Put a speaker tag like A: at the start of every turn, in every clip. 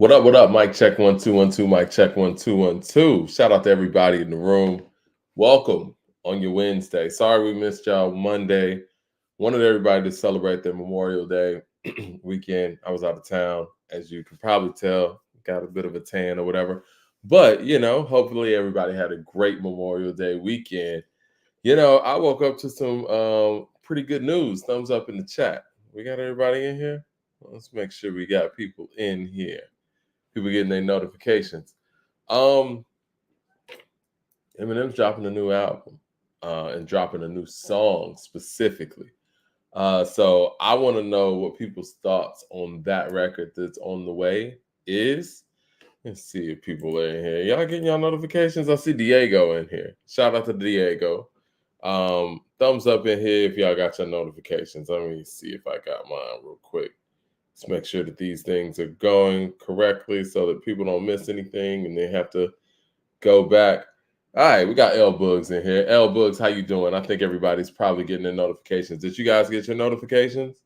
A: What up? What up? Mic check 1 2 1 2. Mic check 1 2 1 2. Shout out to everybody in the room. Welcome on your Wednesday. Sorry we missed y'all Monday. Wanted everybody to celebrate their Memorial Day weekend. I was out of town, as you can probably tell. Got a bit of a tan or whatever. But hopefully everybody had a great Memorial Day weekend. I woke up to some pretty good news. Thumbs up in the chat. We got everybody in here. Let's make sure we got people in here. People getting their notifications. Eminem's dropping a new album and dropping a new song specifically. So I want to know what people's thoughts on that record that's on the way is. Let's see if people are in here. Y'all getting y'all notifications? I see Diego in here. Shout out to Diego. Thumbs up in here if y'all got your notifications. Let me see if I got mine real quick. Let's make sure that these things are going correctly so that people don't miss anything and they have to go back. All right, we got L Bugs in here. L Bugs, how you doing? I think everybody's probably getting their notifications. Did you guys get your notifications?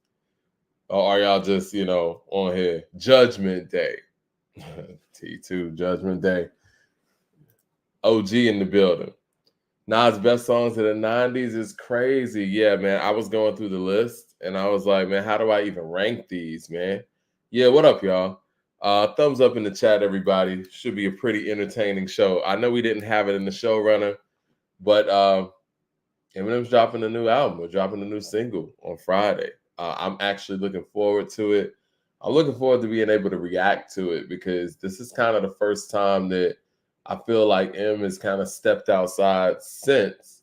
A: Or are y'all just, on here? Judgment Day. T2, Judgment Day. OG in the building. Nas' best songs of the 90s is crazy. Yeah, man. I was going through the list and I was like, man, how do I even rank these, man? Yeah, what up, y'all? Thumbs up in the chat, everybody. Should be a pretty entertaining show. I know we didn't have it in the showrunner, but Eminem's dropping a new album. We're dropping a new single on Friday. I'm actually looking forward to it. I'm looking forward to being able to react to it because this is kind of the first time that I feel like M has kind of stepped outside since,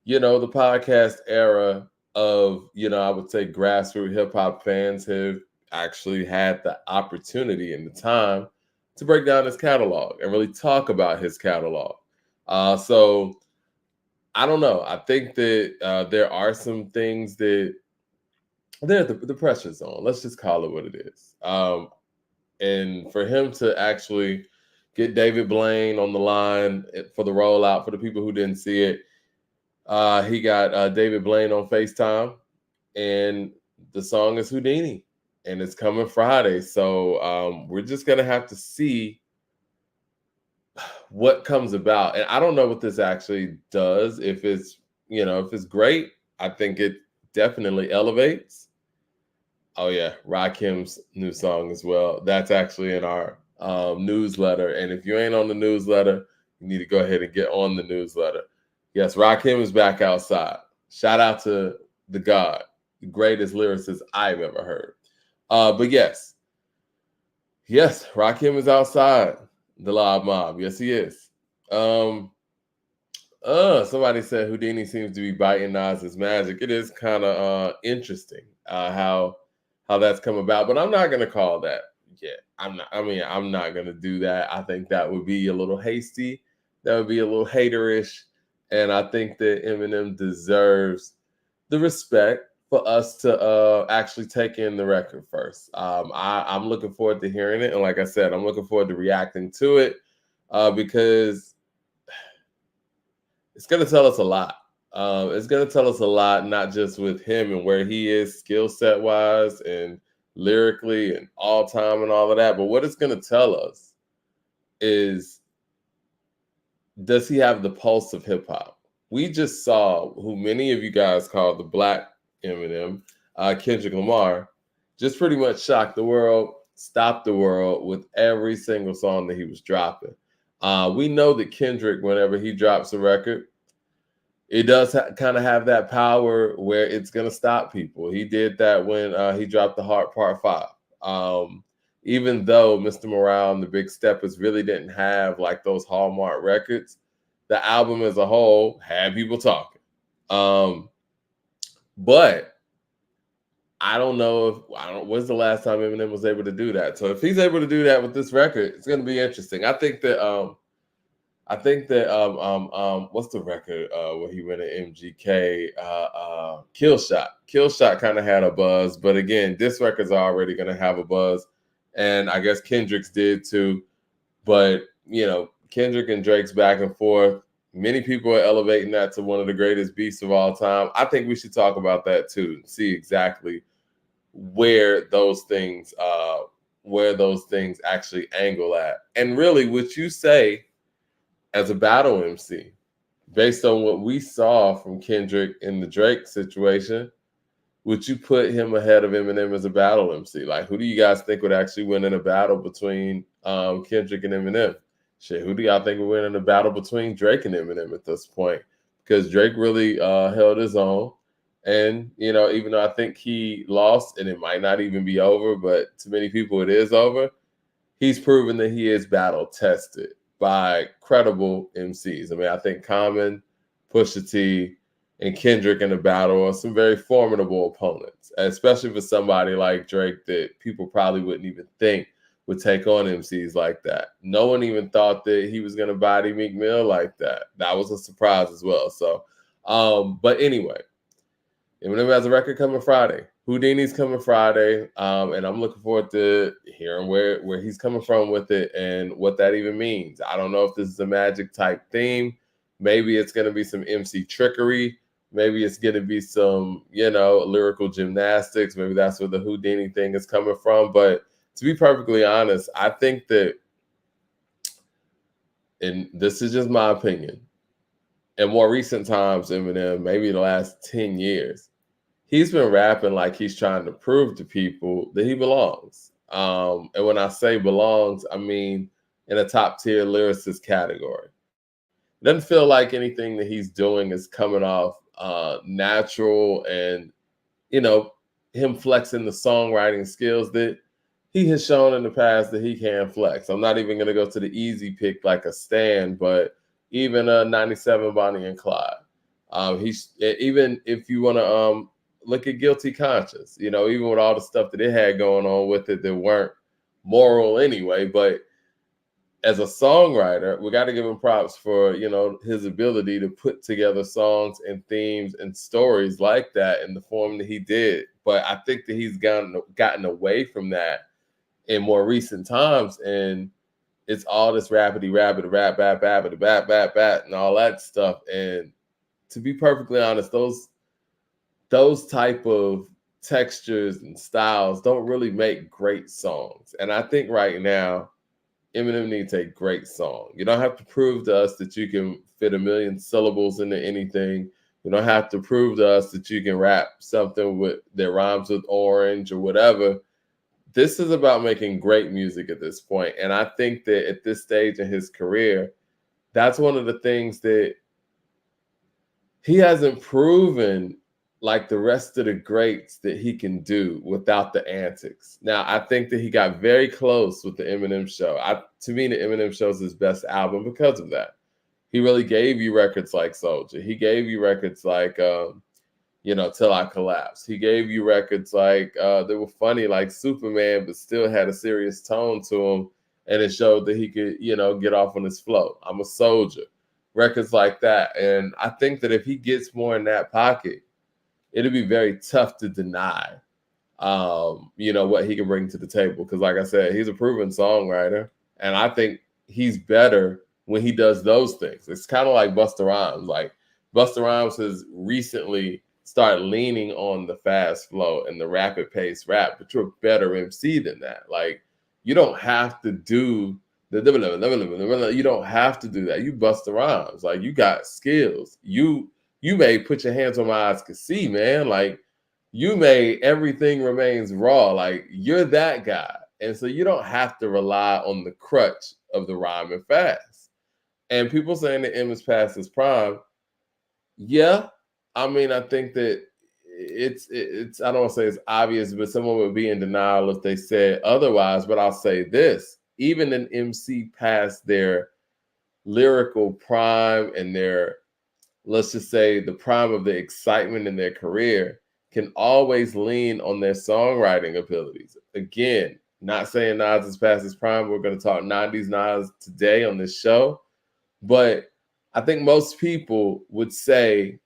A: the podcast era of, I would say grassroots hip hop fans have actually had the opportunity and the time to break down his catalog and really talk about his catalog. So I don't know. I think that there are some things that the pressure's on. Let's just call it what it is. And for him to actually get David Blaine on the line for the rollout, for the people who didn't see it, he got David Blaine on FaceTime, and the song is Houdini, and it's coming Friday. So we're just going to have to see what comes about. And I don't know what this actually does. If it's, if it's great, I think it definitely elevates. Oh, yeah, Rakim's new song as well. That's actually in our newsletter. And if you ain't on the newsletter, you need to go ahead and get on the newsletter. Yes, Rakim is back outside. Shout out to the God, the greatest lyricist I've ever heard. But yes, Rakim is outside the Live Mob. Yes, he is. Somebody said Houdini seems to be biting Nas's magic. It is kind of interesting how that's come about, but I'm not gonna call that yet. I'm not gonna do that. I think that would be a little hasty. That would be a little haterish, and I think that Eminem deserves the respect for us to actually take in the record first. I'm looking forward to hearing it, and like I said, I'm looking forward to reacting to it because it's gonna tell us a lot. It's going to tell us a lot, not just with him and where he is skill set wise and lyrically and all time and all of that. But what it's going to tell us is, does he have the pulse of hip hop? We just saw who many of you guys call the Black Eminem, Kendrick Lamar, just pretty much shocked the world, stopped the world with every single song that he was dropping. We know that Kendrick, whenever he drops a record, it does kind of have that power where it's going to stop people. He did that when he dropped The Heart Part 5. Even though Mr. Morale and the Big Steppers really didn't have like those Hallmark records, the album as a whole had people talking. But I don't know when's the last time Eminem was able to do that. So if he's able to do that with this record, it's going to be interesting. I think that what's the record where he went at MGK? Kill Shot kind of had a buzz, but again, this record's already going to have a buzz, and I guess Kendrick's did too. But Kendrick and Drake's back and forth, many people are elevating that to one of the greatest beasts of all time. I think we should talk about that too and see exactly where those things where those things actually angle at. And really, what you say as a battle MC, based on what we saw from Kendrick in the Drake situation, would you put him ahead of Eminem as a battle MC? Like, who do you guys think would actually win in a battle between Kendrick and Eminem? Shit, who do y'all think would win in a battle between Drake and Eminem at this point? Because Drake really held his own. And, you know, even though I think he lost and it might not even be over, but to many people it is over, he's proven that he is battle tested by credible MCs. I mean, I think Common, Pusha T, and Kendrick in the battle are some very formidable opponents, especially for somebody like Drake that people probably wouldn't even think would take on MCs like that. No one even thought that he was going to body Meek Mill like that. That was a surprise as well. So, but anyway, Eminem has a record coming Friday. Houdini's coming Friday, and I'm looking forward to hearing where he's coming from with it and what that even means. I don't know if this is a magic type theme. Maybe it's going to be some MC trickery. Maybe it's going to be some, you know, lyrical gymnastics. Maybe that's where the Houdini thing is coming from. But to be perfectly honest, I think that, and this is just my opinion, in more recent times, Eminem, maybe the last 10 years, he's been rapping like he's trying to prove to people that he belongs. And when I say belongs, I mean in a top tier lyricist category. It doesn't feel like anything that he's doing is coming off natural and, you know, him flexing the songwriting skills that he has shown in the past that he can flex. I'm not even going to go to the easy pick like a Stan, but even 97 Bonnie and Clyde. He's even if you want to look at Guilty Conscience, you know, even with all the stuff that it had going on with it that weren't moral anyway, but as a songwriter, we got to give him props for, you know, his ability to put together songs and themes and stories like that in the form that he did. But I think that he's gotten away from that in more recent times, and it's all this rapidy rapid rap bat bat bat bat bat and all that stuff. And to be perfectly honest, those type of textures and styles don't really make great songs. And I think right now, Eminem needs a great song. You don't have to prove to us that you can fit 1 million syllables into anything. You don't have to prove to us that you can rap something that rhymes with orange or whatever. This is about making great music at this point. And I think that at this stage in his career, that's one of the things that he hasn't proven like the rest of the greats that he can do without the antics. Now, I think that he got very close with the Eminem Show. To me, the Eminem Show is his best album because of that. He really gave you records like Soldier. He gave you records like, you know, Till I Collapse. He gave you records like, they were funny like Superman, but still had a serious tone to them. And it showed that he could, you know, get off on his flow. I'm a Soldier. Records like that. And I think that if he gets more in that pocket, it'll be very tough to deny, you know, what he can bring to the table. Because like I said, he's a proven songwriter. And I think he's better when he does those things. It's kind of like Busta Rhymes. Like Busta Rhymes has recently started leaning on the fast flow and the rapid pace rap, but you're a better MC than that. Like you don't have to do you don't have to do that. You Busta Rhymes. Like you got skills. You may put your hands on my eyes could see, man. Like you may everything remains raw. Like you're that guy. And so you don't have to rely on the crutch of the rhyming fast. And people saying that M is past his prime. Yeah. I mean, I think that it's I don't want to say it's obvious, but someone would be in denial if they said otherwise. But I'll say this, even an MC past their lyrical prime and their, let's just say the prime of the excitement in their career can always lean on their songwriting abilities. Again, not saying Nas is past his prime. We're going to talk 90s Nas today on this show. But I think most people would say,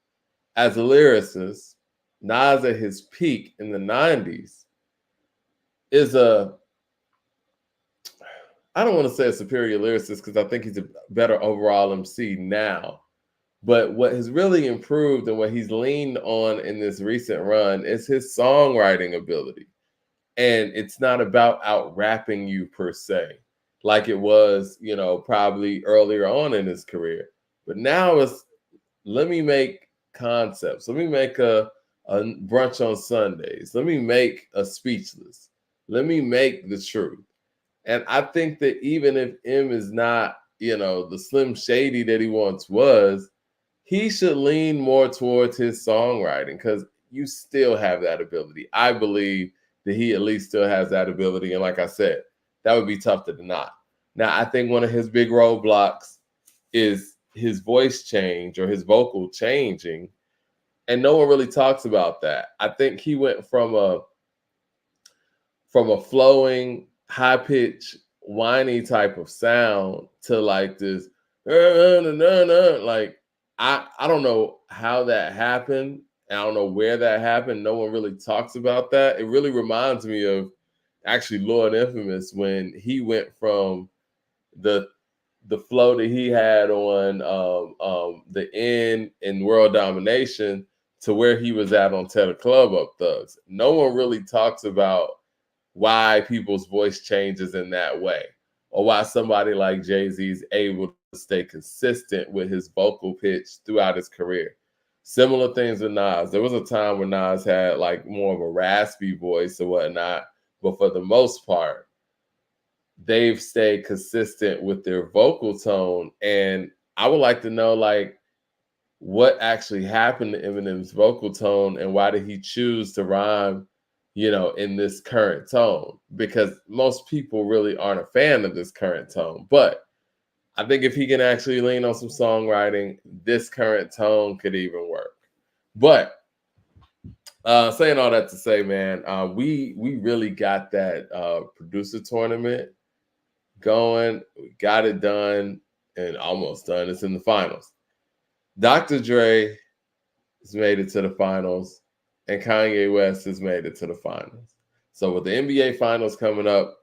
A: as a lyricist, Nas at his peak in the 90s is I don't want to say a superior lyricist because I think he's a better overall MC now. But what has really improved and what he's leaned on in this recent run is his songwriting ability. And it's not about out rapping you per se, like it was, probably earlier on in his career. But now it's, let me make concepts. Let me make a brunch on Sundays. Let me make a speechless. Let me make the truth. And I think that even if M is not, the Slim Shady that he once was, he should lean more towards his songwriting because you still have that ability. I believe that he at least still has that ability. And like I said, that would be tough to deny. Now, I think one of his big roadblocks is his voice change or his vocal changing. And no one really talks about that. I think he went from a flowing, high pitch, whiny type of sound to like this, like I don't know how that happened. I don't know where that happened. No one really talks about that. It really reminds me of actually Lord Infamous when he went from the flow that he had on the end in World Domination to where he was at on Tell the Club Up Thugs. No one really talks about why people's voice changes in that way, or why somebody like Jay-Z is able to stay consistent with his vocal pitch throughout his career. Similar things with Nas. There was a time when Nas had like more of a raspy voice or whatnot, but for the most part, they've stayed consistent with their vocal tone. And I would like to know, like, what actually happened to Eminem's vocal tone and why did he choose to rhyme, in this current tone? Because most people really aren't a fan of this current tone. But I think if he can actually lean on some songwriting, this current tone could even work. But saying all that to say, man, we really got that producer tournament going. We got it done and almost done. It's in the finals. Dr. Dre has made it to the finals, and Kanye West has made it to the finals. So with the NBA finals coming up,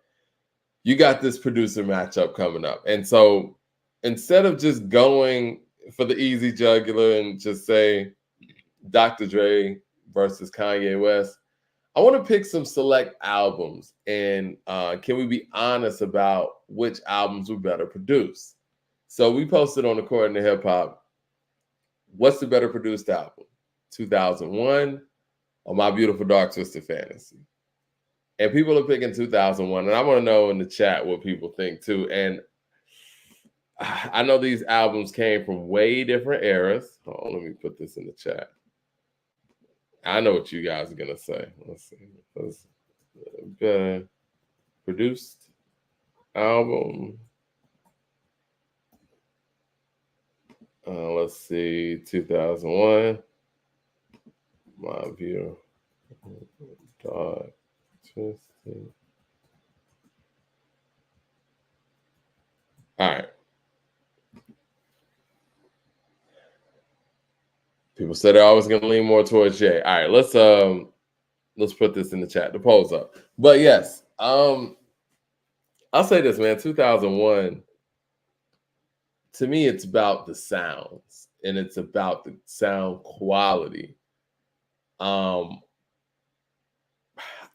A: you got this producer matchup coming up. And so instead of just going for the easy jugular and just say Dr. Dre versus Kanye West, I want to pick some select albums, and can we be honest about which albums were better produced? So we posted on According to Hip Hop, what's the better produced album, 2001 or My Beautiful Dark Twisted Fantasy? And people are picking 2001, and I want to know in the chat what people think too. And I know these albums came from way different eras. Hold on, let me put this in the chat. I know what you guys are gonna say. Let's see. Better produced album. Let's see, 2001. My Beautiful Dark Twisted. All right. People said they're always going to lean more towards Jay. All right, let's put this in the chat. The poll's up. But yes, I'll say this, man. 2001. To me, it's about the sounds and it's about the sound quality. I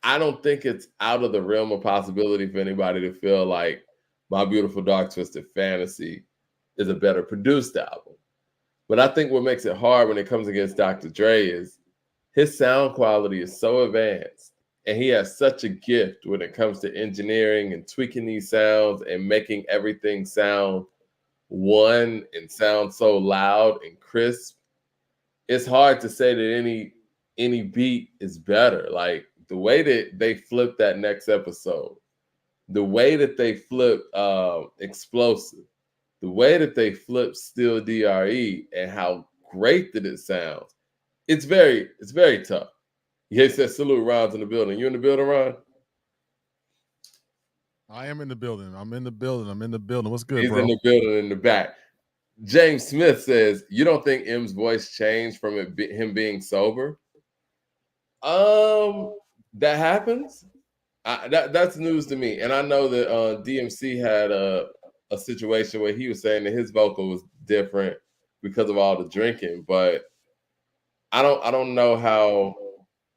A: don't think it's out of the realm of possibility for anybody to feel like My Beautiful Dark Twisted Fantasy is a better produced album. But I think what makes it hard when it comes against Dr. Dre is his sound quality is so advanced, and he has such a gift when it comes to engineering and tweaking these sounds and making everything sound one and sound so loud and crisp. It's hard to say that any beat is better. Like the way that they flipped that next episode, the way that they flipped Explosive, the way that they flip Still DRE, and how great that it sounds. It's very tough. He said salute Ron's in the building. You in the building, Ron?
B: I am in the building. I'm in the building. What's good,
A: He's
B: bro?
A: in the building in the back. James Smith says, you don't think M's voice changed from him being sober? That happens. That's news to me. And I know that DMC had a situation where he was saying that his vocal was different because of all the drinking, but I don't know how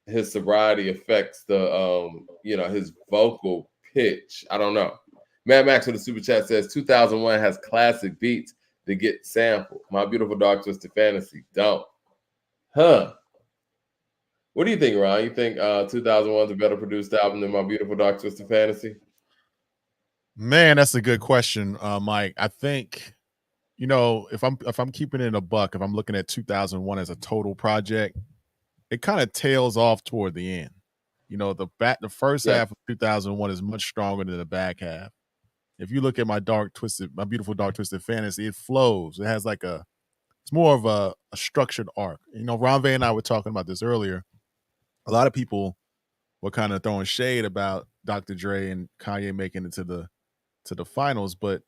A: his sobriety affects the his vocal pitch. I don't know. Mad Max with the super chat says 2001 has classic beats that get sampled. My Beautiful Dark Twisted Fantasy don't. Huh. What do you think, Ron? You think 2001 is a better produced album than My Beautiful Dark Twisted Fantasy?
B: Man, that's a good question, Mike. I think, if I'm keeping it in a buck, if I'm looking at 2001 as a total project, it kind of tails off toward the end. The first
A: Yeah.
B: half of 2001 is much stronger than the back half. If you look at My Beautiful Dark Twisted Fantasy, it flows. It has it's more of a structured arc. Ron Van and I were talking about this earlier. A lot of people were kind of throwing shade about Dr. Dre and Kanye making it to the finals, but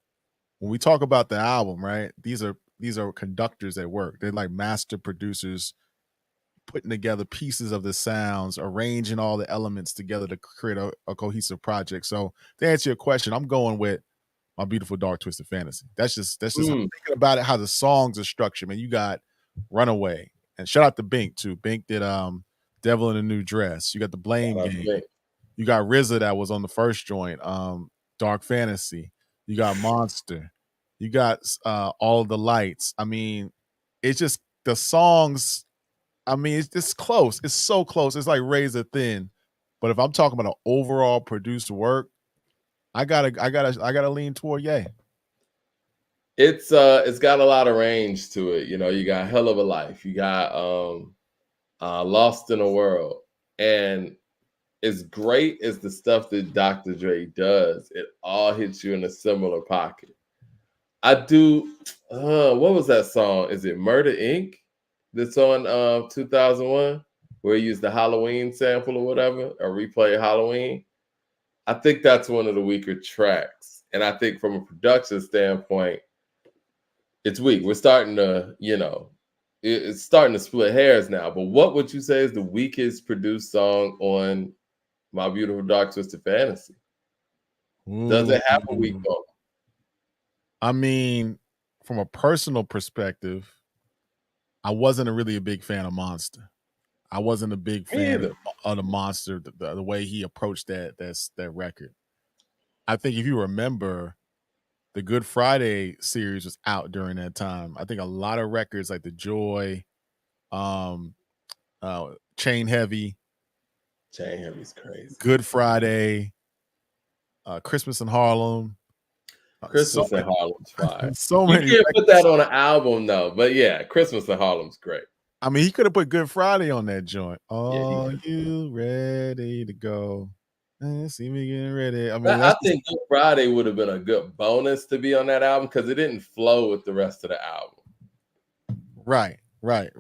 B: when we talk about the album, right? These are conductors at work. They're like master producers putting together pieces of the sounds, arranging all the elements together to create a cohesive project. So to answer your question, I'm going with My Beautiful Dark Twisted Fantasy. That's just I'm thinking about it, how the songs are structured. Man, you got Runaway, and shout out to Bink too. Bink did Devil in a New Dress. You got the Blame Game. You got RZA that was on the first joint, Dark Fantasy. You got Monster. You got All of the Lights. I mean, it's just the songs. I mean, it's close. It's so close. It's like razor thin. But if I'm talking about an overall produced work, I gotta lean toward Ye.
A: It's got a lot of range to it. You got Hell of a Life. You got Lost in a World. And as great as the stuff that Dr. Dre does, it all hits you in a similar pocket. I do. What was that song? Is it Murder Inc. that's on 2001, where he used the Halloween sample or whatever, or replay Halloween? I think that's one of the weaker tracks, and I think from a production standpoint, it's weak. We're starting to, it's starting to split hairs now. But what would you say is the weakest produced song on My Beautiful Dark Twisted Fantasy? Does it have a weak vocal?
B: I mean, from a personal perspective, I wasn't really a big fan of Monster. I wasn't a big fan of the Monster, the way he approached that record. I think if you remember, the Good Friday series was out during that time. I think a lot of records like The Joy, Chain Heavy.
A: Chain Heavy's crazy.
B: Good Friday, Christmas in Harlem.
A: Christmas in Harlem's fine.
B: So many.
A: You can't put that on an album, though. But yeah, Christmas in Harlem's great.
B: I mean, he could have put Good Friday on that joint. Are you ready to go? See me getting ready. I mean,
A: I think Good Friday would have been a good bonus to be on that album because it didn't flow with the rest of the album.
B: Right. But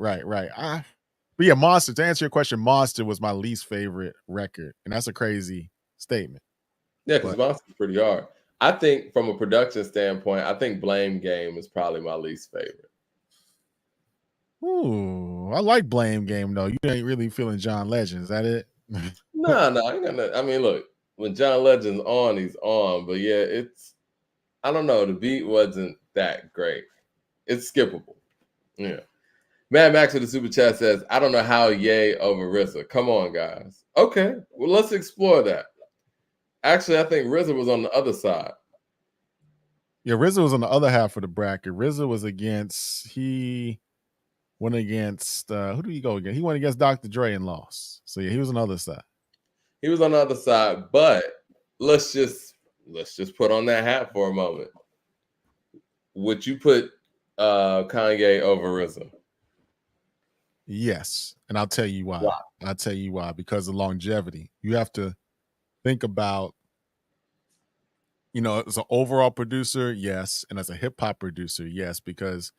B: yeah, Monster, to answer your question, Monster was my least favorite record. And that's a crazy statement.
A: Yeah, because Monster's pretty hard. I think from a production standpoint, I think Blame Game is probably my least favorite.
B: Ooh, I like Blame Game, though. You ain't really feeling John Legend. Is that it?
A: No, I ain't got nothing. I mean, look, when John Legend's on, he's on. But yeah, I don't know. The beat wasn't that great. It's skippable. Yeah. Mad Max with the super chat says, I don't know how Ye over RZA. Come on, guys. Okay, well, let's explore that. Actually, I think RZA was on the other side.
B: Yeah, RZA was on the other half of the bracket. RZA was went against, who did he go against? He went against Dr. Dre and lost. So yeah, he was on the other side.
A: He was on the other side, but let's just put on that hat for a moment. Would you put Kanye over RZA?
B: Yes, and I'll tell you why. I'll tell you why. Because of longevity. You have to think about, as an overall producer, yes, and as a hip hop producer, yes, because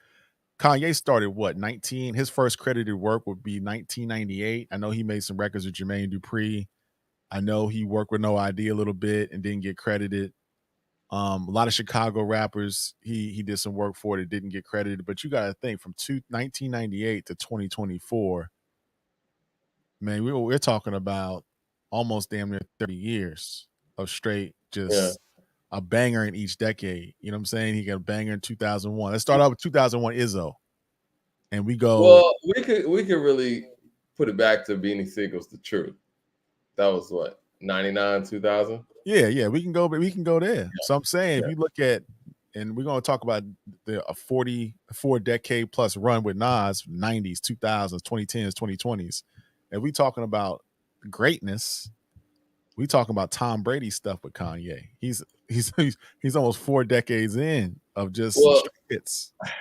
B: Kanye started 19? His first credited work would be 1998. I know he made some records with Jermaine Dupri. I know he worked with No ID a little bit and didn't get credited. A lot of Chicago rappers he did some work for that didn't get credited. But you got to think from 1998 to 2024, man, we're talking about almost damn near 30 years of straight just a banger in each decade. You know what I'm saying? He got a banger in 2001. Let's start out with 2001 Izzo. And we go.
A: Well, we could really put it back to Beanie Siegel's The Truth. That was what, 99, 2000?
B: Yeah, we can go there.
A: Yeah.
B: So I'm saying, if
A: Yeah.
B: you look at, and we're going to talk about a 44 decade plus run with Nas, 90s, 2000s, 2010s, 2020s. And we talking about greatness, we talking about Tom Brady stuff with Kanye. He's almost 4 decades in of just
A: Well,
B: hits.
A: not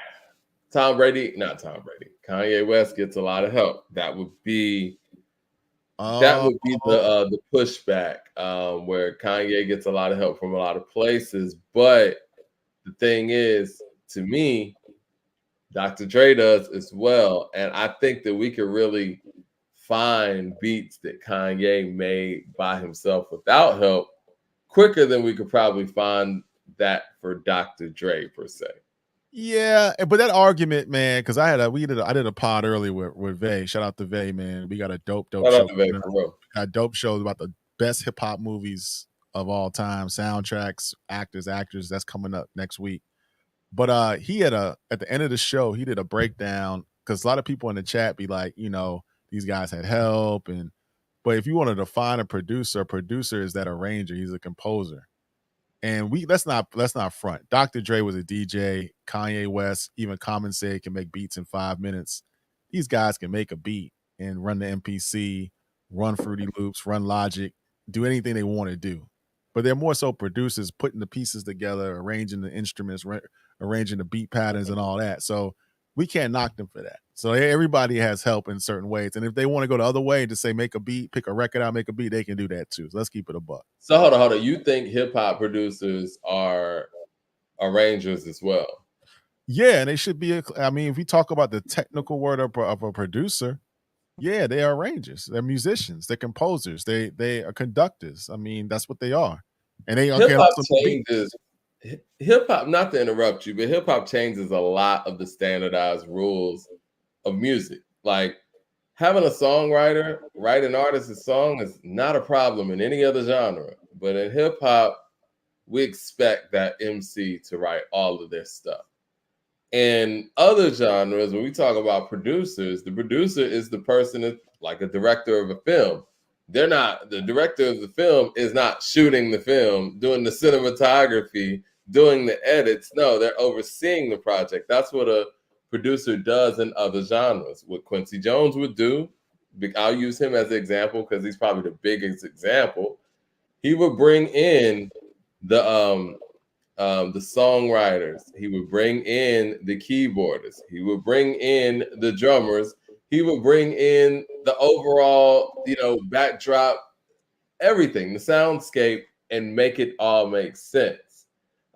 A: Tom Brady. Kanye West gets a lot of help. That would be the pushback, where Kanye gets a lot of help from a lot of places. But the thing is, to me, Dr. Dre does as well. And I think that we could really find beats that Kanye made by himself without help quicker than we could probably find that for Dr. Dre per se.
B: Yeah, but that argument, man, because I did a pod earlier with Vay. Shout out to Vay, man. We got a dope
A: Shout
B: show.
A: out to Vay, for real.
B: Got dope shows about the best hip hop movies of all time, soundtracks, actors. That's coming up next week. But he had at the end of the show, he did a breakdown, because a lot of people in the chat be like, these guys had help, but if you wanted to find a producer is that arranger, he's a composer. And let's not front. Dr. Dre was a DJ. Kanye West, even Common said, can make beats in 5 minutes. These guys can make a beat and run the MPC, run Fruity Loops, run Logic, do anything they want to do. But they're more so producers putting the pieces together, arranging the instruments, arranging the beat patterns and all that. So we can't knock them for that. So everybody has help in certain ways. And if they want to go the other way and just say make a beat, pick a record out, make a beat, they can do that too. So let's keep it a buck.
A: So hold on. You think hip hop producers are arrangers as well?
B: Yeah, and they should be. I mean, if we talk about the technical word of a producer, yeah, they are arrangers. They're musicians. They're composers. They are conductors. I mean, that's what they are. And they
A: hip hop
B: also
A: changes. Hip hop, not to interrupt you, but hip hop changes a lot of the standardized rules of music. Like having a songwriter write an artist's song is not a problem in any other genre, but in hip hop, we expect that MC to write all of their stuff. In other genres, when we talk about producers, the producer is the person that's like a director of a film. The director of the film is not shooting the film, doing the cinematography, doing the edits. No, they're overseeing the project. That's what a producer does in other genres. What Quincy Jones would do, I'll use him as an example because he's probably the biggest example. He would bring in the songwriters. He would bring in the keyboarders. He would bring in the drummers. He would bring in the overall, backdrop, everything, the soundscape, and make it all make sense.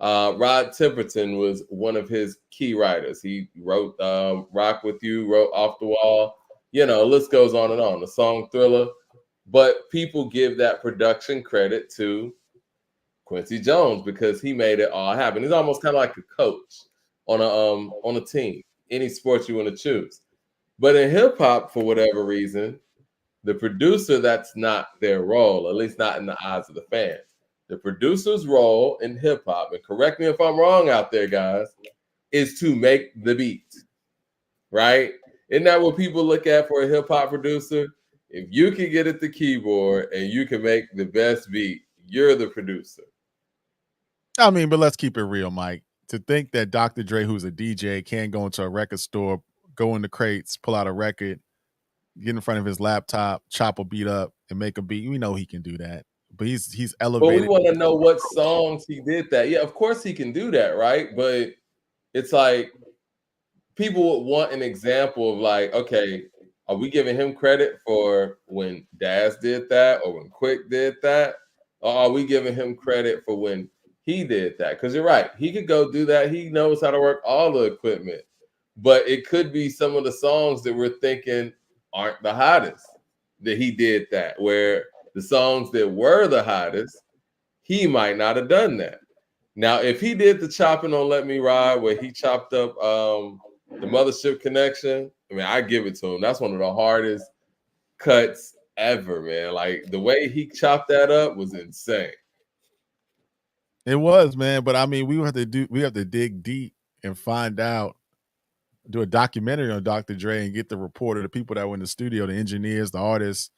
A: Rod Temperton was one of his key writers. He wrote Rock With You, wrote Off the Wall. List goes on and on. The song Thriller. But people give that production credit to Quincy Jones because he made it all happen. He's almost kind of like a coach on a team, any sport you want to choose. But in hip hop, for whatever reason, the producer, that's not their role, at least not in the eyes of the fans. The producer's role in hip hop, and correct me if I'm wrong out there, guys, is to make the beat, right? Isn't that what people look at for a hip hop producer? If you can get at the keyboard and you can make the best beat, you're the producer.
B: I mean, but let's keep it real, Mike. To think that Dr. Dre, who's a DJ, can go into a record store, go in the crates, pull out a record, get in front of his laptop, chop a beat up, and make a beat. We know he can do that. But he's elevated.
A: But we want to know what songs he did that. Yeah, of course he can do that, right? But it's like people would want an example of like, okay, are we giving him credit for when Daz did that or when Quick did that? Or are we giving him credit for when he did that? Because you're right, he could go do that. He knows how to work all the equipment. But it could be some of the songs that we're thinking aren't the hottest that he did that, where the songs that were the hottest, he might not have done that. Now, if he did the chopping on Let Me Ride, where he chopped up the Mothership Connection, I mean, I give it to him. That's one of the hardest cuts ever, man. Like the way he chopped that up was insane.
B: It was, man. But I mean, we have to dig deep and find out do a documentary on Dr. Dre and get the report of the people that were in the studio, the engineers, the artists,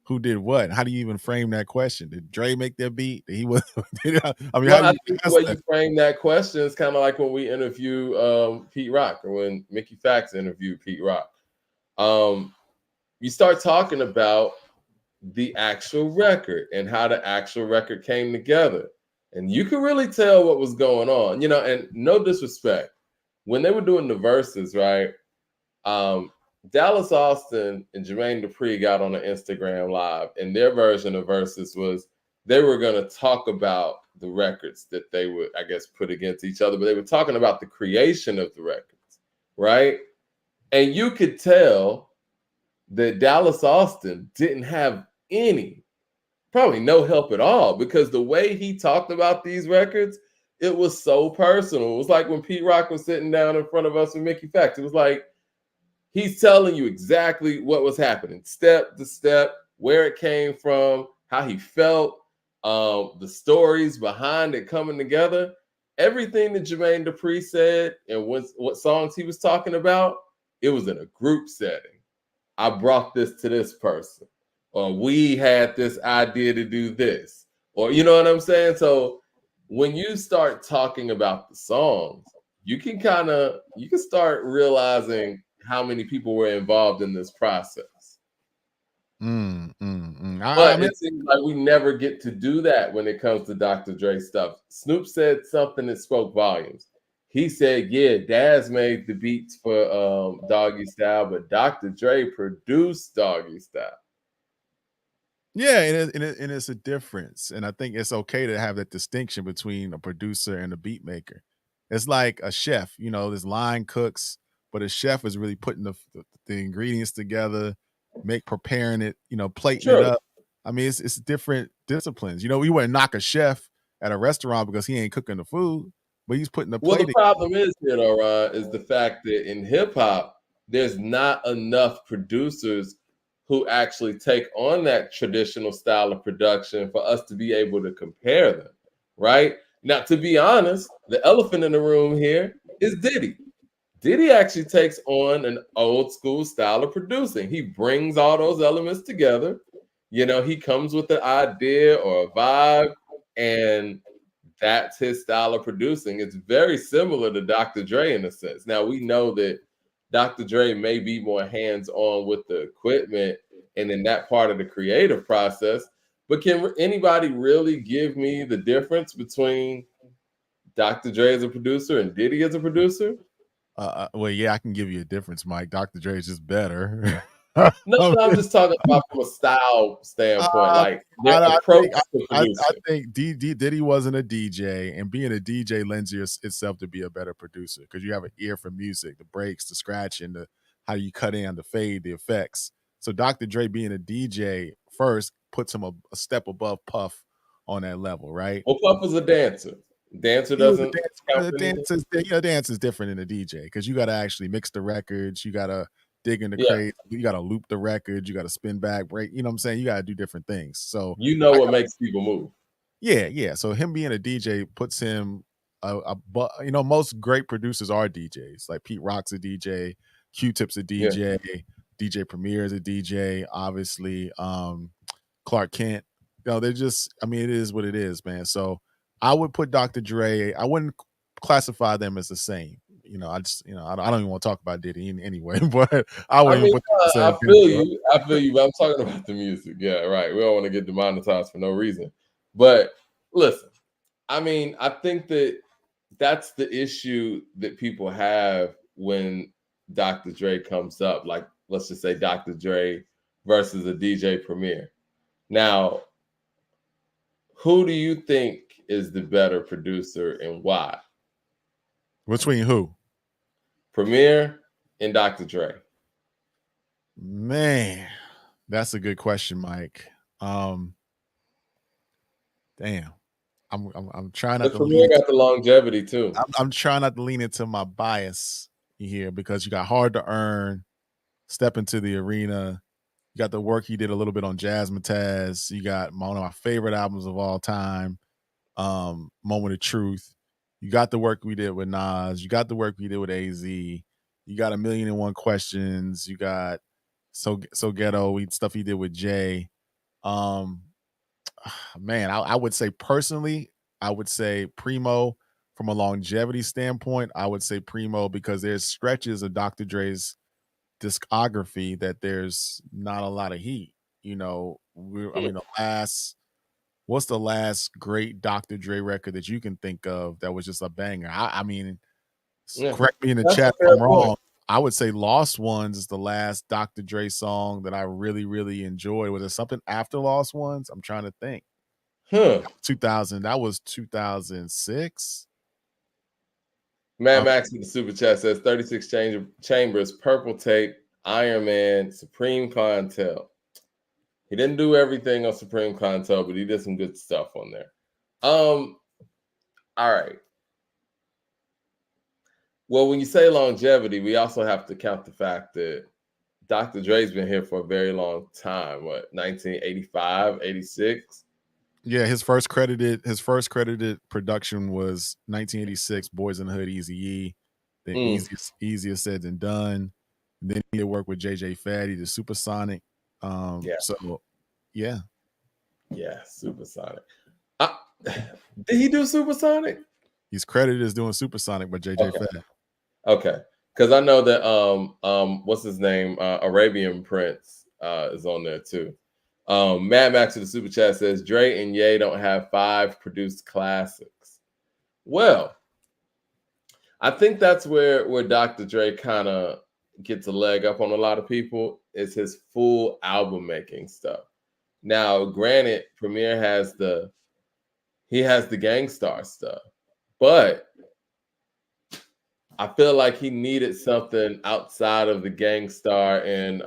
B: who did what. How do you even frame that question? Did Dre make that beat? Did he was? I mean, how
A: Well,
B: do
A: I
B: you
A: think the
B: ask
A: way
B: that?
A: you frame that question is kind of like when we interview Pete Rock, or when Mickey Fax interviewed Pete Rock. Um, you start talking about the actual record and how the actual record came together. And you can really tell what was going on, and no disrespect. When they were doing the verses, right? Um, Dallas Austin and Jermaine Dupri got on an Instagram live, and their version of verses was they were going to talk about the records that they would, I guess, put against each other, but they were talking about the creation of the records, right? And you could tell that Dallas Austin didn't have probably no help at all, because the way he talked about these records, it was so personal. It was like when Pete Rock was sitting down in front of us with Mickey Fax. It was like he's telling you exactly what was happening, step to step, where it came from, how he felt, the stories behind it coming together. Everything that Jermaine Dupri said and what songs he was talking about, it was in a group setting. I brought this to this person, or we had this idea to do this, or you know what I'm saying? So when you start talking about the songs, you can start realizing how many people were involved in this process.
B: I
A: But
B: mean,
A: it seems like we never get to do that when it comes to Dr. Dre stuff. Snoop said something that spoke volumes. He said, yeah, Daz made the beats for Doggy Style, but Dr. Dre produced Doggy Style.
B: yeah, and it's a difference, and I think it's okay to have that distinction between a producer and a beat maker. It's like a chef, this line cooks, but a chef is really putting the ingredients together, preparing it, plating it
A: True.
B: up. I mean, it's different disciplines. We wouldn't knock a chef at a restaurant because he ain't cooking the food, but he's putting the
A: Well, the
B: plate.
A: problem is here, though, Ron, is the fact that in hip hop, there's not enough producers who actually take on that traditional style of production for us to be able to compare them, right? Now, to be honest, the elephant in the room here is Diddy. Diddy actually takes on an old school style of producing. He brings all those elements together. He comes with an idea or a vibe, and that's his style of producing. It's very similar to Dr. Dre in a sense. Now, we know that Dr. Dre may be more hands-on with the equipment and in that part of the creative process, but can anybody really give me the difference between Dr. Dre as a producer and Diddy as a producer?
B: Well, yeah, I can give you a difference, Mike. Dr. Dre is just better.
A: No, no, I'm just talking about from a style standpoint,
B: Uh,
A: like their
B: I
A: approach
B: think
A: to
B: I
A: producing.
B: think Diddy wasn't a DJ, and being a DJ lends itself to be a better producer because you have an ear for music, the breaks, the scratching, the how you cut in, the fade, the effects. So Dr. Dre being a DJ first puts him a step above Puff on that level, right?
A: Well, Puff was a dancer. Dancer
B: He was a
A: doesn't
B: dancer,
A: count
B: but
A: for anything.
B: dance is different than a DJ because you got to actually mix the records, you got to dig in the
A: Yeah,
B: crate, you got to loop the record, you got to spin back, break. You know what I'm saying? You got to do different things. So
A: you know
B: I
A: what
B: got
A: makes people move.
B: yeah. So him being a DJ puts him most great producers are DJs. Like Pete Rock's a DJ, Q-Tip's a
A: Yeah.
B: DJ, DJ Premier is a DJ, obviously. Clark Kent. They're just, I mean, it is what it is, man. So I would put Dr. Dre, I wouldn't classify them as the same. I just, I don't even want to talk about Diddy anyway, but I
A: I
B: wouldn't even
A: mean,
B: put them in the
A: I
B: same
A: feel
B: category.
A: you. I feel you, but I'm talking about the music. Yeah, right. We don't want to get demonetized for no reason. But listen, I mean, I think that that's the issue that people have when Dr. Dre comes up. Like, let's just say Dr. Dre versus a DJ Premier. Now, who do you think is the better producer and why?
B: Between who?
A: Premier and Dr. Dre.
B: Man, that's a good question, Mike. Um, Damn. I'm trying not
A: But
B: to lean
A: Premier
B: into
A: got the longevity too.
B: I'm trying not to lean into my bias here because you got Hard to Earn, Step into the Arena. You got the work he did a little bit on Jazzmatazz. You got one of my favorite albums of all time, Moment of Truth. You got the work we did with Nas. You got the work we did with AZ. You got A Million and One Questions. You got So Ghetto, stuff he did with Jay. Man, I would say personally, I would say Primo from a longevity standpoint. I would say Primo because there's stretches of Dr. Dre's discography that there's not a lot of heat. You know, I mean, what's the last great Dr. Dre record that you can think of that was just a banger? I mean,
A: Yeah,
B: correct me in the
A: that's a
B: chat if
A: fair
B: I'm
A: point.
B: wrong. I would say Lost Ones is the last Dr. Dre song that I really, really enjoyed. Was there something after Lost Ones? I'm trying to think.
A: Huh.
B: 2000, that was 2006.
A: Mad Max in the super chat says 36 chambers, purple tape, Iron Man, Supreme Clientele. He didn't do everything on Supreme Clientele, but he did some good stuff on there. All right. Well, when you say longevity, we also have to count the fact that Dr. Dre's been here for a very long time. What, 1985, 86?
B: Yeah, his first credited production was 1986, Boys in the Hood, Eazy-E. Then easier said than done. And then he did work with JJ Fatty, the Supersonic.
A: Yeah.
B: So yeah.
A: Yeah, Supersonic. Did he do Supersonic?
B: He's credited as doing Supersonic by JJ Fatty.
A: Okay. Because I know that what's his name? Arabian Prince is on there too. Mad Max to the super chat says Dre and Ye don't have 5 produced classics. Well, I think that's where Dr. Dre kind of gets a leg up on a lot of people, is his full album making stuff. Now, granted, Premier has the Gangstar stuff, but I feel like he needed something outside of the Gangstar and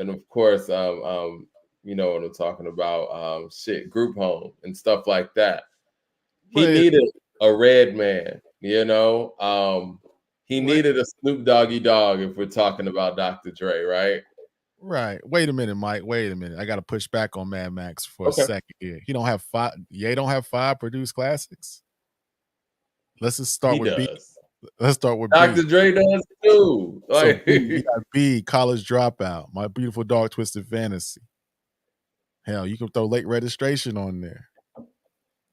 A: of course you know what I'm talking about, Group Home and stuff like that. He needed a Red Man, you know. He needed a Snoop Doggy Dogg if we're talking about Dr. Dre, right?
B: Right. Wait a minute, Mike. Wait a minute. I got to push back on Mad Max for a second here. He don't have 5. Ye don't have 5 produced classics. Let's just start with B. Let's start with
A: Dr.
B: B.
A: Dre does too.
B: So you got B, College Dropout, My Beautiful Dark Twisted Fantasy. Hell, you can throw Late Registration on there.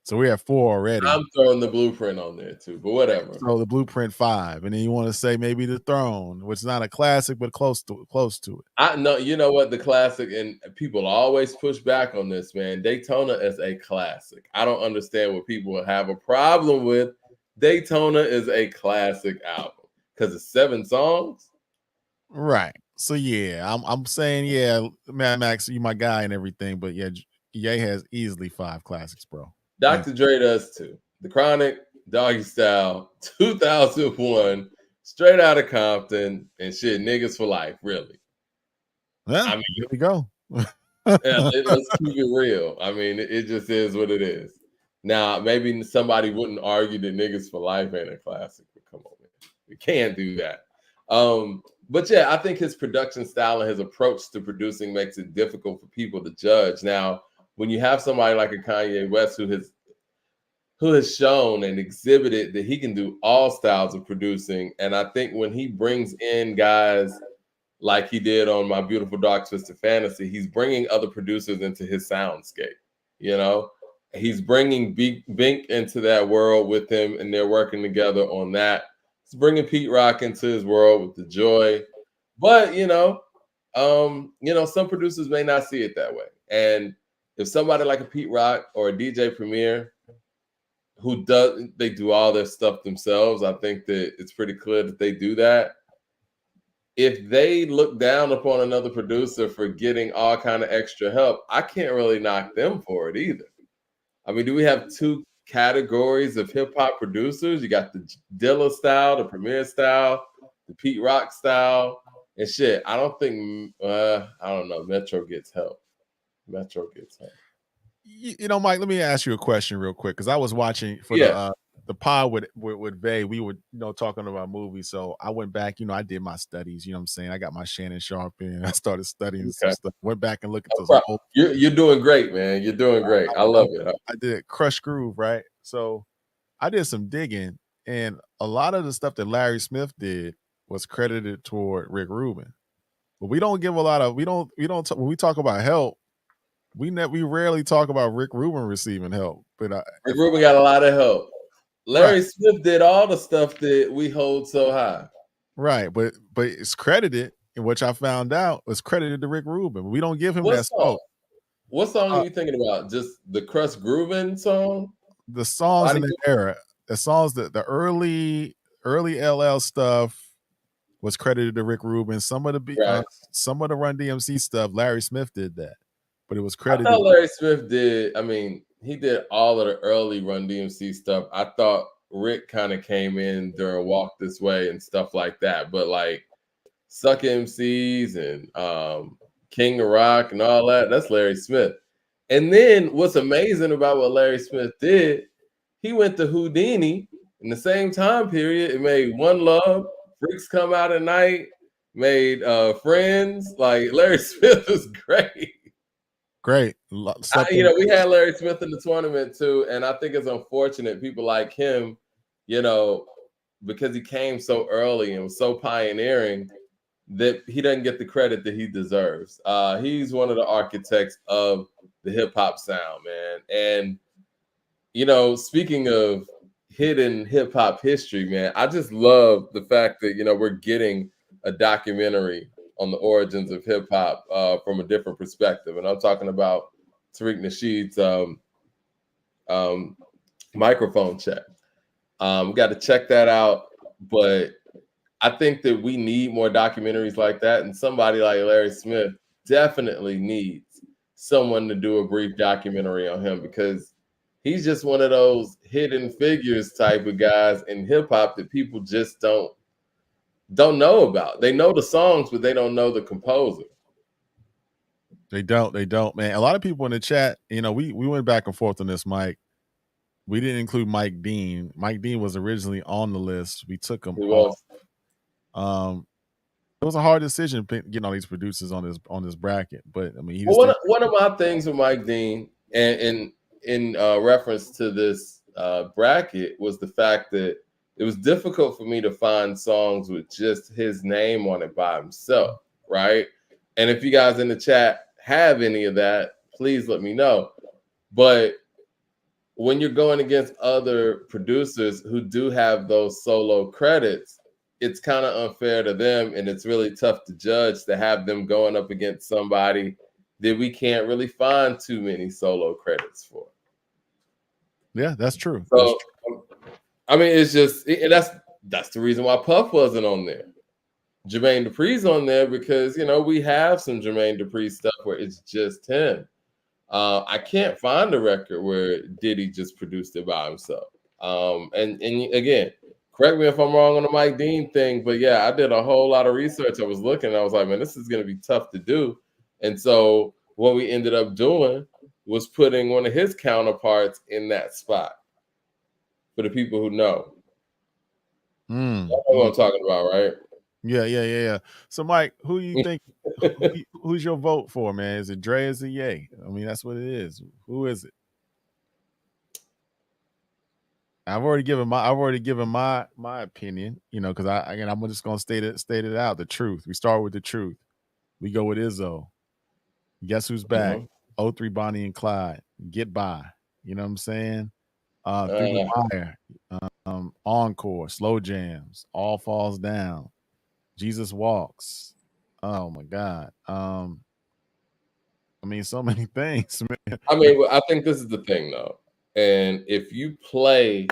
B: So we have 4 already.
A: I'm throwing The Blueprint on there too, but whatever.
B: So The Blueprint 5, and then you want to say maybe The Throne, which is not a classic, but close to it.
A: I know, you know what, the classic, and people always push back on this, man. Daytona is a classic. I don't understand what people have a problem with. Daytona is a classic album because it's 7 songs.
B: Right. So yeah, I'm saying, yeah, Mad Max, you my guy and everything, but yeah, Ye has easily 5 classics, bro.
A: Dr. Dre does too. The Chronic, Doggy Style, 2001, Straight Outta Compton, and shit, Niggas for Life, really.
B: Yeah, I mean, here we go.
A: Let's keep it real. I mean, it just is what it is. Now, maybe somebody wouldn't argue that Niggas for Life ain't a classic, but come on, man. We can't do that. But yeah, I think his production style and his approach to producing makes it difficult for people to judge. Now, when you have somebody like a Kanye West who has shown and exhibited that he can do all styles of producing, and I think when he brings in guys like he did on My Beautiful Dark Twisted Fantasy, he's bringing other producers into his soundscape. You know, he's bringing Bink into that world with him, and they're working together on that. He's bringing Pete Rock into his world with The Joy, but some producers may not see it that way. And if somebody like a Pete Rock or a DJ Premier they do all their stuff themselves, I think that it's pretty clear that they do that. If they look down upon another producer for getting all kind of extra help, I can't really knock them for it either. I mean, do we have 2 categories of hip hop producers? You got the Dilla style, the Premier style, the Pete Rock style, and shit. I don't think, I don't know. Metro gets help.
B: You know, Mike, let me ask you a question real quick, because I was watching for the pod with Vay. We were, talking about movies. So I went back, I did my studies, you know what I'm saying? I got my Shannon Sharp in. I started studying some stuff. Went back and looked at those old.
A: You're doing great, man. You're doing great. I love it.
B: I did Crush Groove, right? So I did some digging, and a lot of the stuff that Larry Smith did was credited toward Rick Rubin. But we don't give a lot of when we talk about help, we rarely talk about Rick Rubin receiving help. But
A: Rick Rubin got a lot of help. Larry
B: Right.
A: Smith did all the stuff that we hold so high.
B: Right, but it's credited, and which I found out was credited to Rick Rubin. We don't give him that smoke.
A: What song are you thinking about? Just the Crust Groovin' song?
B: The songs in the era, the songs that the early LL stuff was credited to Rick Rubin. Some of the Run DMC stuff, Larry Smith did that, but it was credited.
A: I thought Larry Smith did. I mean, he did all of the early Run DMC stuff. I thought Rick kind of came in during Walk This Way and stuff like that. But like Suck MCs and King of Rock and all that, that's Larry Smith. And then what's amazing about what Larry Smith did, he went to Houdini in the same time period. It made One Love, Freaks Come Out at Night, made Friends. Like Larry Smith was great.
B: Great.
A: We had Larry Smith in the tournament too. And I think it's unfortunate people like him, because he came so early and was so pioneering, that he doesn't get the credit that he deserves. He's one of the architects of the hip hop sound, man. And, speaking of hidden hip hop history, man, I just love the fact that, we're getting a documentary on the origins of hip hop from a different perspective. And I'm talking about Tariq Nasheed's microphone check. We got to check that out. But I think that we need more documentaries like that. And somebody like Larry Smith definitely needs someone to do a brief documentary on him, because he's just one of those hidden figures type of guys in hip hop that people just don't know about. They know the songs, but they don't know the composer.
B: They don't, man. A lot of people in the chat, we went back and forth on this, Mike. We didn't include Mike Dean. Mike Dean was originally on the list. We took him off. It was a hard decision getting all these producers on this bracket, but I mean,
A: one of my things with Mike Dean, and in reference to this bracket, was the fact that it was difficult for me to find songs with just his name on it by himself, right? And if you guys in the chat have any of that, please let me know. But when you're going against other producers who do have those solo credits, it's kind of unfair to them, and it's really tough to judge to have them going up against somebody that we can't really find too many solo credits for.
B: Yeah, that's true.
A: So, I mean, it's just that's the reason why Puff wasn't on there. Jermaine Dupri's on there because we have some Jermaine Dupri stuff where it's just him. I can't find a record where Diddy just produced it by himself. And again, correct me if I'm wrong on the Mike Dean thing, but yeah, I did a whole lot of research. I was looking, and I was like, man, this is going to be tough to do. And so what we ended up doing was putting one of his counterparts in that spot for the people who know. That's what I'm talking about, right?
B: Yeah. So, Mike, who do you think? Who's your vote for, man? Is it Dre? Is it Ye? I mean, that's what it is. Who is it? I've already given my opinion, because I'm just gonna state it out. The truth. We start with the truth. We go with Izzo. Guess who's back? 03 Bonnie and Clyde. Get By. You know what I'm saying? Through the Wire. Encore. Slow Jams. All Falls Down. Jesus Walks. Oh my God. I mean, so many things, man.
A: I mean, I think this is the thing, though. And if you play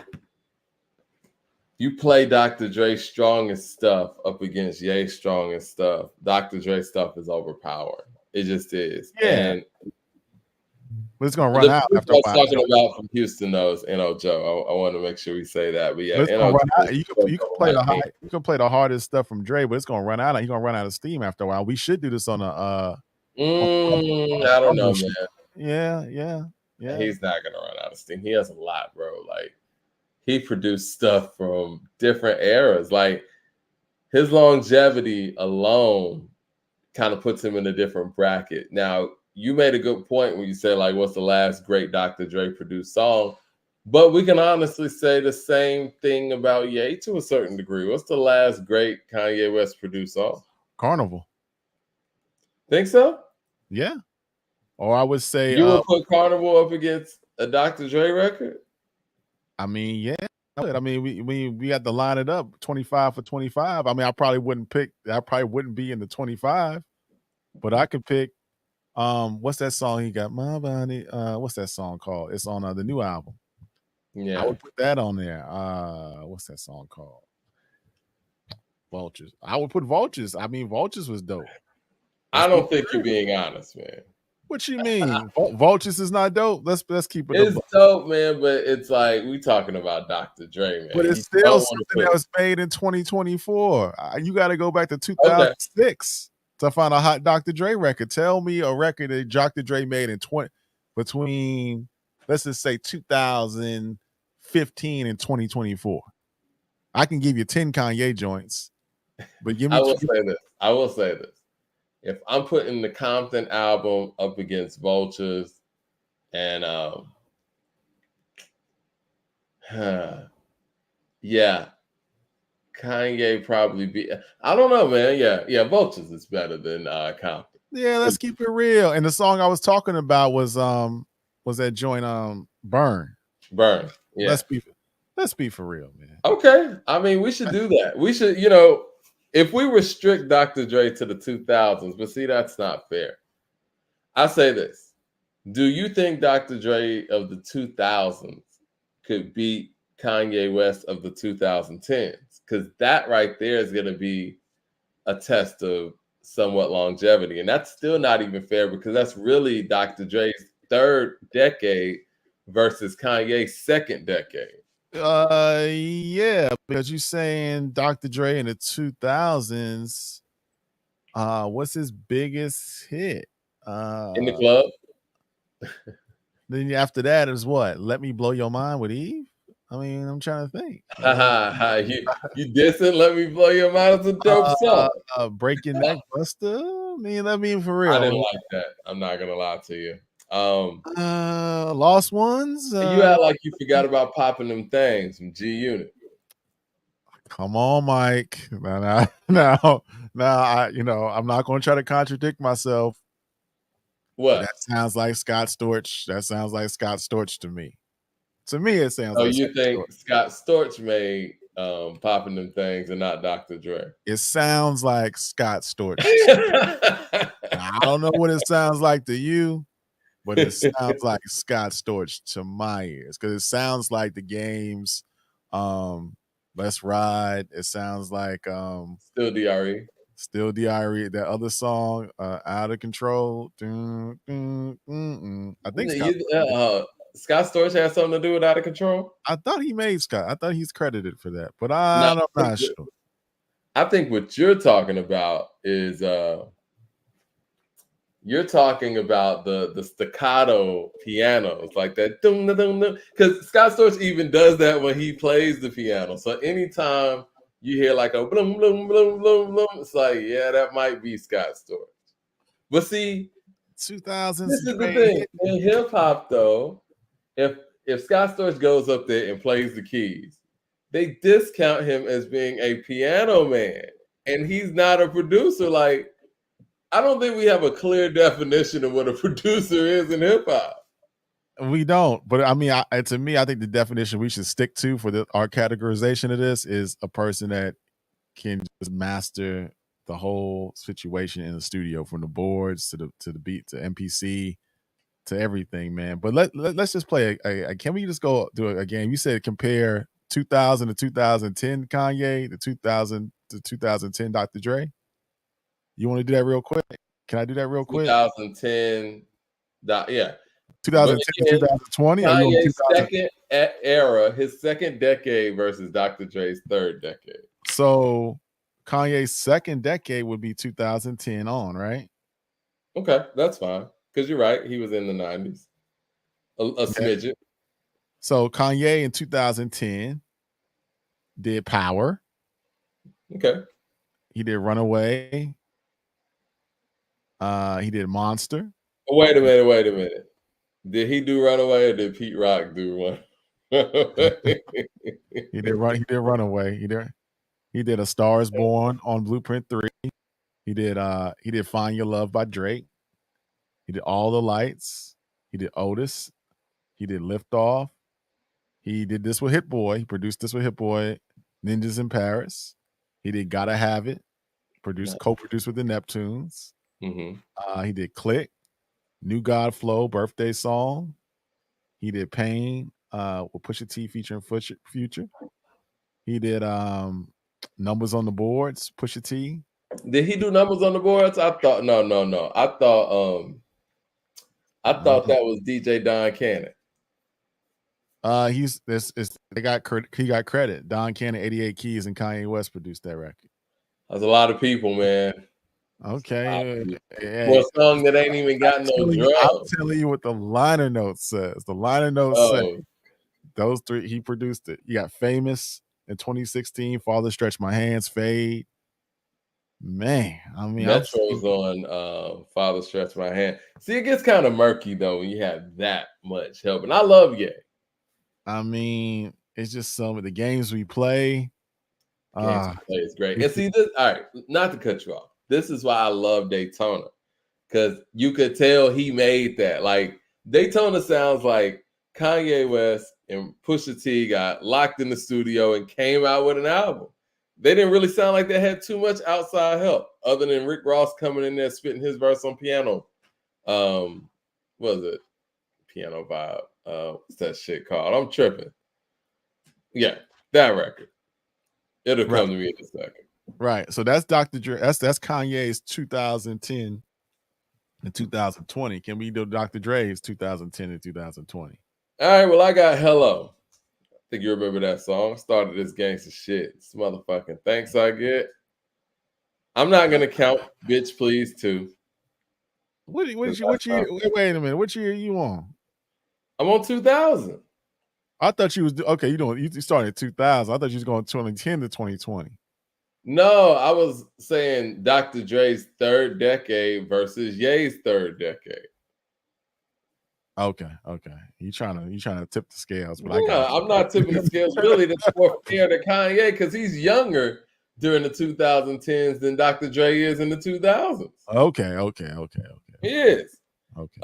A: Dr. Dre's strongest stuff up against Ye's strongest stuff, Dr. Dre stuff is overpowering. It just is.
B: Yeah. But it's gonna run out after a while.
A: Talking about from Houston knows, Joe. I want to make sure we say that. But yeah,
B: it's gonna run out. You can play the hardest stuff from Dre, but it's gonna run out. He's gonna run out of steam after a while. We should do this on a
A: I don't know, man.
B: Yeah.
A: He's not gonna run out of steam. He has a lot, bro. Like, he produced stuff from different eras. Like, his longevity alone kind of puts him in a different bracket. Now, you made a good point when you said, like, what's the last great Dr. Dre produced song? But we can honestly say the same thing about Ye to a certain degree. What's the last great Kanye West produced song?
B: Carnival.
A: Think so?
B: Yeah. Or I would say,
A: You would put Carnival up against a Dr. Dre record?
B: I mean, yeah. I mean, we had to line it up 25 for 25. I mean, I probably wouldn't be in the 25, but I could pick what's that song he got? My body. What's that song called? It's on the new album. I
A: Yeah.
B: would put that on there. What's that song called? Vultures. I would put Vultures. I mean, Vultures was dope.
A: I don't think you're being honest, man.
B: What you mean? Vultures is not dope. Let's keep it.
A: It's dope, man, but it's like we talking about Dr. Dre, man.
B: But it's still something that was made in 2024. You got to go back to 2006 to find a hot Dr. Dre record. Tell me a record that Dr. Dre made in between, let's just say 2015 and 2024. I can give you 10 Kanye joints, but give me.
A: I will say this. If I'm putting the Compton album up against Vultures and yeah, Kanye probably be. I don't know, man. Yeah, Vultures is better than Compton.
B: Yeah, let's keep it real. And the song I was talking about was that joint Burn.
A: Burn. Yeah.
B: Let's be for real, man.
A: Okay. I mean, we should do that. We should, if we restrict Dr. Dre to the 2000s, but see, that's not fair. I say this. Do you think Dr. Dre of the 2000s could beat Kanye West of the 2010s? Because that right there is going to be a test of somewhat longevity. And that's still not even fair because that's really Dr. Dre's third decade versus Kanye's second decade.
B: Yeah, because you're saying Dr. Dre in the 2000s, what's his biggest hit?
A: In the club?
B: Then after that is what? Let Me Blow Your Mind with Eve? I mean, I'm trying to think.
A: You dissing Let Me Blow Your Mind is a dope song.
B: Breaking Neck Buster? I mean, for real.
A: I didn't like that. I'm not going to lie to you.
B: Lost Ones?
A: You act like you forgot about Popping Them Things from G Unit.
B: Come on, Mike. Now, I'm not going to try to contradict myself.
A: What?
B: That sounds like Scott Storch. That sounds like Scott Storch to me. To me, it sounds like.
A: Oh, you think Scott Storch made Popping Them Things and not Dr. Dre?
B: It sounds like Scott Storch. I don't know what it sounds like to you, but it sounds like Scott Storch to my ears because it sounds like the games. Let's Ride. It sounds like
A: Still DRE.
B: Still DRE. That other song, Out of Control. I think
A: Scott Storch has something to do with Out of Control.
B: I thought he made Scott. I thought he's credited for that, but I'm not sure.
A: I think what you're talking about is you're talking about the staccato pianos, like that. Because Scott Storch even does that when he plays the piano. So anytime you hear like a bloom, bloom, bloom, bloom, bloom, it's like, yeah, that might be Scott Storch. But see,
B: 2000s.
A: This is the thing. In hip hop, though, if Scott Storch goes up there and plays the keys, they discount him as being a piano man, and he's not a producer. Like, I don't think we have a clear definition of what a producer is in hip hop.
B: We don't, but I mean, to me, I think the definition we should stick to for our categorization of this is a person that can just master the whole situation in the studio, from the boards to the beat to MPC to everything, man. But let's just play can we just go do a game? You said compare 2000 to 2010 Kanye, the 2000 to 2010 Dr. Dre. You want to do that real quick? Can I do that real quick?
A: 2010, yeah.
B: 2010 to 2020.
A: Kanye's second era, his second decade versus Dr. Dre's third decade.
B: So Kanye's second decade would be 2010 on, right?
A: Okay, that's fine. Because you're right. He was in the 90s. A smidget.
B: So Kanye in 2010 did Power.
A: Okay.
B: He did Runaway. He did Monster.
A: Wait a minute. Did he do Runaway or did Pete Rock do one?
B: He did Runaway. He did A Star Is Born on Blueprint 3. He did Find Your Love by Drake. He did All the Lights. He did Otis. He did Lift Off. He did this with Hit Boy. He produced this with Hit Boy, Ninjas in Paris. He did Gotta Have It, co-produced with the Neptunes.
A: Mm-hmm.
B: He did Click, New God Flow, Birthday Song. He did Pain with Pusha T featuring Future. He did Numbers on the Boards, Pusha T.
A: Did he do Numbers on the Boards? I thought no. I thought that was DJ Don Cannon.
B: He got credit. Don Cannon, 88 Keys, and Kanye West produced that record.
A: That's a lot of people, man.
B: Okay.
A: For a song that ain't even got no drums.
B: I'm telling you what the liner note says. The liner note says those three, he produced it. You got Famous in 2016, Father Stretch My Hands, Fade. Man, I mean,
A: Metro's on Father Stretch My Hand. See, it gets kind of murky though when you have that much help. And I love Ye.
B: I mean, it's just some of the games we play.
A: Games we play is great. And see this, all right, not to cut you off. This is why I love Daytona. Because you could tell he made that. Like Daytona sounds like Kanye West and Pusha T got locked in the studio and came out with an album. They didn't really sound like they had too much outside help, other than Rick Ross coming in there spitting his verse on piano. What was it? Piano Vibe. What's that shit called? I'm tripping. Yeah, that record. It'll come to me in a second.
B: Right. So that's Dr. Dre. That's Kanye's 2010 and 2020. Can we do Dr. Dre's 2010 and 2020?
A: All right. Well, I got Hello. I think you remember that song. Started this gangster shit. This motherfucking thanks I get. I'm not gonna count Bitch Please too.
B: What year? Wait a minute. What year are you on?
A: I'm on 2000.
B: I thought you was okay. You started in 2000. I thought you was going 2010 to 2020.
A: No, I was saying Dr. Dre's third decade versus Ye's third decade.
B: Okay. You trying to tip the scales, but
A: I'm not tipping the scales. Really, that's more fair to Kanye because he's younger during the 2010s than Dr. Dre is in the 2000s.
B: Okay.
A: He is.
B: Okay.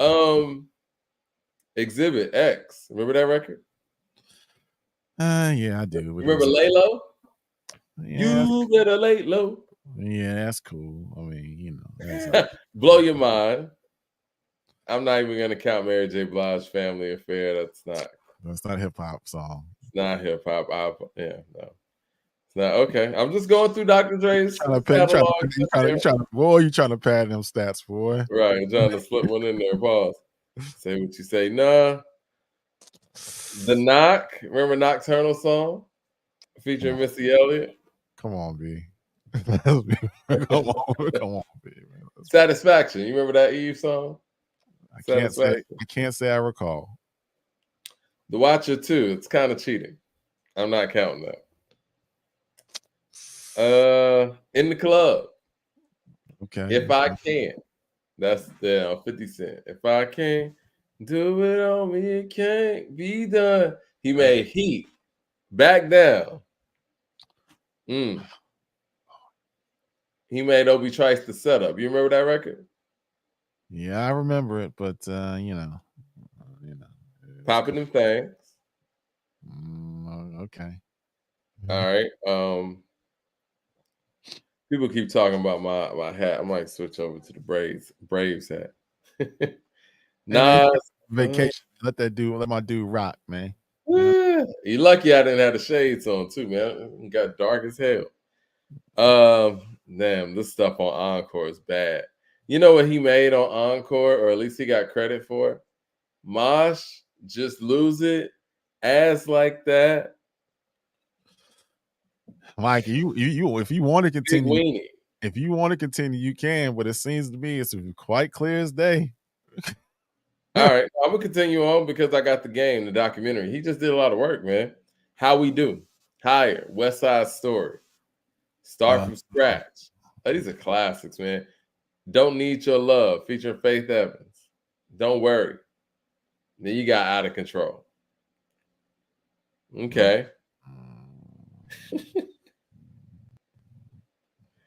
A: Exhibit X. Remember that record?
B: Yeah, I do.
A: Remember Lay Low?
B: Yeah,
A: you better lay low.
B: Yeah, that's cool. I mean, that's
A: Blow Your Mind. I'm not even gonna count Mary J. Blige's Family Affair. That's not
B: a hip hop song.
A: It's not hip hop. Yeah, no. It's not okay. I'm just going through Dr. Dre's catalog.
B: You trying to pad them stats, boy.
A: Right, I'm trying to slip one in there. Pause. Say what you say. Nah. The Knock. Remember Nocturnal Song? Featuring Missy Elliott.
B: Come on, B. Come on, B. Man.
A: Satisfaction. You remember that Eve song?
B: I can't say I recall.
A: The Watcher 2. It's kind of cheating. I'm not counting that. In the Club.
B: Okay.
A: If I Can. That's 50 Cent. If I Can do it on me, it can't be done. He made Heat. Back Down. He made Obi Trice The Setup. You remember that record?
B: Yeah, I remember it, but
A: Popping Them Things.
B: Okay.
A: All right. People keep talking about my hat. I might switch over to the Braves hat.
B: Nas Vacation. Let my dude rock, man.
A: Yeah. You lucky I didn't have the shades on too, man. It got dark as hell. Damn, this stuff on Encore is bad. You know what he made on Encore, or at least he got credit for? Mosh, Just Lose It, Ass Like That.
B: Mike, you if you want to continue, you can, but it seems to me it's quite clear as day.
A: All right, I'm gonna continue on because I got the game, the documentary. He just did a lot of work, man. How We Do, Higher, West Side Story, Start From Scratch. These are classics, man. Don't Need Your Love, featuring Faith Evans. Don't Worry. Then you got Out of Control. Okay.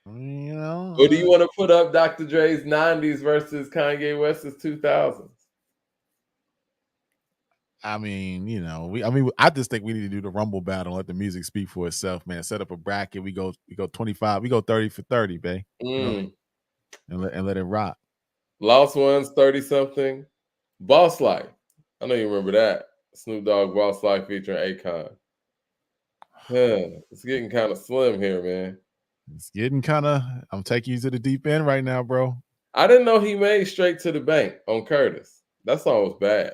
B: You know,
A: Or do you want to put up Dr. Dre's 90s versus Kanye West's 2000s?
B: I mean, I just think we need to do the Rumble battle and let the music speak for itself, man. Set up a bracket. We go 25, we go 30 for 30, babe. You know what I mean? And let it rock.
A: Lost Ones, 30 something. Boss Life. I know you remember that. Snoop Dogg, Boss Life featuring Akon. It's getting kind of slim here, man.
B: It's getting I'm taking you to the deep end right now, bro.
A: I didn't know he made Straight to the Bank on Curtis. That song was bad.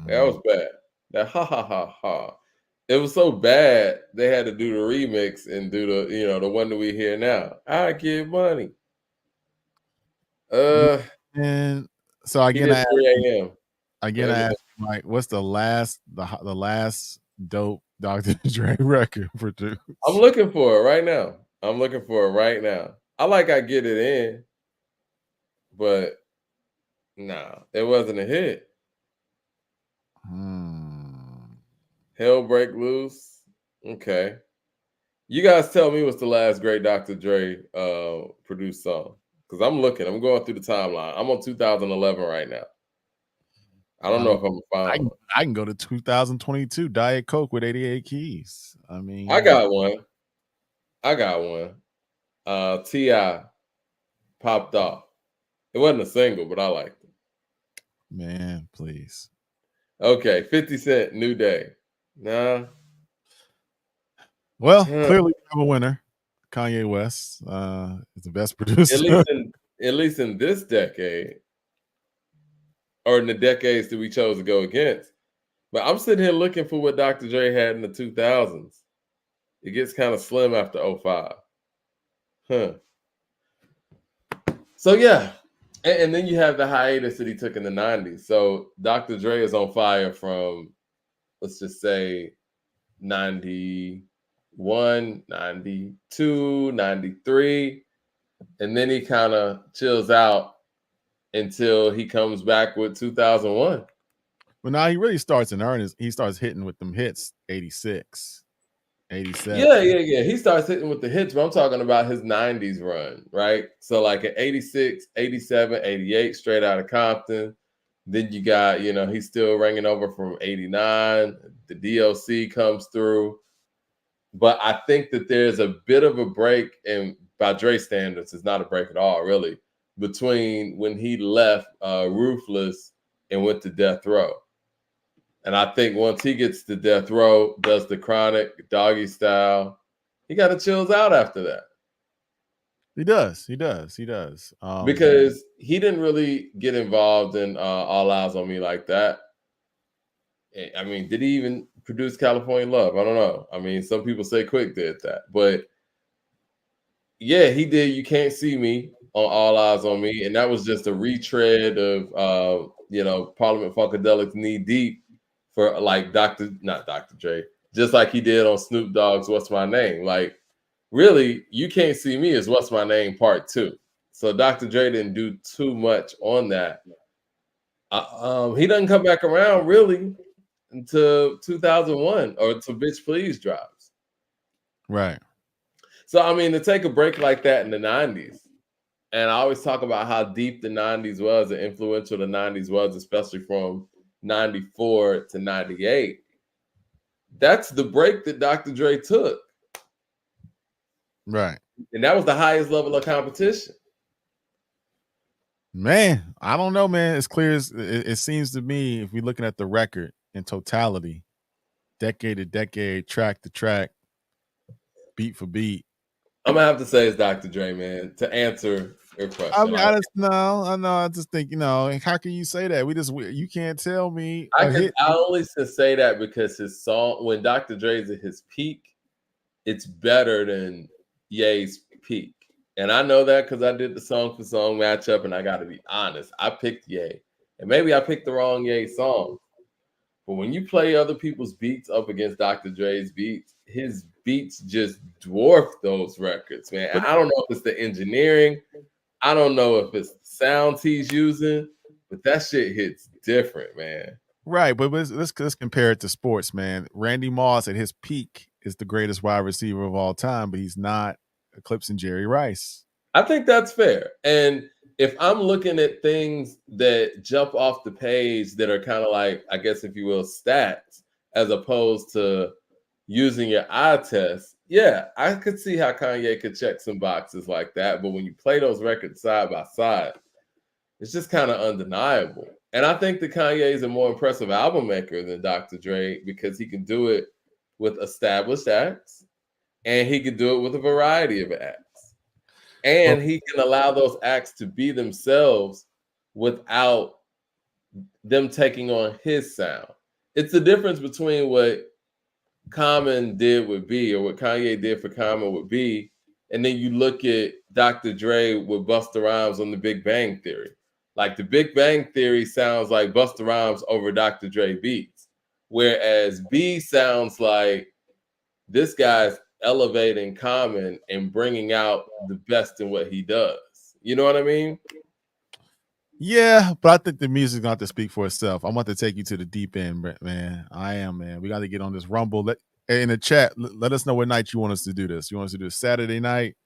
A: That was bad. That ha ha ha ha. It was so bad they had to do the remix and do the one that we hear now. I get money.
B: And so
A: He
B: again,
A: did 3 a.m.
B: I asked you, Mike, what's the last dope Dr. Dre record produced?
A: I'm looking for it right now. I like I Get It In, but nah, it wasn't a hit. Hell Break Loose. Okay. You guys tell me what's the last great Dr. Dre produced song. Because I'm going through the timeline. I'm on 2011 right now. I don't know if I'm gonna find one.
B: I can go to 2022, Diet Coke with 88 keys. I mean,
A: I got one. T.I. Popped Off. It wasn't a single, but I liked it.
B: Man, please.
A: Okay, 50 Cent, New Day. Nah.
B: Well, clearly we have a winner. Kanye West is the best producer.
A: At least in this decade, or in the decades that we chose to go against. But I'm sitting here looking for what Dr. Dre had in the 2000s. It gets kind of slim after 05. So yeah. And then you have the hiatus that he took in the 90s. So Dr. Dre is on fire from, let's just say, 91, 92, 93. And then he kind of chills out until he comes back with 2001.
B: Well, now he really starts in earnest. He starts hitting with them hits, 86, 87.
A: Yeah. He starts hitting with the hits, but I'm talking about his 90s run, right? So like at 86, 87, 88, straight out of Compton. Then you got, he's still ringing over from 89. The DLC comes through. But I think that there's a bit of a break, and by Dre standards, it's not a break at all, really, between when he left Ruthless and went to Death Row. And I think once he gets to Death Row, does the Chronic, Doggy Style, he got to chills out after that.
B: He does.
A: Because he didn't really get involved in All Eyes on Me like that. I mean, did he even produce California Love? I don't know. I mean, some people say Quick did that. But yeah, he did You Can't See Me on All Eyes on Me. And that was just a retread of, Parliament Funkadelic's Knee Deep for like not Dr. Dre, just like he did on Snoop Dogg's What's My Name. Like, really, You Can't See Me is What's My Name Part 2. So Dr. Dre didn't do too much on that. He doesn't come back around really until 2001 or to Bitch Please drops.
B: Right.
A: So, I mean, to take a break like that in the 90s, and I always talk about how deep the 90s was and influential the 90s was, especially from 94 to 98. That's the break that Dr. Dre took.
B: Right.
A: And that was the highest level of competition.
B: Man, I don't know, man. It's clear as it seems to me, if we're looking at the record in totality, decade to decade, track to track, beat for beat.
A: I'm gonna have to say it's Dr. Dre, man, to answer your question.
B: I mean, I just think, how can you say that? You can't tell me.
A: I only can say that because his song, when Dr. Dre's at his peak, it's better than Ye's peak. And I know that because I did the song for song matchup, and I got to be honest, I picked Ye. And maybe I picked the wrong Ye song. But when you play other people's beats up against Dr. Dre's beats, his beats just dwarf those records, man. I don't know if it's the engineering. I don't know if it's the sounds he's using, but that shit hits different, man.
B: Right, but let's compare it to sports, man. Randy Moss at his peak is the greatest wide receiver of all time, but he's not eclipsing Jerry Rice.
A: I think that's fair. And if I'm looking at things that jump off the page that are kind of like, I guess, if you will, stats, as opposed to using your eye test, yeah, I could see how Kanye could check some boxes like that. But when you play those records side by side, it's just kind of undeniable. And I think that Kanye is a more impressive album maker than Dr. Dre because he can do it with established acts and he can do it with a variety of acts.
B: Well,
A: And he can allow those acts to be themselves without them taking on his sound. It's the difference between what Common did with B or what Kanye did for Common with B, and then you look at Dr. Dre with Busta Rhymes on the Big Bang Theory. Like the Big Bang Theory sounds like Busta Rhymes over Dr. Dre beats, whereas B sounds like this guy's elevating Common and bringing out the best in what he does. You know what I mean?
B: yeah, but I think the music's going to speak for itself. I want to take you to the deep end, man. I am, man. We got to get on this Rumble. In the chat, let us know what night you want us to do this. You want us to do Saturday night?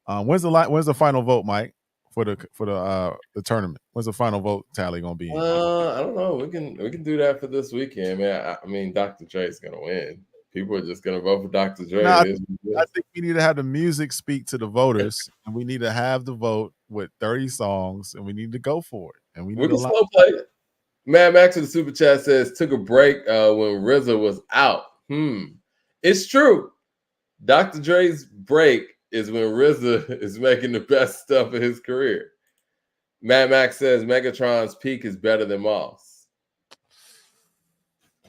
B: When's the final vote, Mike, for the tournament? When's the final vote tally gonna be?
A: I don't know. We can do that for this weekend, man. I mean, Dr. Dre's gonna win. People are just gonna vote for Dr. Dre.
B: No, I think we need to have the music speak to the voters, and we need to have the vote with 30 songs, and we need to go for it. And we
A: can slow play it. Mad Max in the super chat says took a break when RZA was out. It's true. Dr. Dre's break is when RZA is making the best stuff of his career. Mad Max says Megatron's peak is better than Moss.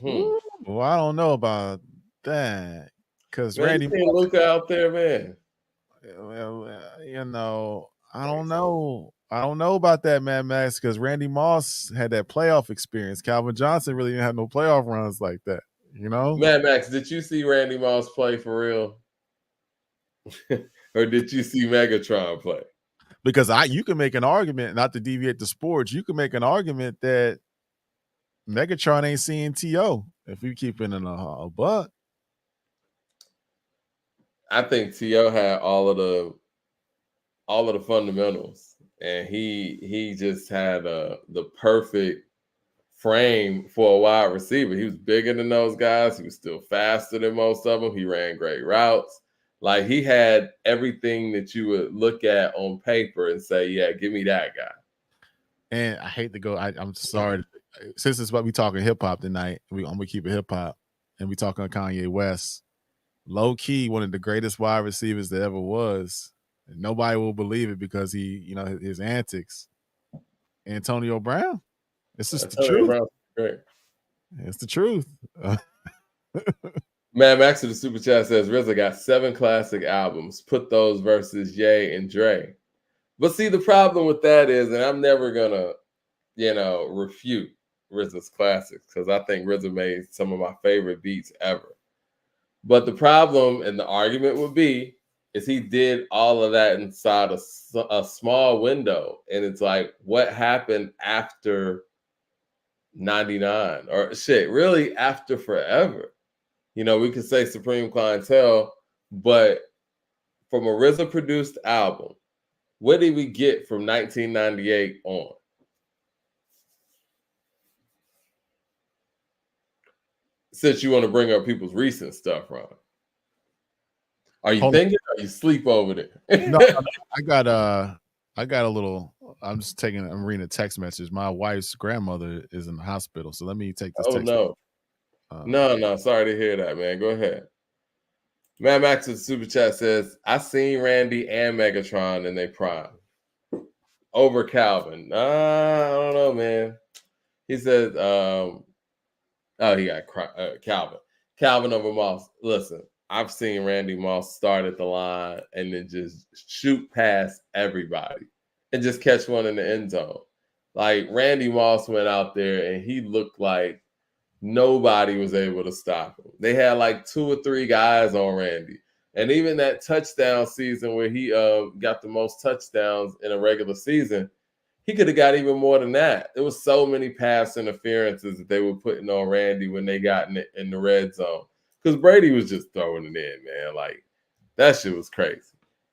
B: Well, I don't know about that because Randy
A: Luca out there, man.
B: You know, I don't know. I don't know about that, Mad Max, because Randy Moss had that playoff experience. Calvin Johnson really didn't have no playoff runs like that. You know,
A: Mad Max, did you see Randy Moss play for real? Or did you see Megatron play?
B: Because you can make an argument, not to deviate the sports, you can make an argument that Megatron ain't seeing T.O. if you keep it in a buck.
A: I think T.O. had all of the fundamentals, and he just had the perfect frame for a wide receiver. He was bigger than those guys. He was still faster than most of them. He ran great routes. Like he had everything that you would look at on paper and say, yeah, give me that guy.
B: And I hate to go. I'm sorry. Since it's about we talking hip hop tonight, I'm gonna keep it hip hop, and we talking Kanye West. Low key, one of the greatest wide receivers that ever was. And nobody will believe it because his antics. Antonio Brown. It's just the truth.
A: Brown's great.
B: It's the truth.
A: Mad Max of the super chat says RZA got 7 classic albums. Put those versus Ye and Dre. But see, the problem with that is, and I'm never gonna, refute RZA's classics because I think RZA made some of my favorite beats ever. But the problem and the argument would be is he did all of that inside a small window, and it's like, what happened after 99 or really after forever? We could say Supreme Clientele, but from a RZA produced album, what did we get from 1998 on? Since you want to bring up people's recent stuff, Ron. Are you thinking or are you sleep over there?
B: No, I got a little. I'm reading a text message. My wife's grandmother is in the hospital, so let me take this text.
A: No. No, sorry to hear that, man. Go ahead. Mad Max in the super chat says, I seen Randy and Megatron in their prime. Over Calvin. I don't know, man. He said, he got Calvin. Calvin over Moss. Listen, I've seen Randy Moss start at the line and then just shoot past everybody and just catch one in the end zone. Like Randy Moss went out there and he looked like nobody was able to stop him. They had like 2 or 3 guys on Randy. And even that touchdown season where he got the most touchdowns in a regular season, he could have got even more than that. There was so many pass interferences that they were putting on Randy when they got in the red zone. Because Brady was just throwing it in, man. Like, that shit was crazy.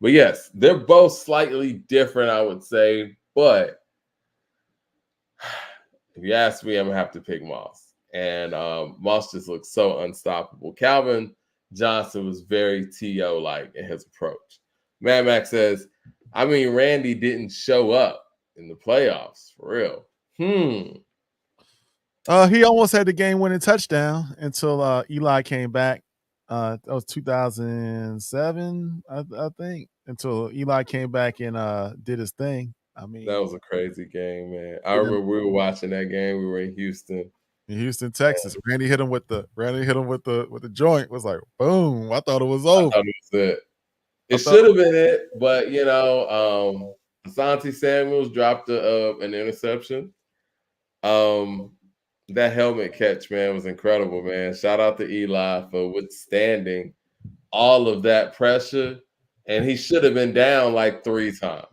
A: But yes, they're both slightly different, I would say. But if you ask me, I'm going to have to pick Moss. And Moss just looks so unstoppable. Calvin Johnson was very T.O.-like in his approach. Mad Max says, I mean, Randy didn't show up in the playoffs, for real.
B: He almost had the game-winning touchdown until Eli came back. That was 2007, I think, until Eli came back and did his thing. I mean,
A: that was a crazy game, man. I remember we were watching that game. We were in Houston.
B: In Houston, Texas. Randy hit him with the joint. It was like, boom. I thought it was over.
A: I thought it was it. It should have been it, but you know, Asante Samuels dropped an interception. That helmet catch, man, was incredible, man. Shout out to Eli for withstanding all of that pressure. And he should have been down like 3 times.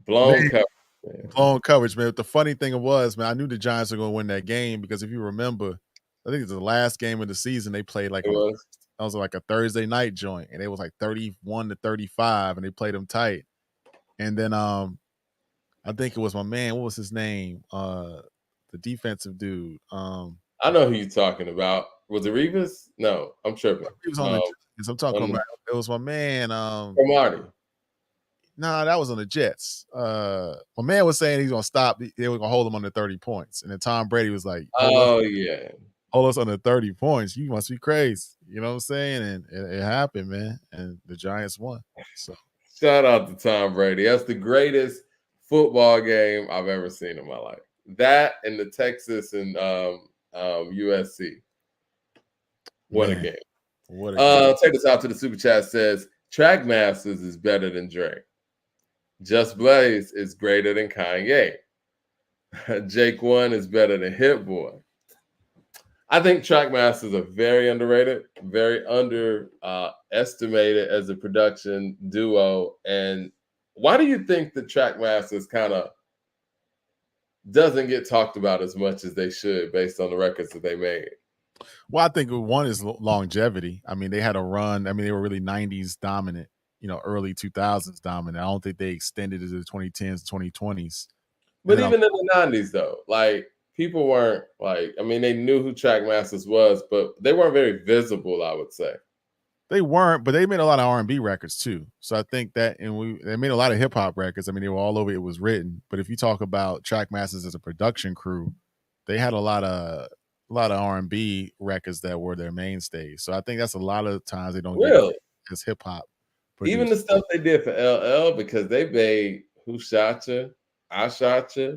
A: Blown coverage, man.
B: Blown coverage, man. But the funny thing was, man, I knew the Giants were going to win that game because if you remember, I think it's the last game of the season they played like that was like a Thursday night joint, and it was like 31-35, and they played them tight. And then I think it was my man. What was his name? The defensive dude.
A: I know who you're talking about. Was it Revis? No, I'm tripping.
B: He was on the Jets. I'm talking about it was my man.
A: Marty.
B: Nah, that was on the Jets. My man was saying he's gonna stop. They were gonna hold him under 30 points, and then Tom Brady was like,
A: yeah,
B: hold us under 30 points. You must be crazy. You know what I'm saying? And it happened, man. And the Giants won. So
A: shout out to Tom Brady. That's the greatest football game I've ever seen in my life. That and the Texas and USC. What a game.
B: What a game.
A: Take us out to the super chat. Says Track Masters is better than Dre. Just Blaze is greater than Kanye. Jake One is better than Hit Boy. I think Trackmasters are very underrated, very underestimated as a production duo. And why do you think the Trackmasters kind of doesn't get talked about as much as they should based on the records that they made?
B: Well, I think one is longevity. I mean, they had a run. I mean, they were really 90s dominant, early 2000s dominant. I don't think they extended into the 2010s, 2020s.
A: But even in the 90s, though, like, people weren't like, I mean, they knew who Trackmasters was, but they weren't very visible, I would say.
B: They weren't, but they made a lot of R&B records too. So I think that, and they made a lot of hip hop records. I mean, they were all over It Was Written. But if you talk about Trackmasters as a production crew, they had a lot of R&B records that were their mainstays. So I think that's a lot of times they don't get as hip hop.
A: Even the stuff they did for LL, because they made Who Shot Ya, I Shot Ya.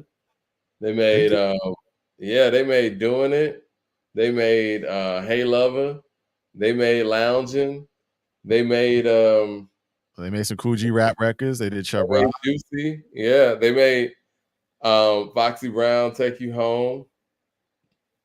A: They made they made Doing It. They made Hey Lover. They made Loungin'. They made
B: some Cool G rap records. They did Chubb Rock.
A: Juicy. Yeah, they made Foxy Brown, Take You Home.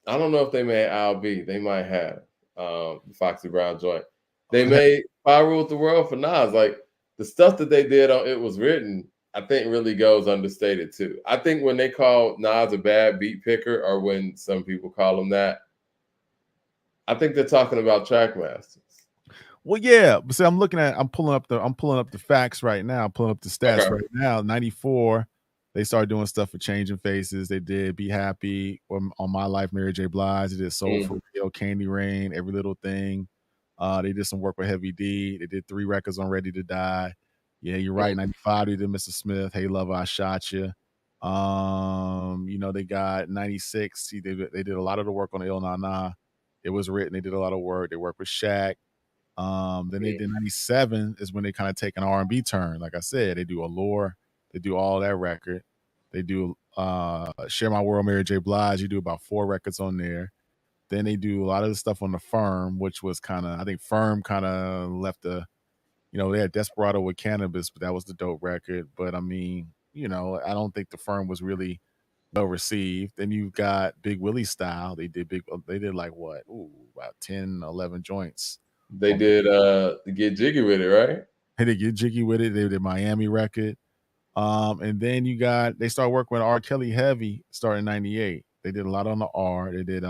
A: I don't know if they made I'll Be. They might have the Foxy Brown joint. They made I Ruled the World for Nas. Like, the stuff that they did on It Was Written, I think really goes understated too. I think when they call Nas a bad beat picker, or when some people call him that, I think they're talking about Trackmasters.
B: Well, yeah, but see, I'm pulling up the facts right now. I'm pulling up the stats right now. 94, they started doing stuff for Changing Faces. They did Be Happy on My Life, Mary J. Blige. They did Soul for Real, Candy Rain, Every Little Thing. They did some work with Heavy D. They did 3 records on Ready to Die. Yeah, you're right. 95, they did Mr. Smith, Hey Lover, I Shot Ya. They got 96. They did a lot of the work on Ill Na Na. It Was Written. They did a lot of work. They worked with Shaq. Then they did 97 is when they kind of take an R&B turn. Like I said, they do Allure. They do all that record. They do Share My World, Mary J. Blige. You do about 4 records on there. Then they do a lot of the stuff on the Firm, which was I think Firm kind of left they had Desperado with Cannabis, but that was the dope record. But I mean, I don't think the Firm was really well received. Then you got Big Willie Style. They did like what? About 10, 11 joints.
A: They did Get Jiggy With It, right?
B: They did Get Jiggy With It. They did Miami record. And then they started working with R. Kelly heavy starting in 98. They did a lot on the R. They did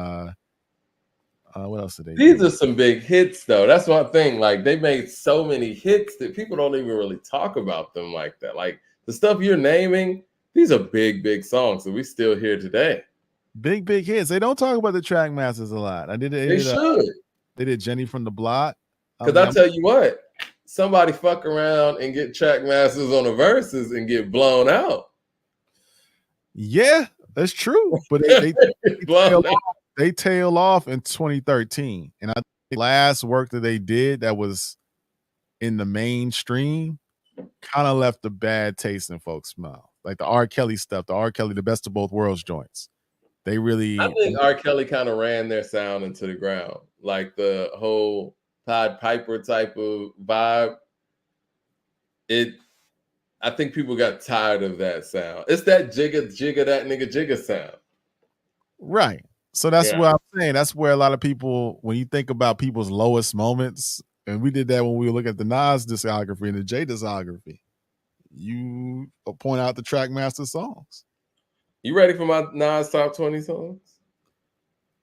B: what else did they
A: These
B: do?
A: are some big hits, though. That's one thing. Like, they made so many hits that people don't even really talk about them like that. Like, the stuff you're naming, these are big, big songs that we still hear today.
B: Big hits. They don't talk about the Trackmasters a lot.
A: They should.
B: They did Jenny from the Block.
A: Because I tell you what, somebody fuck around and get Trackmasters on the verses and get blown out.
B: Yeah, that's true. But they tail off in 2013. And I think the last work that they did that was in the mainstream kind of left a bad taste in folks' mouth. Like the R. Kelly stuff, the best of both worlds joints. They really,
A: I think R. Kelly kind of ran their sound into the ground. Like the whole Pied Piper type of vibe. I think people got tired of that sound. It's that jigga, that nigga jigga sound.
B: Right. So that's what I'm saying. That's where a lot of people, when you think about people's lowest moments, and we did that when we look at the Nas discography and the J discography, you point out the Trackmaster songs.
A: You ready for my Nas top 20 songs?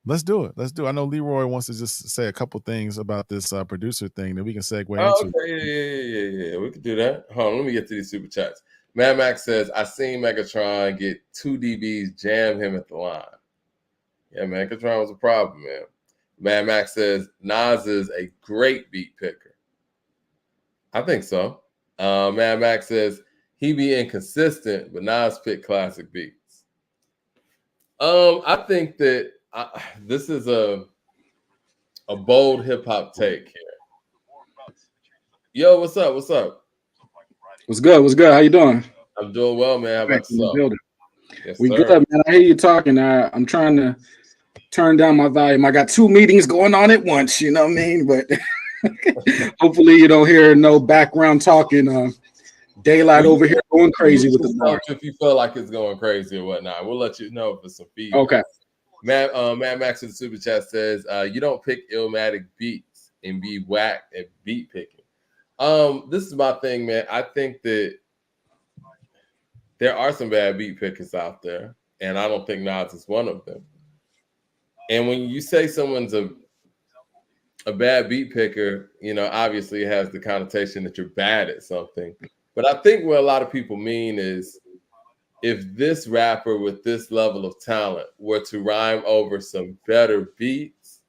B: Let's do it. I know Leroy wants to just say a couple things about this producer thing that we can segue into.
A: Okay, yeah. We can do that. Hold on, let me get to these super chats. Mad Max says, I seen Megatron get 2 DBs, jam him at the line. Yeah, Megatron was a problem, man. Mad Max says, Nas is a great beat picker. I think so. Mad Max says, he be inconsistent, but Nas pick classic beats. I think that this is a bold hip hop take here. Yo, what's up?
C: What's good? How you doing?
A: I'm doing well, man. How about yourself?
C: Yes, we good, man. I hear you talking. I'm trying to turn down my volume. I got 2 meetings going on at once, you know what I mean? But hopefully you don't hear no background talking. Daylight over here going crazy with the bar.
A: If you feel like it's going crazy or whatnot, we'll let you know if it's some feedback.
C: Okay.
A: Mad Max in the super chat says, you don't pick Illmatic beats and be whack at beat picking. This is my thing, man. I think that there are some bad beat pickers out there, and I don't think Nas is one of them. And when you say someone's a bad beat picker, you know, obviously it has the connotation that you're bad at something. But I think what a lot of people mean is if this rapper with this level of talent were to rhyme over some better beats,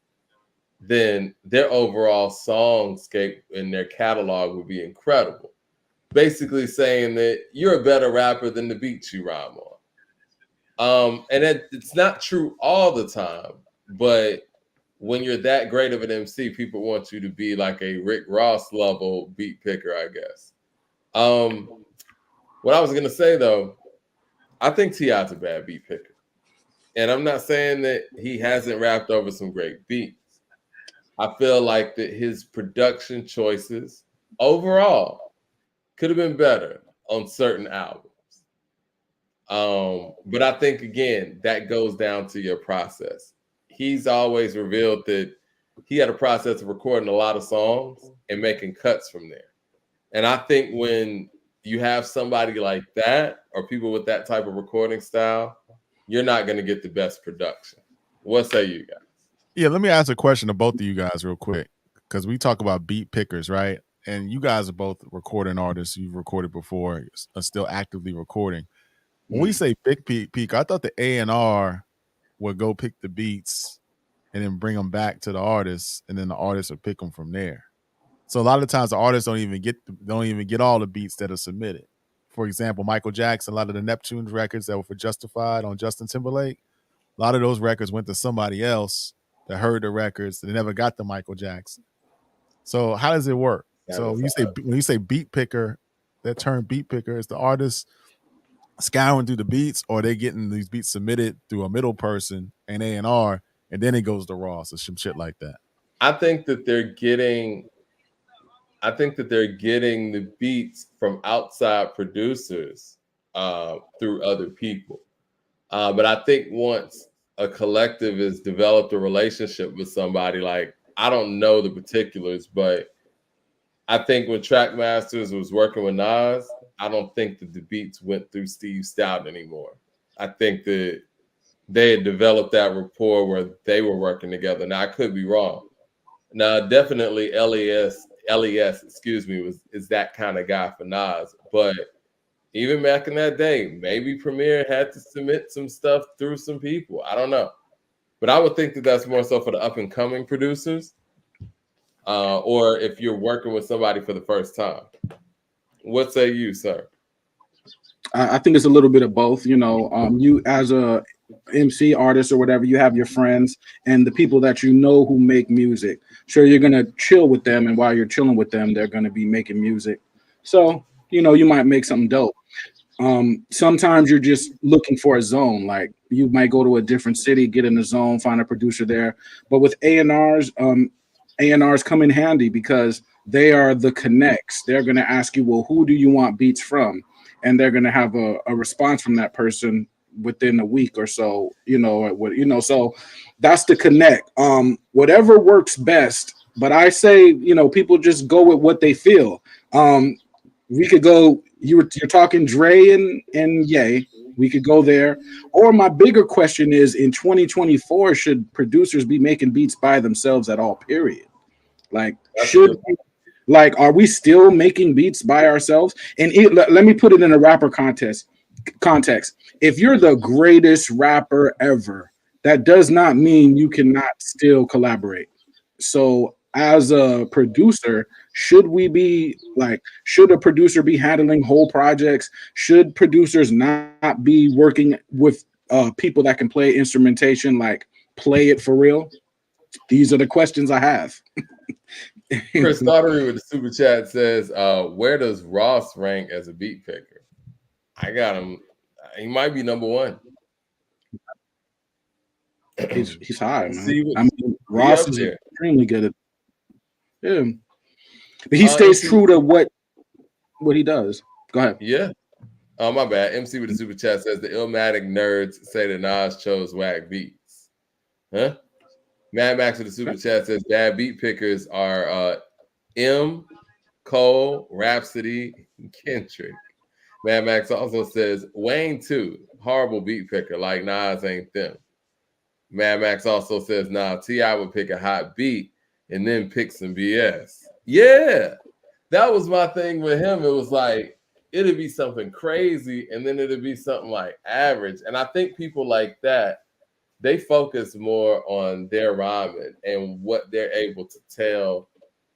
A: then their overall songscape in their catalog would be incredible. Basically saying that you're a better rapper than the beats you rhyme on. And it's not true all the time, but when you're that great of an MC, people want you to be like a Rick Ross level beat picker, I guess. What I was gonna say though, I think T.I.'s a bad beat picker. And I'm not saying that he hasn't rapped over some great beats. I feel like that his production choices overall could have been better on certain albums. But I think, again, that goes down to your process. He's always revealed that he had a process of recording a lot of songs and making cuts from there. And I think when you have somebody like that or people with that type of recording style, you're not going to get the best production. What say you guys?
B: Yeah, let me ask a question to both of you guys real quick, because we talk about beat pickers, right? And you guys are both recording artists. You've recorded before, are still actively recording. When we say big peak, I thought the A&R would go pick the beats and then bring them back to the artist, and then the artist would pick them from there. So a lot of times the artists don't even get all the beats that are submitted. For example, Michael Jackson, a lot of the Neptunes records that were for Justified on Justin Timberlake, a lot of those records went to somebody else that heard the records. They never got to Michael Jackson. So how does it work? So when you say beat picker, that term beat picker, is the artist scouring through the beats, or they getting these beats submitted through a middle person and A&R, and then it goes to Ross or some shit like that?
A: I think that they're getting the beats from outside producers through other people. But I think once a collective has developed a relationship with somebody, like, I don't know the particulars, but I think when Trackmasters was working with Nas, I don't think that the beats went through Steve Stout anymore. I think that they had developed that rapport where they were working together. Now I could be wrong. Now definitely LES, is that kind of guy for Nas. But even back in that day, maybe Premier had to submit some stuff through some people. I don't know. But I would think that that's more so for the up and coming producers, or if you're working with somebody for the first time. What say you, sir?
C: I think it's a little bit of both. You know, you as a MC artist or whatever, you have your friends and the people that you know who make music. Sure, you're gonna chill with them, and while you're chilling with them, they're gonna be making music. So you know, you might make something dope. Sometimes you're just looking for a zone. Like you might go to a different city, get in a zone, find a producer there. But with A&Rs, A&Rs come in handy because they are the connects. They're gonna ask you, well, who do you want beats from? And they're gonna have a response from that person within a week or so, so that's the connect. Whatever works best, but I say, people just go with what they feel. We could go, you're talking Dre and Ye, we could go there. Or my bigger question is, in 2024, should producers be making beats by themselves at all, period? Like, are we still making beats by ourselves? And let me put it in a rapper context. If you're the greatest rapper ever, that does not mean you cannot still collaborate. So as a producer, should a producer be handling whole projects? Should producers not be working with people that can play instrumentation, like play it for real? These are the questions I have.
A: Chris Daughtery with the super chat says, where does Ross rank as a beat picker? I got him. He might be number one.
C: He's high, man. Ross is extremely good at it. But he stays true to what he does. Go ahead.
A: Yeah. Oh, my bad. MC with the super chat says the Illmatic nerds say that Nas chose whack beats. Huh? Mad Max with the super chat says bad beat pickers are M, Cole, Rhapsody, and Kendrick. Mad Max also says Wayne too, horrible beat picker, like Nas ain't them. Mad Max also says T.I. would pick a hot beat and then pick some BS. Yeah, that was my thing with him. It was like it'd be something crazy and then it'd be something like average. And I think people like that, they focus more on their rhyming and what they're able to tell,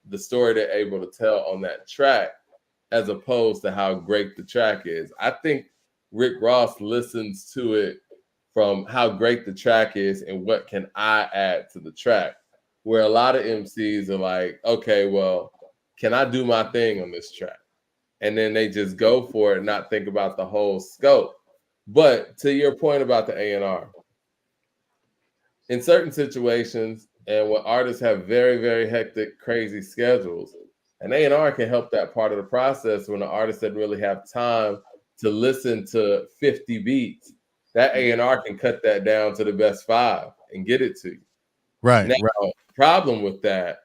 A: the story they're able to tell on that track, as opposed to how great the track is. I think Rick Ross listens to it from how great the track is and what can I add to the track, where a lot of MCs are like, okay, well, can I do my thing on this track? And then they just go for it and not think about the whole scope. But to your point about the A&R, in certain situations, and when artists have very, very hectic, crazy schedules, an A&R can help that part of the process when the artist doesn't really have time to listen to 50 beats. That A&R can cut that down to the best 5 and get it to you.
B: Right.
A: Now, the problem with that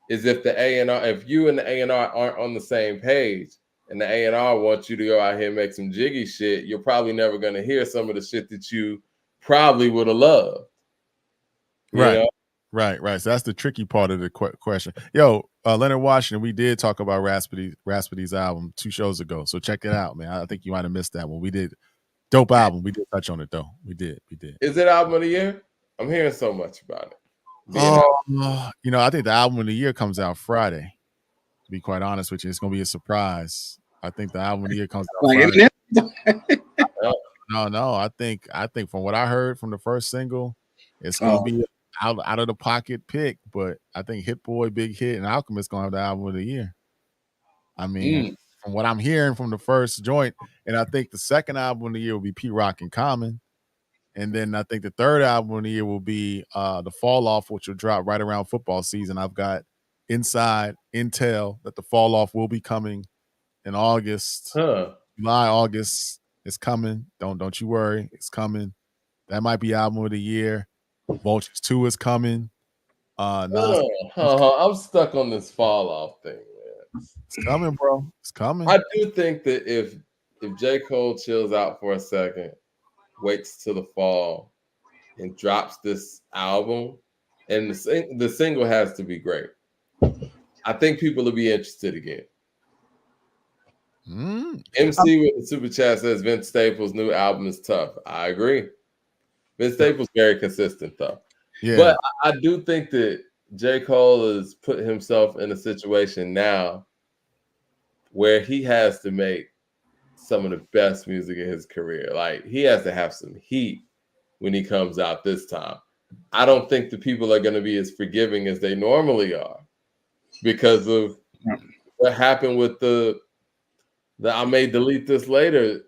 A: is if you and the A&R aren't on the same page, and the A&R wants you to go out here and make some jiggy shit, you're probably never going to hear some of the shit that you probably would have loved.
B: Right. So that's the tricky part of the question. Yo, Leonard Washington, we did talk about Rhapsody's album 2 shows ago. So check it out, man. I think you might have missed that one. We did. Dope album. We did touch on it, though. We did.
A: Is it album of the year? I'm hearing so much about it.
B: I think the album of the year comes out Friday. To be quite honest with you, it's going to be a surprise. I think the album of the year comes out Friday. No. I think from what I heard from the first single, it's going to be out of the pocket pick, but I think Hit Boy, Big Hit, and Alchemist going to have the album of the year. I mean, from what I'm hearing from the first joint, and I think the second album of the year will be Pete Rock and Common, and then I think the third album of the year will be The Fall Off, which will drop right around football season. I've got inside intel that The Fall Off will be coming in August, July, August. It's coming. Don't you worry, it's coming. That might be album of the year. Vultures 2 is coming.
A: I'm stuck on this Fall Off thing, man.
B: It's coming, bro. It's coming.
A: I do think that if J. Cole chills out for a second, waits till the fall, and drops this album, and the single has to be great, I think people will be interested again. MC with the super chat says Vince Staples' new album is tough. I agree. Vince Staples very consistent though. Yeah. But I do think that J. Cole has put himself in a situation now where he has to make some of the best music in his career. Like he has to have some heat when he comes out this time. I don't think the people are going to be as forgiving as they normally are because of what happened with the I may delete this later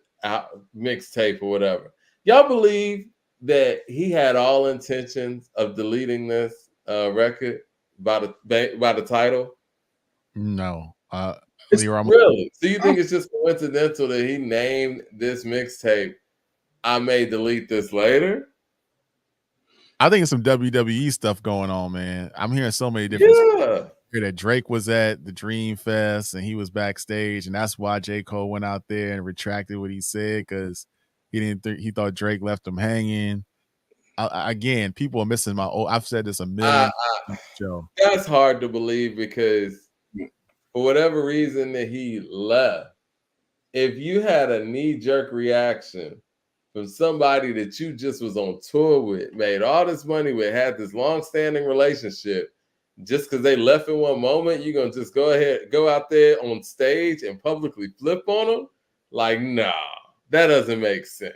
A: mixtape or whatever. Y'all believe that he had all intentions of deleting this record by the title?
B: No.
A: Really? So you think it's just coincidental that he named this mixtape I may delete this later?
B: I think it's some WWE stuff going on, man. I'm hearing so many different that Drake was at the Dream Fest and he was backstage, and that's why J. Cole went out there and retracted what he said because he thought Drake left him hanging. Again, people are missing my I've said this a million Joe.
A: That's hard to believe because for whatever reason that he left, if you had a knee-jerk reaction from somebody that you just was on tour with, made all this money with, had this long-standing relationship, just because they left in one moment, you're going to just go out there on stage and publicly flip on them? Like, nah, that doesn't make sense.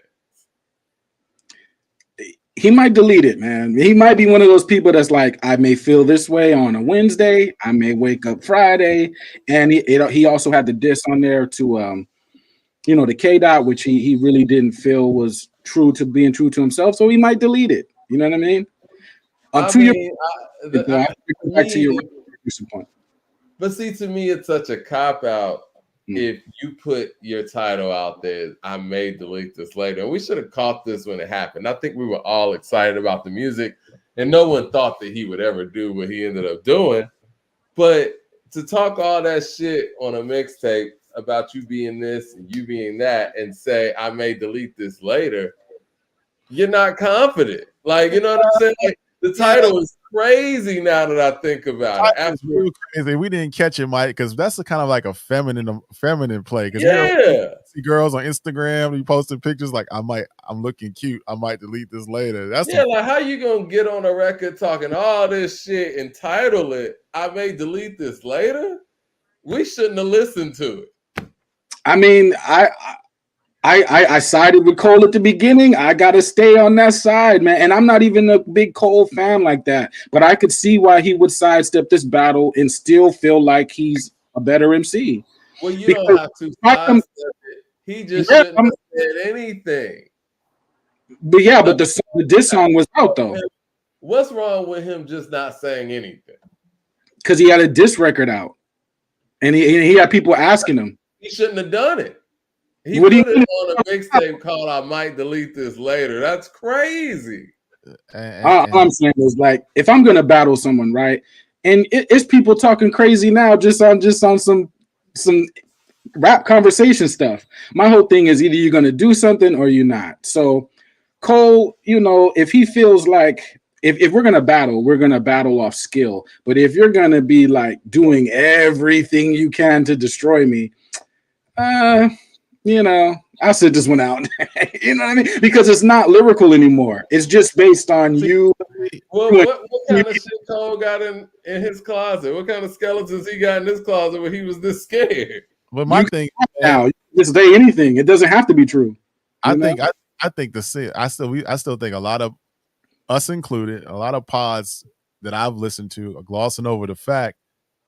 C: He might delete it, man. He might be one of those people that's like, I may feel this way on a Wednesday. I may wake up Friday. And he also had the diss on there to, the K-Dot, which he really didn't feel was true to being true to himself. So he might delete it. You know what I mean?
A: But see, to me, it's such a cop-out if you put your title out there, I may delete this later. We should have caught this when it happened. I think we were all excited about the music, and no one thought that he would ever do what he ended up doing. But to talk all that shit on a mixtape about you being this and you being that and say, I may delete this later, you're not confident. Like, you know what I'm saying? Like, the title is crazy now that I think about it.
B: It's real crazy. We didn't catch it, Mike, because that's a kind of like a feminine play. Because see girls on Instagram, you posting pictures like I'm looking cute. I might delete this later.
A: Like how you gonna get on a record talking all this shit and title it I may delete this later? We shouldn't have listened to it.
C: I mean, I sided with Cole at the beginning. I gotta stay on that side, man. And I'm not even a big Cole fan like that, but I could see why he would sidestep this battle and still feel like he's a better MC.
A: Well, you don't have to sidestep it. He just shouldn't have said anything.
C: But yeah, but the diss song was out though.
A: What's wrong with him just not saying anything?
C: Because he had a diss record out, and he had people asking him.
A: He shouldn't have done it. He put it on a mixtape called I Might Delete This Later. That's crazy.
C: All I'm saying is, like, if I'm gonna battle someone, right, and it's people talking crazy now just on some rap conversation stuff. My whole thing is either you're gonna do something or you're not. So Cole, if he feels like if we're gonna battle off skill, but if you're gonna be like doing everything you can to destroy me, I sit this one out. You know what I mean? Because it's not lyrical anymore. It's just based on you.
A: Well, what kind of shit Cole got in his closet? What kind of skeletons he got in his closet when he was this scared?
B: But my thing
C: now, you just say anything. It doesn't have to be true.
B: I think I still think a lot of us included, a lot of pods that I've listened to are glossing over the fact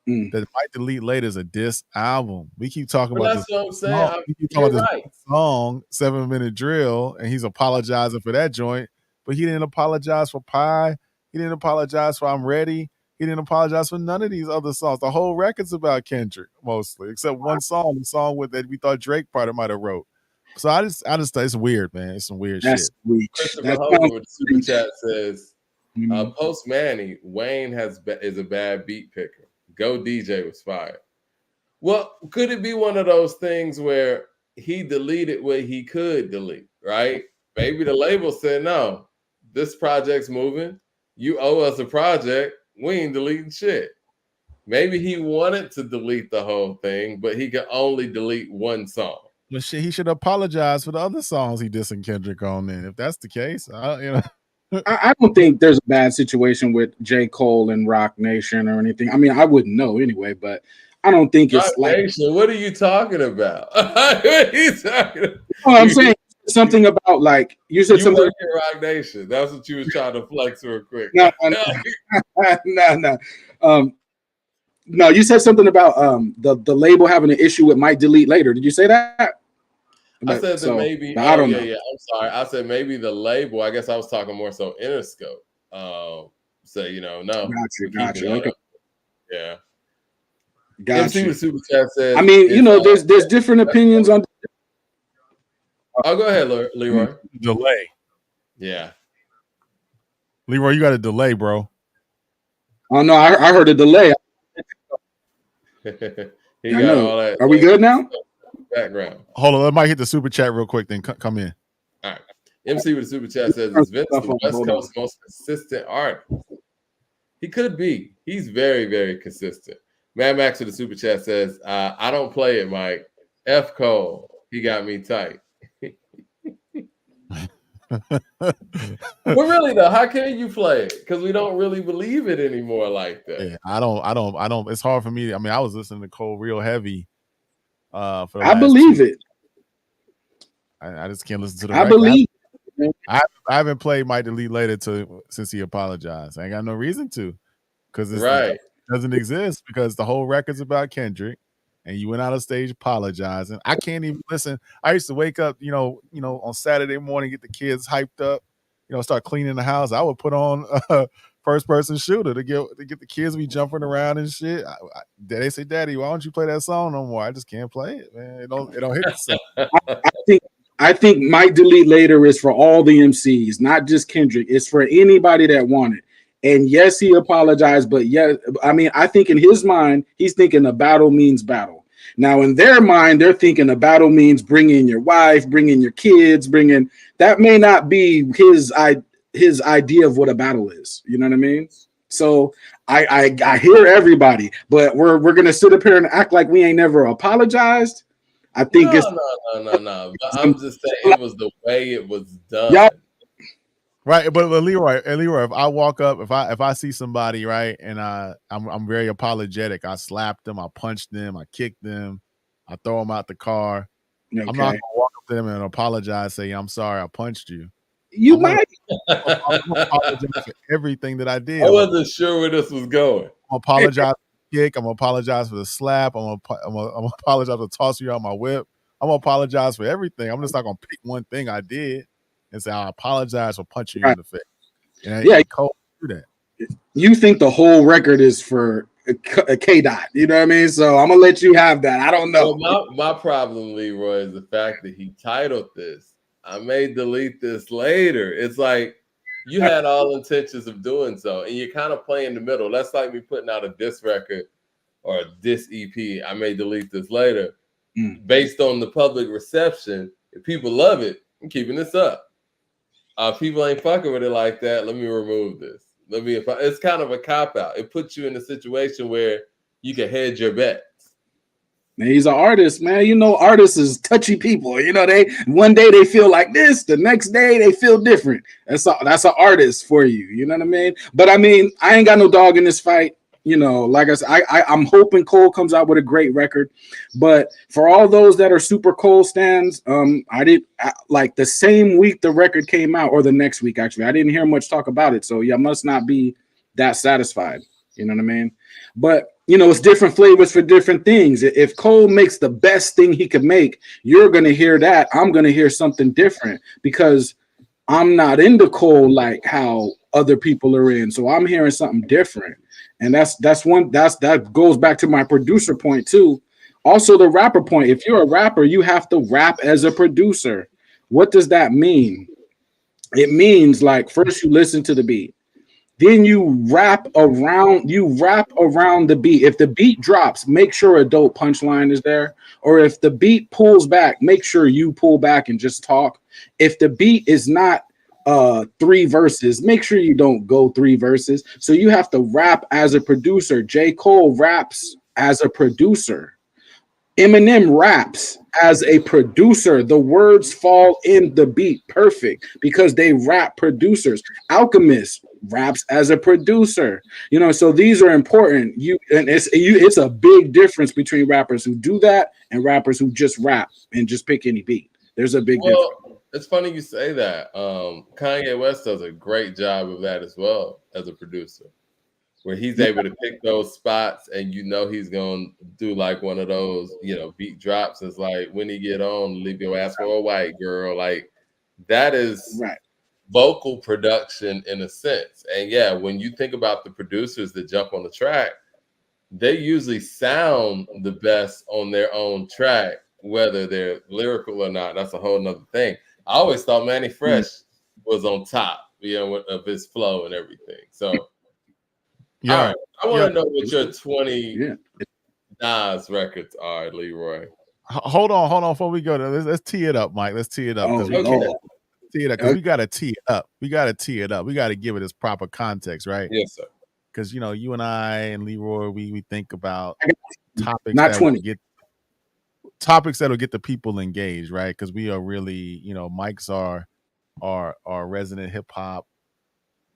B: that Might Delete Later is a diss album. We keep talking about
A: that's what I'm saying.
B: We keep talking about this song, 7 Minute Drill, and he's apologizing for that joint, but he didn't apologize for Pie. He didn't apologize for I'm Ready. He didn't apologize for none of these other songs. The whole record's about Kendrick mostly, except one song, the song that we thought Drake probably might have wrote. So I just it's weird, man. It's some weird shit.
A: Christopher Homer with Super Chat says, post Manny, Wayne is a bad beat picker. Go DJ was fired. Well, could it be one of those things where he deleted what he could delete, right? Maybe the label said, no, this project's moving. You owe us a project. We ain't deleting shit. Maybe he wanted to delete the whole thing, but he could only delete one song.
B: Well, shit, he should apologize for the other songs he dissing Kendrick on. Then, if that's the case,
C: I don't think there's a bad situation with J. Cole and Rock Nation or anything. I mean, I wouldn't know anyway, but I don't think it's
A: Rock
C: like.
A: Nation, what are you talking about? What are you talking about?
C: Oh, I'm saying something about like you said something.
A: Work in Rock Nation. That's what you was trying to flex real quick.
C: No. No, you said something about the label having an issue with might delete later. Did you say that?
A: I said that maybe.
C: I don't know.
A: Yeah. I'm sorry. I said maybe the label. I guess I was talking more so Interscope. So no.
C: Gotcha. Okay.
A: Yeah.
C: Gotcha.
A: MC with Super Chat says.
C: I mean, there's different opinions on.
A: Oh, go ahead, Leroy.
B: Delay.
A: Yeah.
B: Leroy, you got a delay, bro.
C: Oh no, I heard a delay.
A: He got all that.
C: Are we good now?
A: Background.
B: Hold on, I might hit the super chat real quick. Then come in.
A: All right. MC with the super chat says, "Is Vince the West Coast's most consistent artist?" He could be. He's very, very consistent. Mad Max with the super chat says, "I don't play it, Mike. F Cole. He got me tight." But really though, how can you play it? Because we don't really believe it anymore like that.
B: Yeah, I don't. It's hard for me. I mean, I was listening to Cole real heavy.
C: I believe it.
B: I just can't listen to the.
C: I believe.
B: I haven't played Might Delete Later since he apologized. I ain't got no reason to, because it doesn't exist. Because the whole record's about Kendrick, and you went out of stage apologizing. I can't even listen. I used to wake up, on Saturday morning, get the kids hyped up, start cleaning the house. I would put on First Person Shooter to get the kids be jumping around and shit. They say, "Daddy, why don't you play that song no more?" I just can't play it, man. It don't hit itself.
C: I think Might Delete Later is for all the MCs, not just Kendrick. It's for anybody that want it. And yes, he apologized, but I think in his mind, he's thinking a battle means battle. Now, in their mind, they're thinking a battle means bringing your wife, bringing your kids, that may not be his idea of what a battle is. You know what I mean? So I hear everybody, but we're gonna sit up here and act like we ain't never apologized. I think
A: no. I'm just saying it was the way it was done.
C: Yeah.
B: Right, but Leroy, if I walk up, if I see somebody, right, and I'm very apologetic, I slapped them, I punched them, I kicked them, I throw them out the car. Okay. I'm not gonna walk up to them and apologize, say I'm sorry, I punched you.
C: You might
B: apologize for everything that I did.
A: I wasn't sure where this was going.
B: I'm apologize for the kick. I'm gonna apologize for the slap. I'm gonna apologize for tossing you out my whip. I'm gonna apologize for everything. I'm just not gonna pick one thing I did and say I apologize for punching you in the face. And Cole do that.
C: You think the whole record is for a K-Dot, you know what I mean? So I'm gonna let you have that. I don't know.
A: Well, my problem, Leroy, is the fact that he titled this, "I may delete this later." It's like you had all intentions of doing so, and you're kind of playing the middle. That's like me putting out a diss record or a diss EP. "I may delete this later," based on the public reception. If people love it, I'm keeping this up. People ain't fucking with it like that. Let me remove this. It's kind of a cop out. It puts you in a situation where you can hedge your bets.
C: Man, he's an artist, man. Artists is touchy people. They one day they feel like this, the next day they feel different. That's an artist for you. You know what I mean? But I mean, I ain't got no dog in this fight. Like I said, I'm hoping Cole comes out with a great record. But for all those that are super Cole stans, like the same week the record came out, or the next week actually, I didn't hear much talk about it. So yeah, must not be that satisfied. You know what I mean? But it's different flavors for different things. If Cole makes the best thing he could make, you're gonna hear that. I'm gonna hear something different because I'm not into Cole like how other people are in. So I'm hearing something different. And that goes back to my producer point too. Also the rapper point. If you're a rapper, you have to rap as a producer. What does that mean? It means like first you listen to the beat. Then you wrap around the beat. If the beat drops, make sure a dope punchline is there. Or if the beat pulls back, make sure you pull back and just talk. If the beat is not 3 verses, make sure you don't go 3 verses. So you have to rap as a producer. J. Cole raps as a producer. Eminem raps as a producer. The words fall in the beat perfect because they rap producers. Alchemist raps as a producer. You know, so these are important. It's a big difference between rappers who do that and rappers who just rap and just pick any beat. There's a big difference.
A: It's funny you say that. Kanye West does a great job of that as well as a producer, where he's able to pick those spots and you know he's gonna do like one of those, you know, beat drops. It's like when he get on, leave your ass for a white girl. Like that is
C: right.
A: Vocal production in a sense. And yeah, when you think about the producers that jump on the track, they usually sound the best on their own track, whether they're lyrical or not. That's a whole nother thing. I always thought Manny Fresh was on top, you know, of his flow and everything. So
B: yeah,
A: all right. I want to know what your 20 Nas records are, Leroy.
B: Hold on before we go there. Let's tee it up, Mike. Let's tee it up. Tee it up because we got to tee it up. We got to tee it up. We got to give it its proper context, right?
A: Yes, sir.
B: Because, you know, you and I and Leroy, we think about topics
C: not
B: that
C: 20.
B: will get topics that'll get the people engaged, right? Because we are really, you know, Mike's our resident hip hop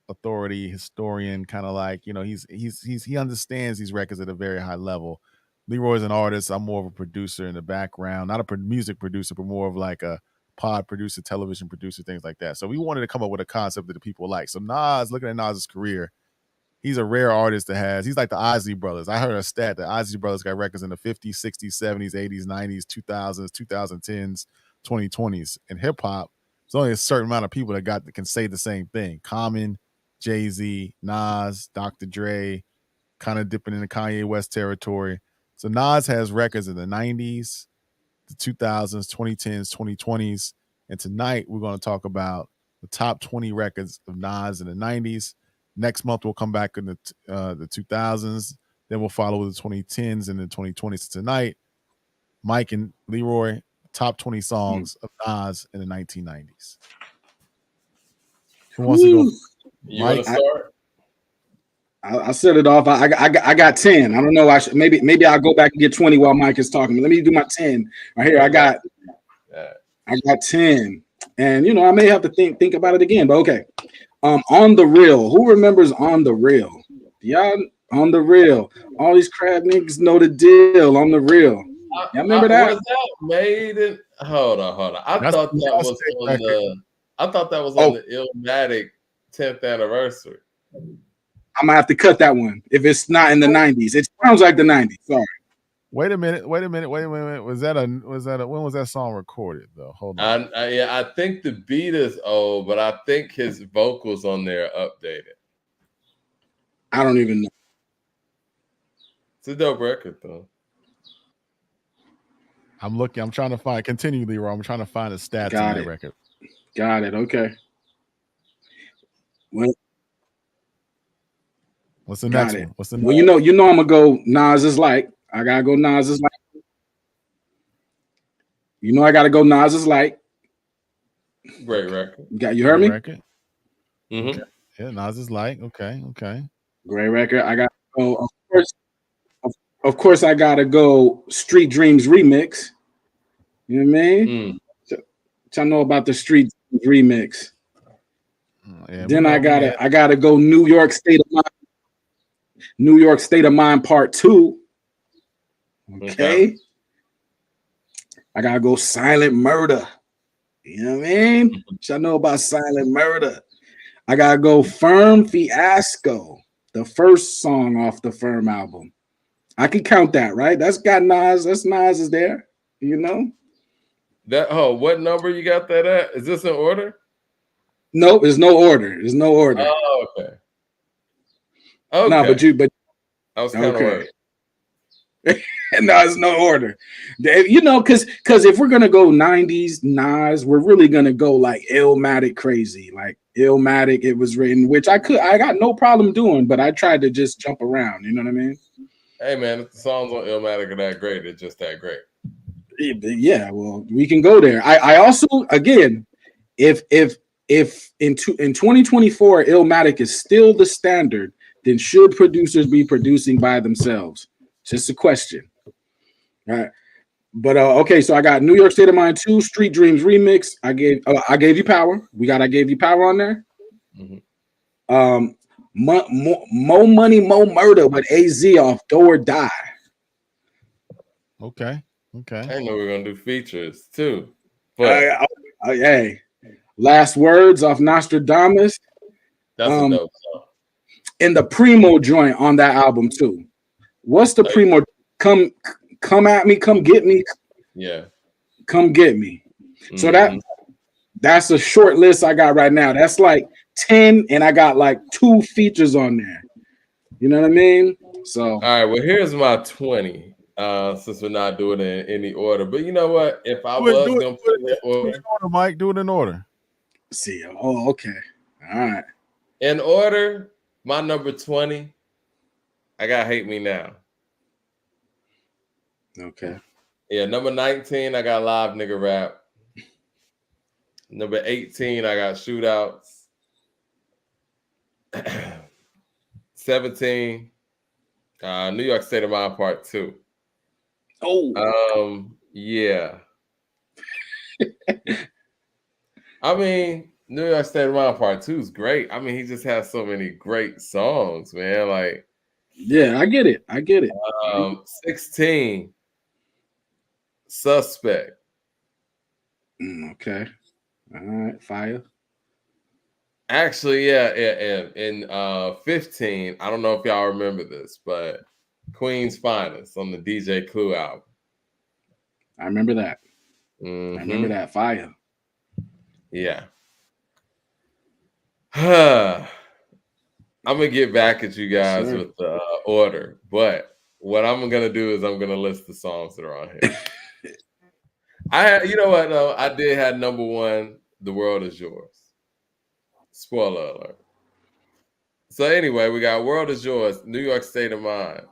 B: authority, historian, kind of like, you know, he understands these records at a very high level. Leroy's an artist. I'm more of a producer in the background, not a music producer, but more of like a pod producer, television producer, things like that. So we wanted to come up with a concept that the people like. So Nas, looking at Nas's career, he's a rare artist that he's like the Isley Brothers. I heard a stat that Isley Brothers got records in the 50s, 60s, 70s, 80s, 90s, 2000s, 2010s, 2020s. In hip hop, there's only a certain amount of people that can say the same thing. Common, Jay-Z, Nas, Dr. Dre, kind of dipping into Kanye West territory. So Nas has records in the 90s, the 2000s, 2010s, 2020s. And tonight we're going to talk about the top 20 records of Nas in the 90s. Next month we'll come back in the 2000s. Then we'll follow with the 2010s and the 2020s. So tonight, Mike and Leroy, top 20 songs of Nas in the 1990s. Who wants to go?
A: You want to start?
C: I set it off. I got 10. I don't know. Maybe I'll go back and get 20 while Mike is talking. Let me do my 10 right here. I got 10, and you know I may have to think about it again. But okay, On the Real. Who remembers On the Real? Y'all On the Real. All these crab niggas know the deal. On the Real. Y'all remember that? Was that
A: made in? Hold on. I thought that was on the Illmatic 10th anniversary.
C: I'm gonna have to cut that one if it's not in the 90s. It sounds like the 90s. Sorry.
B: Wait a minute. Was that when was that song recorded though? Hold on.
A: I think the beat is old, but I think his vocals on there are updated.
C: I don't even know.
A: It's a dope record though.
B: I'm looking. I'm trying to find. Continue, Leroy. I'm trying to find the stats on that record.
C: Got it. Okay.
B: What's the next one?
C: Well, you know, I'm gonna go Nas is Like. I gotta go Nas is Like. You know, I gotta go Nas is Like.
A: Great record.
C: You heard me?
B: Record. Mm-hmm. Yeah, Nas is Like. Okay.
C: Great record. I got to go. Of course, I gotta go Street Dreams remix. You know what I mean? Which I know about the Street Dreams remix. Yeah, then I gotta go New York State of Mind. New York State of Mind Part 2. Okay. I gotta go Silent Murder. You know what I mean? Which I know about Silent Murder. I gotta go Firm Fiasco, the first song off the Firm album. I can count that, right? That's got Nas. That's Nas is there. You know?
A: What number you got that at? Is this in order?
C: Nope, there's no order.
A: Oh, okay.
C: No, but
A: I was kind of worried.
C: No, it's no order. You know, because if we're gonna go 90s Nas, we're really gonna go like Illmatic crazy. Like Illmatic, it was written, which I got no problem doing, but I tried to just jump around. You know what I mean?
A: Hey man, if the songs on Illmatic are that great, it's just that great.
C: Yeah, well, we can go there. I also, again, if in 2024 Illmatic is still the standard, then should producers be producing by themselves? Just a question. All right. But okay, so I got New York State of Mind 2, Street Dreams remix. I gave you power. I gave you power on there. Mm-hmm. Mo Money, Mo Murder with AZ off Do or Die.
B: Okay.
A: I know we're gonna do features too. But
C: hey, Last Words off Nostradamus.
A: That's a dope song.
C: And the Primo joint on that album too. What's the Primo? Come at me, come get me.
A: Yeah.
C: Come get me. Mm-hmm. So that's a short list I got right now. That's like 10, and I got like 2 features on there. You know what I mean? So
A: all right, well, here's my 20. Since we're not doing it in any order. But you know what? If I was gonna put it in order,
B: Mike, do it in order.
C: See, oh, okay. All right.
A: In order, my number 20, I got Hate Me Now.
C: Okay.
A: Yeah, number 19, I got Live Nigga Rap. Number 18, I got Shootouts. 17, New York State of Mind Part 2.
C: Oh.
A: Yeah. I mean, New York State of Mind Part 2 is great. I mean, he just has so many great songs, man. Like,
C: yeah, I get it.
A: 16, Suspect.
C: Okay. All right, fire.
A: Actually, yeah. In 15, I don't know if y'all remember this, but Queen's Finest on the DJ Clue album.
C: I remember that.
A: Mm-hmm.
C: I remember that. Fire.
A: Yeah. I'm gonna get back at you guys with the order, but what I'm gonna do is I'm gonna list the songs that are on here. You know what? No, I did have number 1, The World Is Yours. Spoiler alert. So anyway, we got World Is Yours, New York State of Mind,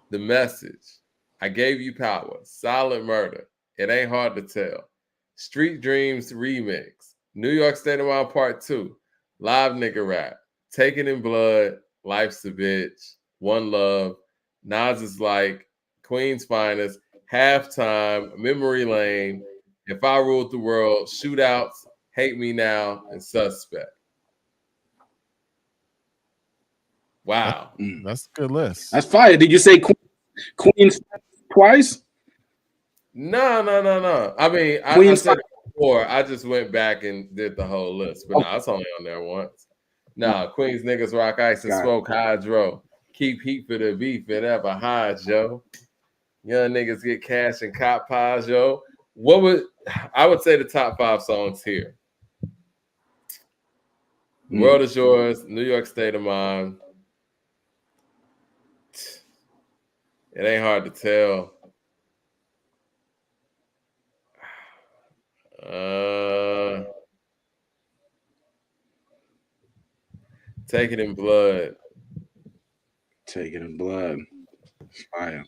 A: The Message, I Gave You Power, Silent Murder, It Ain't Hard to Tell, Street Dreams Remix, New York State of Mind Part 2, Live Nigga Rap, Taken in Blood, Life's a Bitch, One Love, Nas Is Like, Queen's Finest, Halftime, Memory Lane, If I Ruled the World, Shootouts, Hate Me Now, and Suspect. Wow.
B: That's a good list.
C: That's fire. Did you say Queen's twice?
A: No. I mean, I said it before. I just went back and did the whole list, but no, it's only on there once. No, Queens niggas rock ice and smoke hydro. Keep heat for the beef and ever hide, yo. Young niggas get cash and cop pies, yo. I would say the top 5 songs here. World Is Yours, New York State of Mind. It Ain't Hard to Tell. Taken in Blood.
C: Taken in Blood. Fire.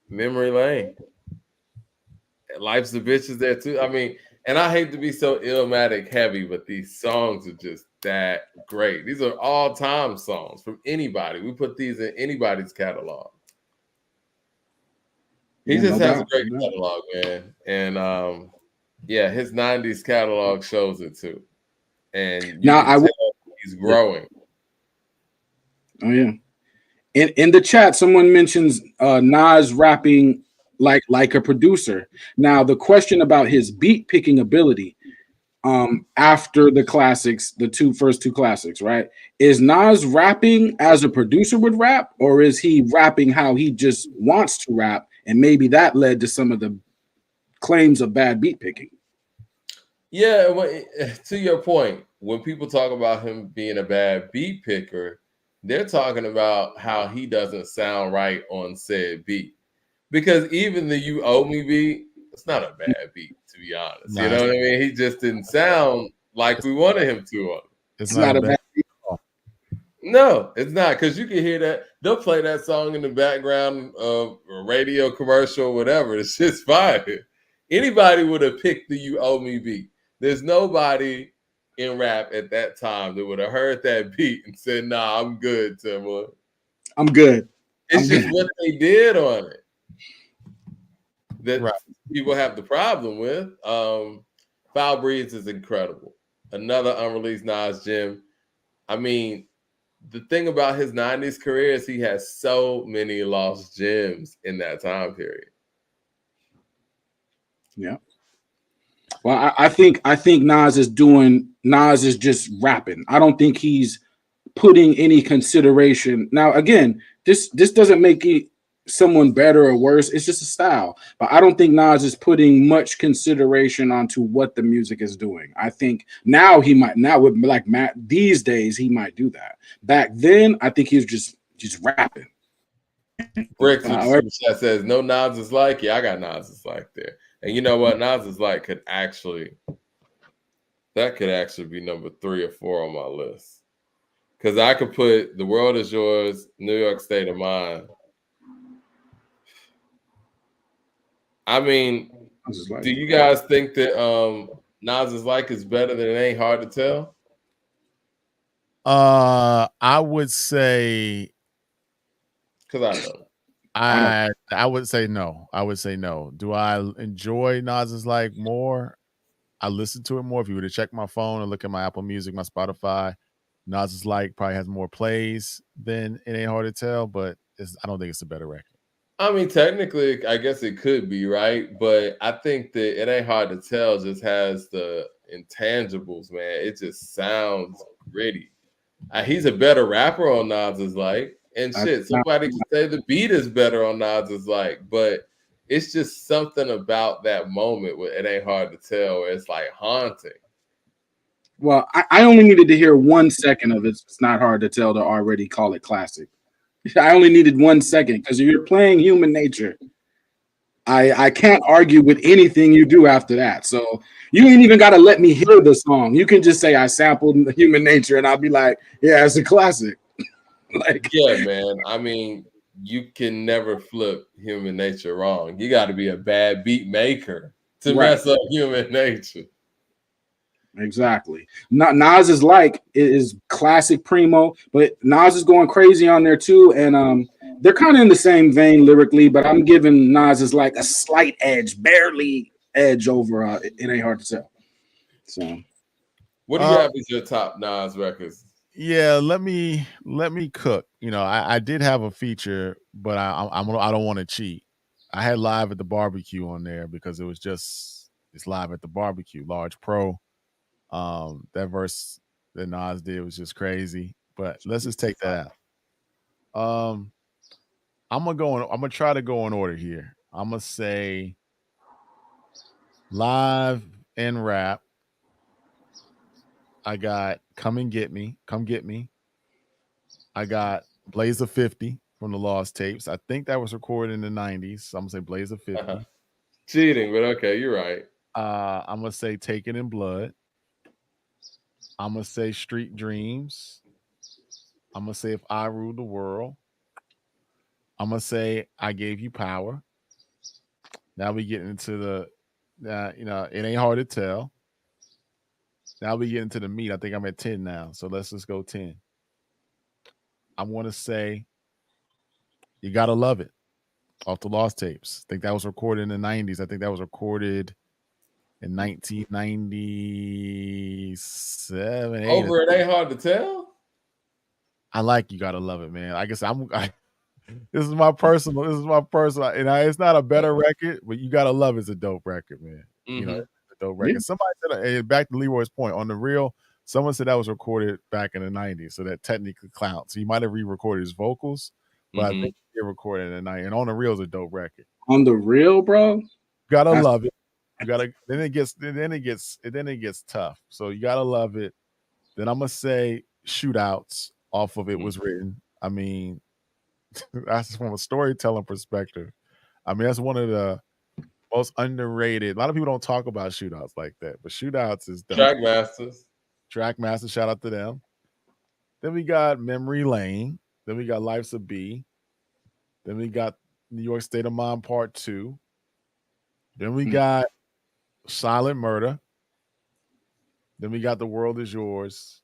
A: Memory Lane. Life's a Bitch is there too. I mean, and I hate to be so Illmatic heavy, but these songs are just that great. These are all-time songs from anybody. We put these in anybody's catalog. He just has a great catalog, man. And yeah, his 90s catalog shows it too. And now he's growing.
C: Oh yeah. In the chat, someone mentions Nas rapping like a producer. Now the question about his beat picking ability after the classics, the first two classics, right? Is Nas rapping as a producer would rap, or is he rapping how he just wants to rap? And maybe that led to some of the claims of bad beat picking.
A: Yeah, to your point, when people talk about him being a bad beat picker, they're talking about how he doesn't sound right on said beat. because even the "You Owe Me" beat, it's not a bad beat, to be honest. You
B: Nah,
A: know what I mean? He just didn't sound like we wanted him to on it.
B: it's
C: It's
B: not a
C: not a
B: bad.
C: bad.
A: No, it's not, because you can hear that. They'll play that song in the background of a radio commercial or whatever. It's just fire. Anybody would have picked the "You Owe Me" beat. There's nobody in rap at that time that would have heard that beat and said, "Nah, I'm good, Timberland."
C: I'm good.
A: It's just what they did on it that
B: Right.
A: people have the problem with. Foul Breeds is incredible. Another unreleased Nas gem. I mean, the thing about his 90s career is he has so many lost gems in that time period.
C: Yeah. Well, I think Nas is just rapping. I don't think he's putting any consideration. Now, again, this doesn't make it someone better or worse. It's just a style. But I don't think Nas is putting much consideration onto what the music is doing. I think now with like Matt these days he might do that. Back then, I think he was just rapping.
A: Bricks with the chat says, no Nas is like. Yeah, I got Nas is like there. And you know what? Nas is like could actually be number 3 or 4 on my list. Because I could put The World Is Yours, New York State of Mind. I mean, do you guys think that Nas is like is better than It Ain't Hard to Tell?
B: I would say,
A: because I know.
B: I would say no. I would say no. Do I enjoy Nas is like more? I listen to it more. If you were to check my phone and look at my Apple Music, my Spotify, Nas is like probably has more plays than It Ain't Hard to Tell, but I don't think it's a better record.
A: I mean, technically, I guess it could be, right? But I think that It Ain't Hard to Tell just has the intangibles, man. It just sounds gritty. He's a better rapper on Nas is like, and shit. Somebody could say the beat is better on Nas is like, but it's just something about that moment where It Ain't Hard to Tell where it's like haunting.
C: Well, I only needed to hear 1 second of it. It's not hard to tell to already call it classic. I only needed 1 second because if you're playing Human Nature, I can't argue with anything you do after that. So you ain't even got to let me hear the song. You can just say I sampled Human Nature, and I'll be like, yeah, it's a classic.
A: Like, yeah, man. I mean, you can never flip Human Nature wrong. You got to be a bad beat maker to mess up Human Nature.
C: Exactly. Nas is classic Primo, but Nas is going crazy on there too, and they're kind of in the same vein lyrically, but I'm giving Nas is like a slight edge, barely edge over It Ain't Hard to Tell. So,
A: what do you have as your top Nas records?
B: Yeah, let me cook. You know, I did have a feature, but I don't want to cheat. I had Live at the Barbecue on there because it's Live at the Barbecue, Large Pro. That verse that Nas did was just crazy. But let's just take that out. I'm gonna try to go in order here. I'm gonna say live and rap. I got Come and Get Me, Come Get Me. I got Blaze of 50 from the Lost Tapes. I think that was recorded in the 90s. So I'm gonna say Blaze of 50.
A: Cheating, but okay, you're right.
B: I'm gonna say Taken in Blood. I'm gonna say Street Dreams. I'm gonna say If I Rule the World. I'm gonna say I Gave You Power. Now we get into the It Ain't Hard to Tell. Now we get into the meat. I think I'm at 10 now. So let's just go 10. I want to say You Gotta Love It off the Lost Tapes. I think that was recorded in the 90s. I think that was recorded in 1997.
A: Over It Ain't Hard to Tell?
B: I like You Gotta Love It, man. I guess this is my personal, and it's not a better record, but You Gotta Love It's a dope record, man.
A: Mm-hmm.
B: You know, it's a dope record. Somebody said, back to Leroy's point, on the real, someone said that was recorded back in the 90s, so that technically counts. So he might have re-recorded his vocals, but I think he recorded in the 90s. And on the real is a dope record.
C: On the real, bro,
B: gotta love it. You gotta. Then it gets tough. So You Gotta Love It. Then I'm gonna say Shootouts off of It Was Written. I mean, that's from a storytelling perspective. I mean, that's one of the most underrated. A lot of people don't talk about shootouts like that, but shootouts is dope.
A: Track Masters.
B: Trackmaster, shout out to them. Then we got Memory Lane. Then we got Life's a B. Then we got New York State of Mind Part 2. Then we got Silent Murder. Then we got The World Is Yours.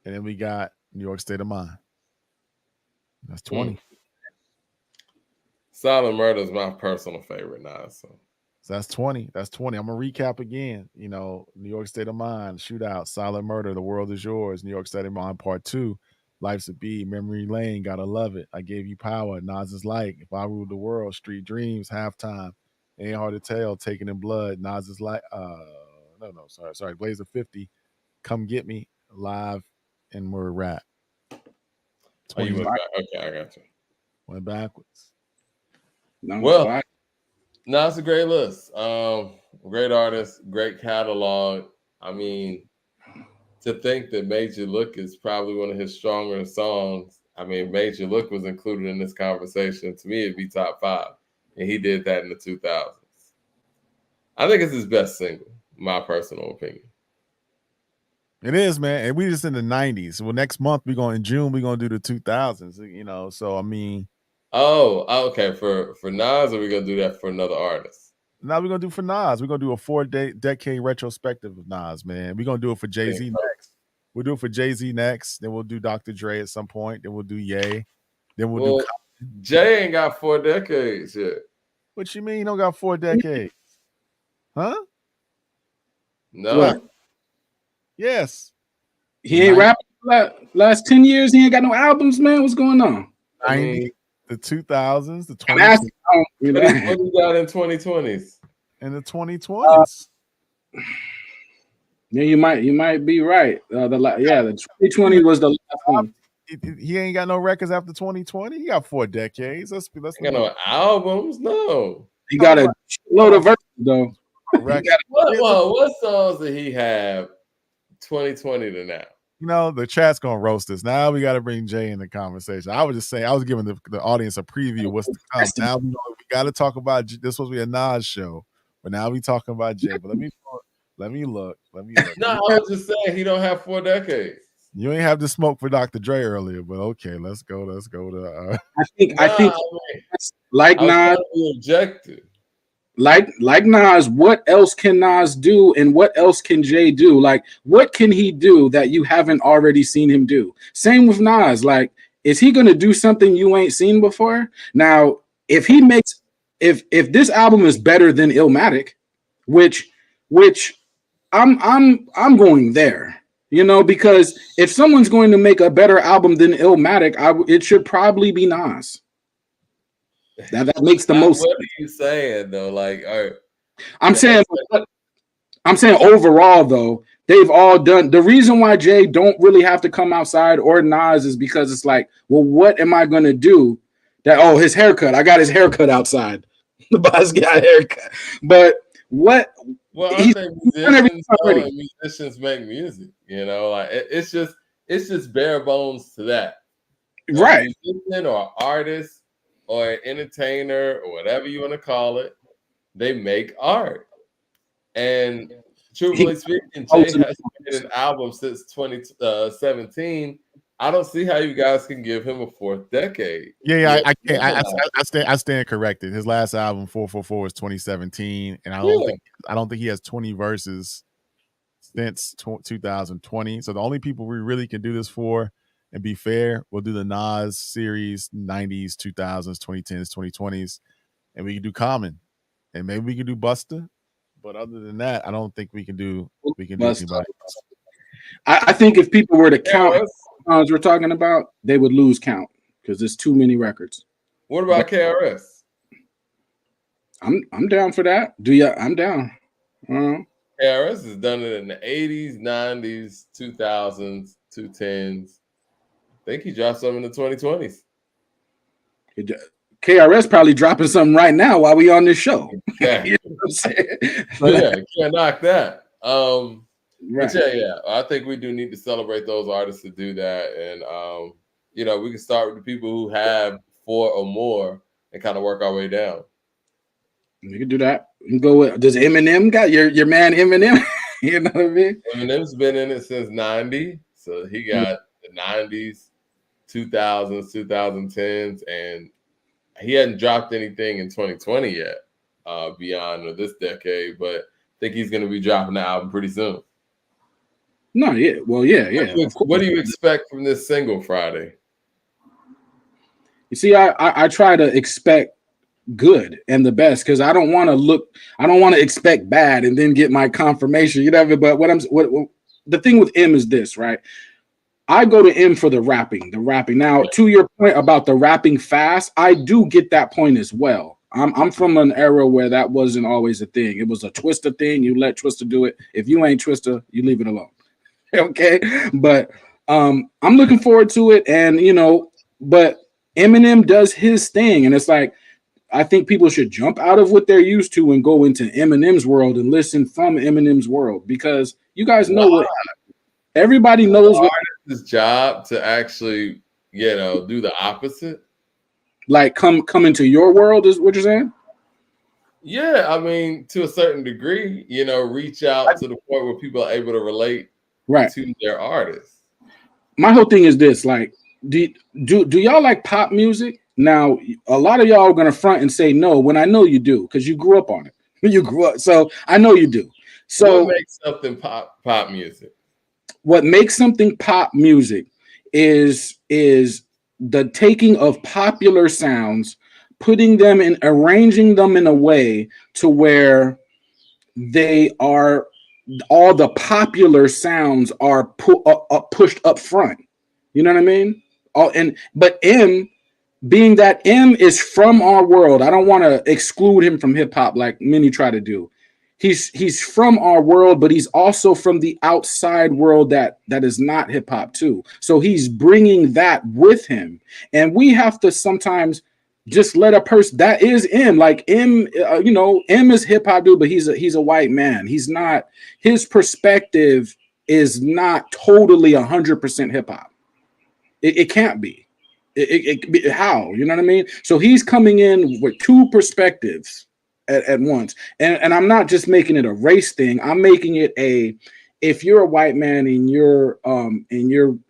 B: And then we got New York State of Mind. That's 20.
A: Silent Murder is my personal favorite now. So
B: that's 20. That's 20. I'm going to recap again. You know, New York State of Mind, Shootout, Silent Murder, The World Is Yours, New York State of Mind Part 2, Life's a B, Memory Lane, Gotta Love It, I Gave You Power, Nas is Like, If I Ruled the World, Street Dreams, Halftime, Ain't Hard to Tell, Taken in Blood, Nas is Like, sorry, Blaze of 50, Come Get Me, Live, and Word Rap.
A: Oh, you went back. Okay, I got you.
B: Went backwards.
A: Well, no, it's a great list. Great artist, great catalog. I mean, to think that Made You Look is probably one of his stronger songs. I mean, Made You Look was included in this conversation. To me, it'd be top 5. And he did that in the 2000s. I think it's his best single, my personal opinion.
B: It is, man. And we just in the 90s. Well, next month in June, we're gonna do the 2000s, you know. So I mean.
A: Oh, okay. For Nas, or we gonna do that for another artist?
B: Now we're gonna do for Nas. We're gonna do a 4-decade retrospective of Nas, man. We're gonna do it for Jay-Z next. We'll do it for Jay-Z next. Then we'll do Dr. Dre at some point. Then we'll do Ye. Then we'll do
A: Jay ain't got 4 decades yet.
B: What you mean he don't got 4 decades? Huh?
A: No.
C: What?
B: Yes.
C: He ain't rapping last 10 years. He ain't got no albums, man. What's going on?
B: 90, the 2000s, the 20s.
A: What he got in 2020s?
B: In the 2020s.
C: Yeah, you might be right. The 2020 was the last one.
B: He ain't got no records after 2020. He got 4 decades. Let's
A: got no albums. No,
C: he got a load of verses though.
A: What songs did he have 2020 to now?
B: You know, the chat's gonna roast us. Now we got to bring Jay in the conversation. I was just saying, I was giving the audience a preview of what's to come. Now we got to talk about this. Was be a Nas show, but now we talking about Jay. But let me look.
A: No, I was just saying he don't have 4 decades.
B: You ain't have to smoke for Dr. Dre earlier, but okay, let's go to.
C: I think like Nas
A: objective.
C: Like Nas, what else can Nas do, and what else can Jay do? Like, what can he do that you haven't already seen him do? Same with Nas. Like, is he gonna do something you ain't seen before? Now, if this album is better than Illmatic, which I'm going there. You know, because if someone's going to make a better album than Illmatic, it should probably be Nas. That makes the most.
A: What are you saying though? Like,
C: I'm saying overall though, they've all done. The reason why Jay don't really have to come outside or Nas is because it's like, well, what am I gonna do? That his haircut. I got his haircut outside. The boss got a haircut, but what?
A: Well, I think musicians make music. You know, like it's just bare bones to that,
C: right?
A: A musician or artist or an entertainer or whatever you want to call it, they make art. And truthfully speaking, Jay has made an album since 2017. I don't see how you guys can give him a 4th decade.
B: Yeah, I can't. I stand corrected. His last album, 444, was 2017, and I don't think he has 20 verses since 2020. So the only people we really can do this for, and be fair, we'll do the Nas series, 90s, 2000s, 2010s, 2020s, and we can do Common, and maybe we can do Busta. But other than that, I don't think we can do anybody else.
C: I think if people were to count songs we're talking about, they would lose count because there's too many records.
A: What about KRS?
C: I'm down for that. I'm down.
A: KRS has done it in the 80s, 90s, 2000s, 2010s. I think he dropped something in the 2020s.
C: KRS probably dropping something right now while we on this show.
A: Yeah,
C: You know what I'm saying?
A: Can't knock that.
C: Right.
A: But yeah, I think we do need to celebrate those artists to do that, and we can start with the people who have 4 or more and kind of work our way down.
C: You can do that. You can go with, does Eminem got your man Eminem? You know what I mean?
A: Eminem's been in it since 90, so he got the 90s, 2000s, 2010s, and he hadn't dropped anything in 2020 yet, beyond this decade, but I think he's going to be dropping the album pretty soon.
C: No, yeah. Well, yeah.
A: What do you expect from this single Friday?
C: You see, I try to expect good and the best because I don't want to expect bad and then get my confirmation. You know, but the thing with M is this, right? I go to M for the rapping. Now, to your point about the rapping fast, I do get that point as well. I'm from an era where that wasn't always a thing. It was a Twista thing. You let Twista do it. If you ain't Twista, you leave it alone. Okay, but I'm looking forward to it, and but Eminem does his thing, and it's like I think people should jump out of what they're used to and go into Eminem's world and listen from Eminem's world because you guys know what everybody knows. What
A: his job to actually, do the opposite.
C: Like come into your world is what you're saying?
A: Yeah, I mean, to a certain degree, reach out to the point where people are able to relate to their artists.
C: My whole thing is this: like, do y'all like pop music? Now, a lot of y'all are gonna front and say no when I know you do because you grew up on it. You grew up, so I know you do. So,
A: what makes something pop music?
C: What makes something pop music is the taking of popular sounds, putting them in, arranging them in a way to where they are all the popular sounds are pushed up front. You know what I mean? But M, being that M is from our world, I don't want to exclude him from hip hop like many try to do. He's from our world, but he's also from the outside world that is not hip hop too. So he's bringing that with him, and we have to sometimes just let a person that is M, like M, M is hip hop dude, but he's a white man. He's not, his perspective is not totally 100% hip hop. It can't be. How, you know what I mean? So he's coming in with two perspectives at once, and I'm not just making it a race thing. I'm making it if you're a white man and you're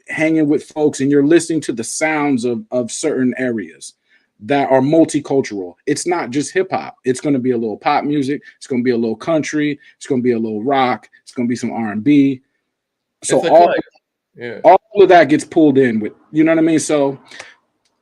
C: hanging with folks and you're listening to the sounds of certain areas that are multicultural, it's not just hip hop. It's going to be a little pop music. It's going to be a little country. It's going to be a little rock. It's going to be some R&B. So all of that gets pulled in with, you know what I mean? So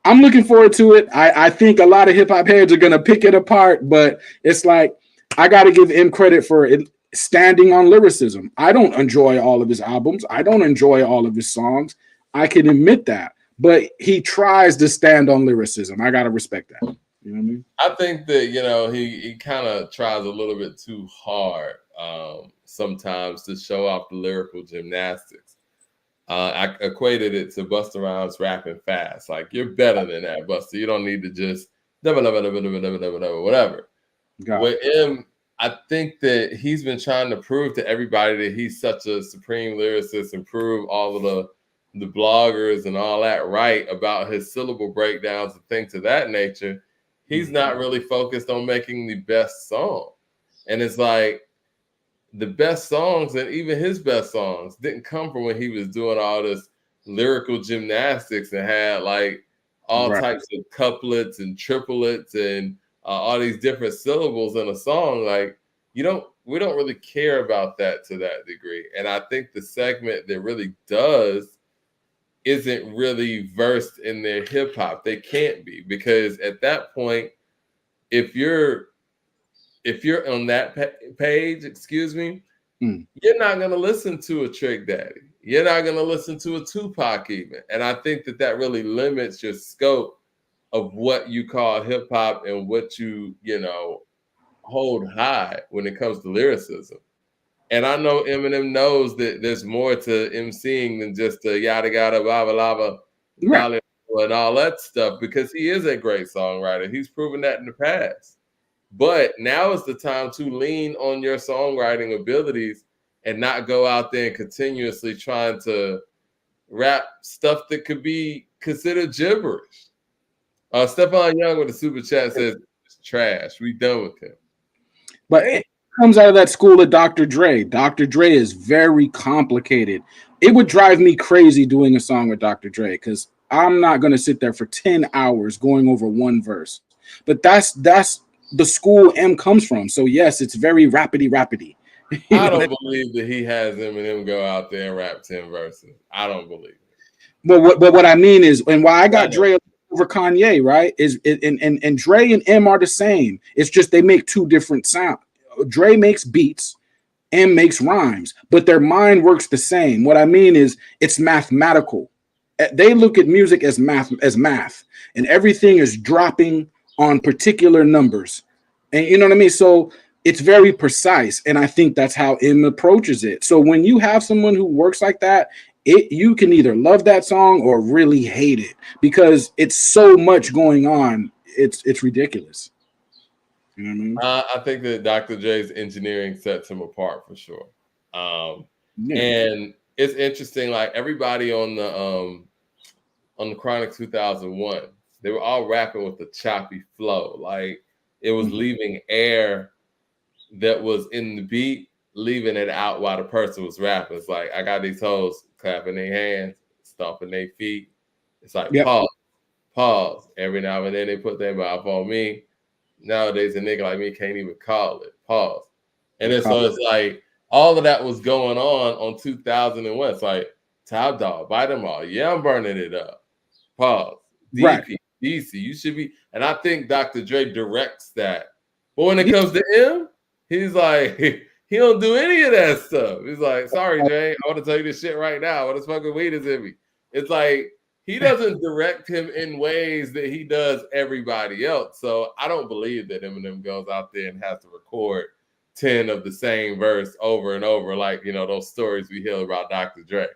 C: I'm looking forward to it. I think a lot of hip hop heads are going to pick it apart, but it's like, I got to give him credit for it standing on lyricism. I don't enjoy all of his albums. I don't enjoy all of his songs. I can admit that. But he tries to stand on lyricism. I gotta respect that. You know what I mean?
A: I think that he kind of tries a little bit too hard sometimes to show off the lyrical gymnastics. I equated it to Busta Rhymes rapping fast. Like, you're better than that, Busta. You don't need to just whatever. With him, I think that he's been trying to prove to everybody that he's such a supreme lyricist and prove all of the bloggers and all that right about his syllable breakdowns and things of that nature. He's not really focused on making the best song. And it's like the best songs and even his best songs didn't come from when he was doing all this lyrical gymnastics and had like all types of couplets and triplets and all these different syllables in a song. Like, we don't really care about that to that degree. And I think the segment that really does isn't really versed in their hip hop. They can't be, because at that point, if you're on that page, you're not going to listen to a Trick Daddy. You're not going to listen to a Tupac even. And I think that really limits your scope of what you call hip hop and what you hold high when it comes to lyricism. And I know Eminem knows that there's more to emceeing than just the yada yada blah blah blah and all that stuff, because he is a great songwriter. He's proven that in the past. But now is the time to lean on your songwriting abilities and not go out there and continuously trying to rap stuff that could be considered gibberish. Stephon Young with the super chat says it's trash. We done with him.
C: But it comes out of that school of Dr. Dre. Dr. Dre is very complicated. It would drive me crazy doing a song with Dr. Dre because I'm not going to sit there for 10 hours going over one verse. But that's the school M comes from. So yes, it's very rapidy.
A: I don't believe that he has Eminem go out there and rap 10 verses. I don't believe it.
C: But what I mean is, and why I got Dre over Kanye, right? And Dre and M are the same. It's just they make two different sounds. Dre makes beats, M makes rhymes, but their mind works the same. What I mean is, it's mathematical. They look at music as math, and everything is dropping on particular numbers, and you know what I mean. So it's very precise, and I think that's how M approaches it. So when you have someone who works like that, you can either love that song or really hate it because it's so much going on. It's ridiculous. You know what I mean?
A: I think that Dr. Dre's engineering sets him apart for sure. And it's interesting, like everybody on the Chronic 2001, they were all rapping with a choppy flow. Like it was leaving air that was in the beat, leaving it out while the person was rapping. It's like I got these hoes clapping their hands, stomping their feet. It's like pause. Every now and then they put their mouth on me. Nowadays, a nigga like me can't even call it. Pause. And then so it's like all of that was going on 2001. It's like Top Dog, bite them all. Yeah, I'm burning it up. Pause. DP, DC, you should be. And I think Dr. Dre directs that. But when it comes to him, he's like, he don't do any of that stuff. He's like, sorry, Dre, I want to tell you this shit right now. What the fucking weed is in me? It's like, he doesn't direct him in ways that he does everybody else. So I don't believe that Eminem goes out there and has to record 10 of the same verse over and over, like, you know, those stories we hear about Dr. Dre.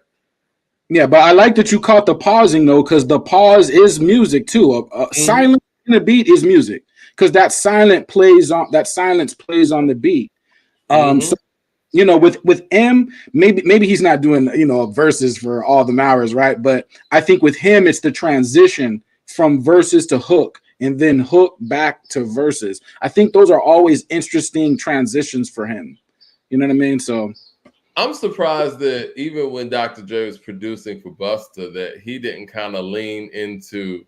C: Yeah, but I like that you caught the pausing though, because the pause is music too. Silence in a beat is music because that silence plays on the beat. So you know, with M, maybe he's not doing, you know, verses for all the hours, right? But I think with him, it's the transition from verses to hook and then hook back to verses. I think those are always interesting transitions for him. You know what I mean? So
A: I'm surprised that even when Dr. Dre was producing for Busta, that he didn't kind of lean into.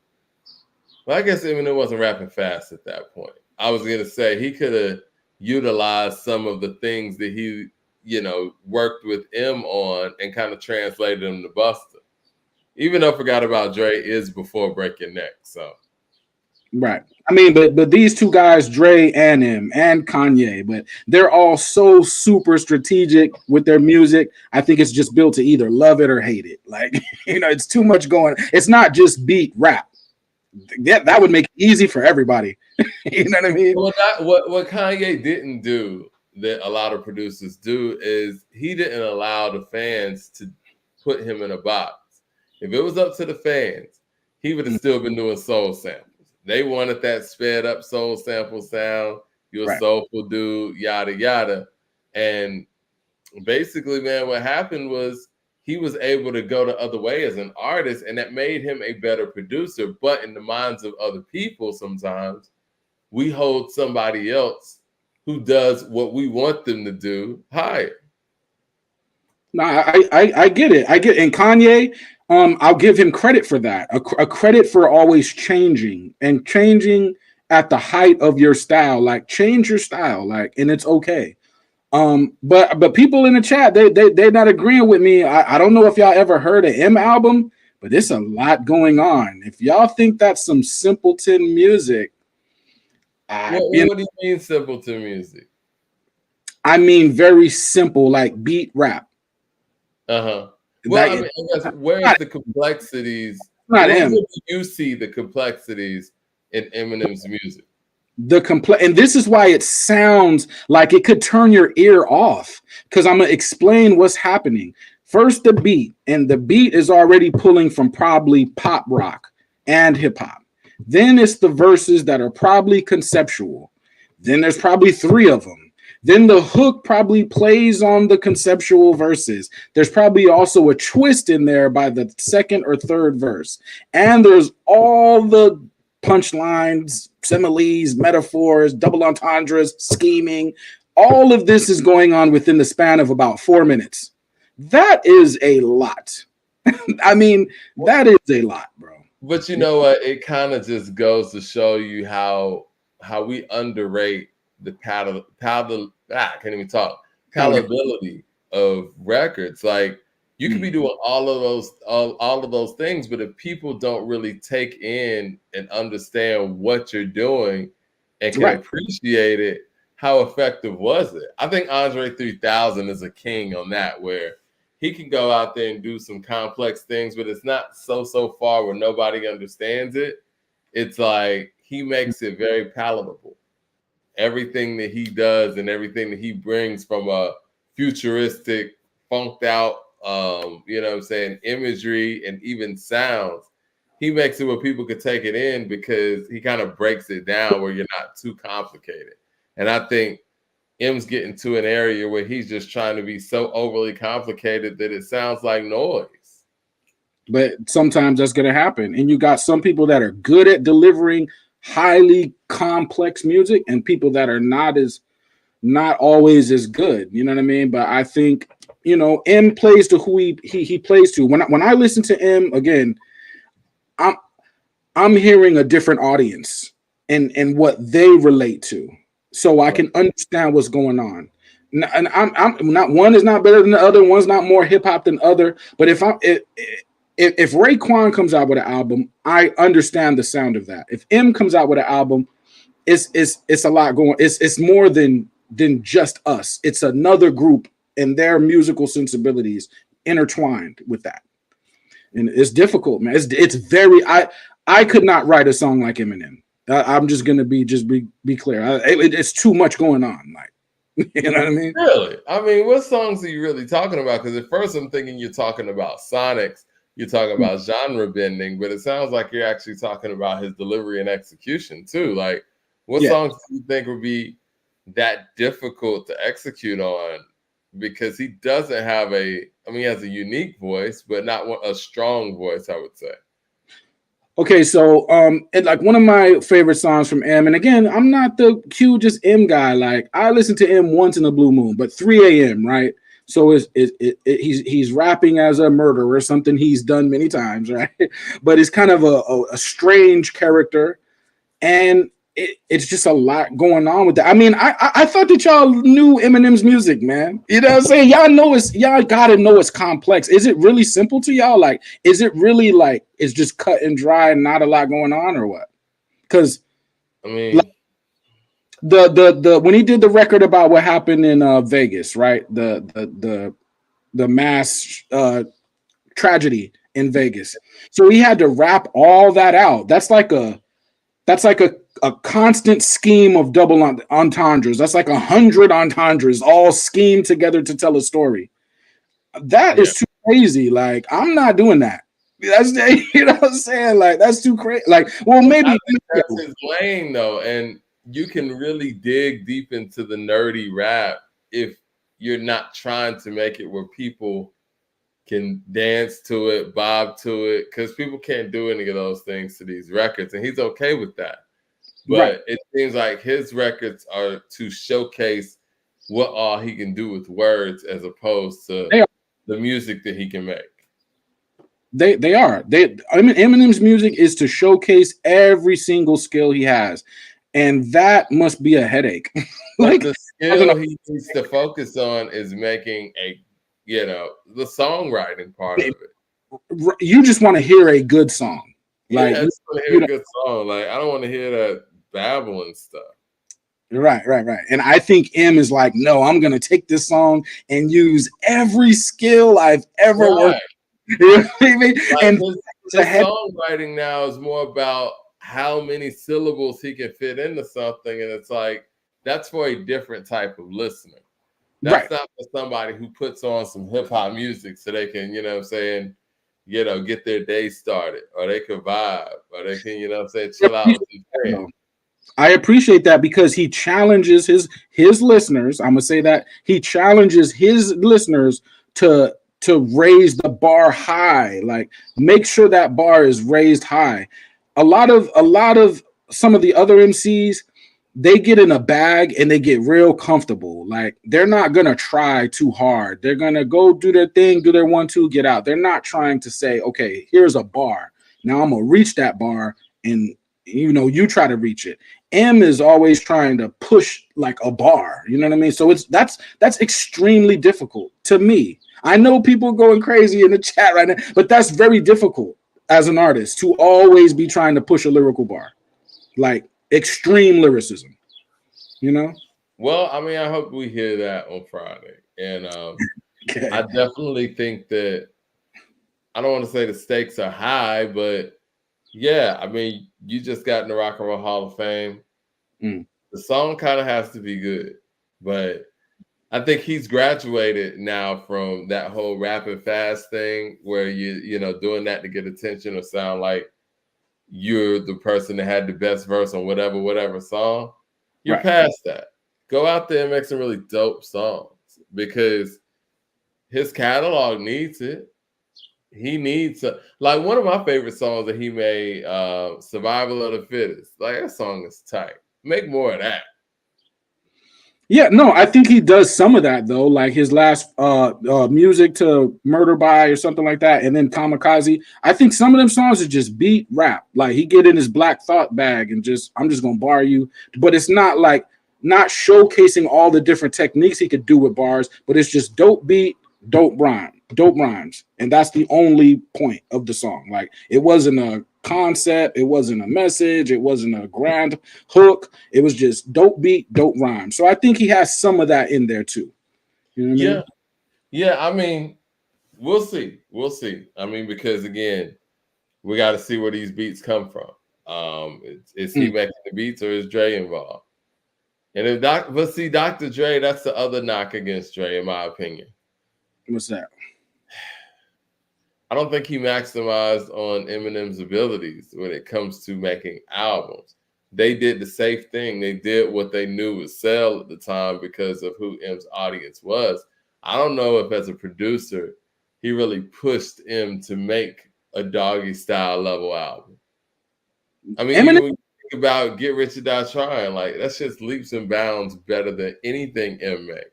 A: Well, I guess Eminem wasn't rapping fast at that point. I was gonna say he could have utilized some of the things that he, you know, worked with M on and kind of translated them to Busta. Even though Forgot About Dre is before Break Your Neck. So
C: right. I mean, but these two guys, Dre and M and Kanye, but they're all so super strategic with their music. I think it's just built to either love it or hate it. Like, you know, it's too much going. It's not just beat rap. That would make it easy for everybody. You know what I mean?
A: Well, what Kanye didn't do that a lot of producers do is he didn't allow the fans to put him in a box. If it was up to the fans, he would have still been doing soul samples. They wanted that sped up soul sample sound. You're a soulful dude, yada, yada. And basically, man, what happened was he was able to go the other way as an artist, and that made him a better producer. But in the minds of other people, sometimes we hold somebody else who does what we want them to do higher.
C: No, I get it. And Kanye, I'll give him credit for that. A credit for always changing and changing at the height of your style. Like change your style, like, and it's okay. But people in the chat, they're not agreeing with me. I don't know if y'all ever heard an M album, but there's a lot going on. If y'all think that's some simpleton music,
A: what do you mean simpleton music?
C: I mean very simple, like beat rap.
A: Well, I mean, I guess, where's the complexities?
C: Not him.
A: Where do you see the complexities in Eminem's music?
C: And this is why it sounds like it could turn your ear off, because I'm gonna explain what's happening. First, the beat, and the beat is already pulling from probably pop rock and hip hop. Then it's the verses that are probably conceptual. Then there's probably 3 of them. Then the hook probably plays on the conceptual verses. There's probably also a twist in there by the 2nd or 3rd verse. And there's all the punchlines, similes, metaphors, double entendres, scheming. All of this is going on within the span of about 4 minutes. That is a lot. I mean, that is a lot, bro.
A: But you know what? It kind of just goes to show you how we underrate the I can't even talk. Palatability of records. Like you could be doing all of those things, but if people don't really take in and understand what you're doing and can appreciate it, how effective was it? I think Andre 3000 is a king on that, where he can go out there and do some complex things, but it's not so far where nobody understands it. It's like he makes it very palatable. Everything that he does and everything that he brings from a futuristic, funked out, imagery and even sounds, he makes it where people could take it in because he kind of breaks it down where you're not too complicated. And I think M's getting to an area where he's just trying to be so overly complicated that it sounds like noise.
C: But sometimes that's going to happen. And you got some people that are good at delivering highly complex music and people that are not always as good. You know what I mean? But I think, M plays to who he plays to. When I listen to M, again, I'm hearing a different audience and what they relate to. So I can understand what's going on. And I'm not, one is not better than the other. One's not more hip hop than other. But if Raekwon comes out with an album, I understand the sound of that. If M comes out with an album, it's a lot going. It's more than just us. It's another group and their musical sensibilities intertwined with that. And it's difficult, man. It's very. I could not write a song like Eminem. I'm just gonna be clear. It's too much going on. Like, you know what I mean?
A: Really? I mean, what songs are you really talking about? Because at first I'm thinking you're talking about sonics, you're talking about genre bending, but it sounds like you're actually talking about his delivery and execution too. Like, what songs do you think would be that difficult to execute on? Because he doesn't have he has a unique voice, but not a strong voice, I would say.
C: Okay, so and like one of my favorite songs from M, and again, I'm not the hugest M guy. Like I listen to M once in a blue moon, but 3 a.m. right? So he's rapping as a murderer, something he's done many times, right? But it's kind of a strange character, and it's just a lot going on with that. I mean, I thought that y'all knew Eminem's music, man. You know what I'm saying? Y'all gotta know it's complex. Is it really simple to y'all? Like, is it really like it's just cut and dry and not a lot going on, or what? Because
A: I mean,
C: like, the when he did the record about what happened in Vegas, right? The mass tragedy in Vegas. So he had to rap all that out. That's like a constant scheme of double entendres. That's like 100 entendres all schemed together to tell a story. That is too crazy. Like, I'm not doing that. That's, you know what I'm saying? Like, that's too crazy. Like, well, maybe
A: that's his lane though, and you can really dig deep into the nerdy rap if you're not trying to make it where people can dance to it, bob to it, because people can't do any of those things to these records, and he's okay with that. But it seems like his records are to showcase what all he can do with words as opposed to the music that he can make.
C: They are. Eminem's music is to showcase every single skill he has. And that must be a headache.
A: Like the skill he needs to focus on is making the songwriting part of it.
C: You just want to hear a good song. Like,
A: I just want to hear a good song. Like, I don't want to hear that babbling stuff.
C: Right. And I think M is like, no, I'm gonna take this song and use every skill I've ever worked. You know what I mean?
A: Like
C: and
A: the songwriting now is more about how many syllables he can fit into something, and it's like that's for a different type of listener. That's not for somebody who puts on some hip hop music so they can, get their day started, or they can vibe, or they can, chill out with their friends.
C: I appreciate that because he challenges his listeners. I'm gonna say that he challenges his listeners to raise the bar high, like make sure that bar is raised high. a lot of some of the other MCs, they get in a bag and they get real comfortable. Like they're not gonna try too hard. They're gonna go do their thing, do their 1-2, get out. They're not trying to say, okay, here's a bar. Now I'm gonna reach that bar, and you try to reach it. M is always trying to push like a bar. You know what I mean? So that's extremely difficult to me. I know people going crazy in the chat right now, but that's very difficult as an artist to always be trying to push a lyrical bar, like extreme lyricism,
A: Well, I mean, I hope we hear that on Friday. And
C: Okay.
A: I definitely think that, I don't want to say the stakes are high, but yeah, I mean, you just got in the Rock and Roll Hall of Fame. The song kind of has to be good, but I think he's graduated now from that whole rapid fast thing where you doing that to get attention or sound like you're the person that had the best verse on whatever song. You're
C: Right.
A: past that. Go out there and make some really dope songs because his catalog needs it. He needs like one of my favorite songs that he made, Survival of the Fittest. Like that song is tight. Make more of that.
C: Yeah, no, I think he does some of that though, like his last music to Murder By or something like that, and then Kamikaze. I think some of them songs are just beat rap. Like he get in his Black Thought bag and I'm just gonna bar you, but it's not showcasing all the different techniques he could do with bars, but it's just dope beat, dope rhymes, and that's the only point of the song. Like it wasn't a concept, it wasn't a message, it wasn't a grand hook, it was just dope beat, dope rhyme. So I think he has some of that in there too. You know what I mean?
A: Yeah, I mean, we'll see. I mean, because again, we got to see where these beats come from. Is he making the beats or is Dre involved? And if Dr. Dre, that's the other knock against Dre, in my opinion.
C: What's that?
A: I don't think he maximized on Eminem's abilities when it comes to making albums. They did the safe thing. They did what they knew would sell at the time because of who M's audience was. I don't know if as a producer, he really pushed M to make a Doggy Style level album. I mean, even when you think about Get Rich or Die Trying, like that's just leaps and bounds better than anything M made.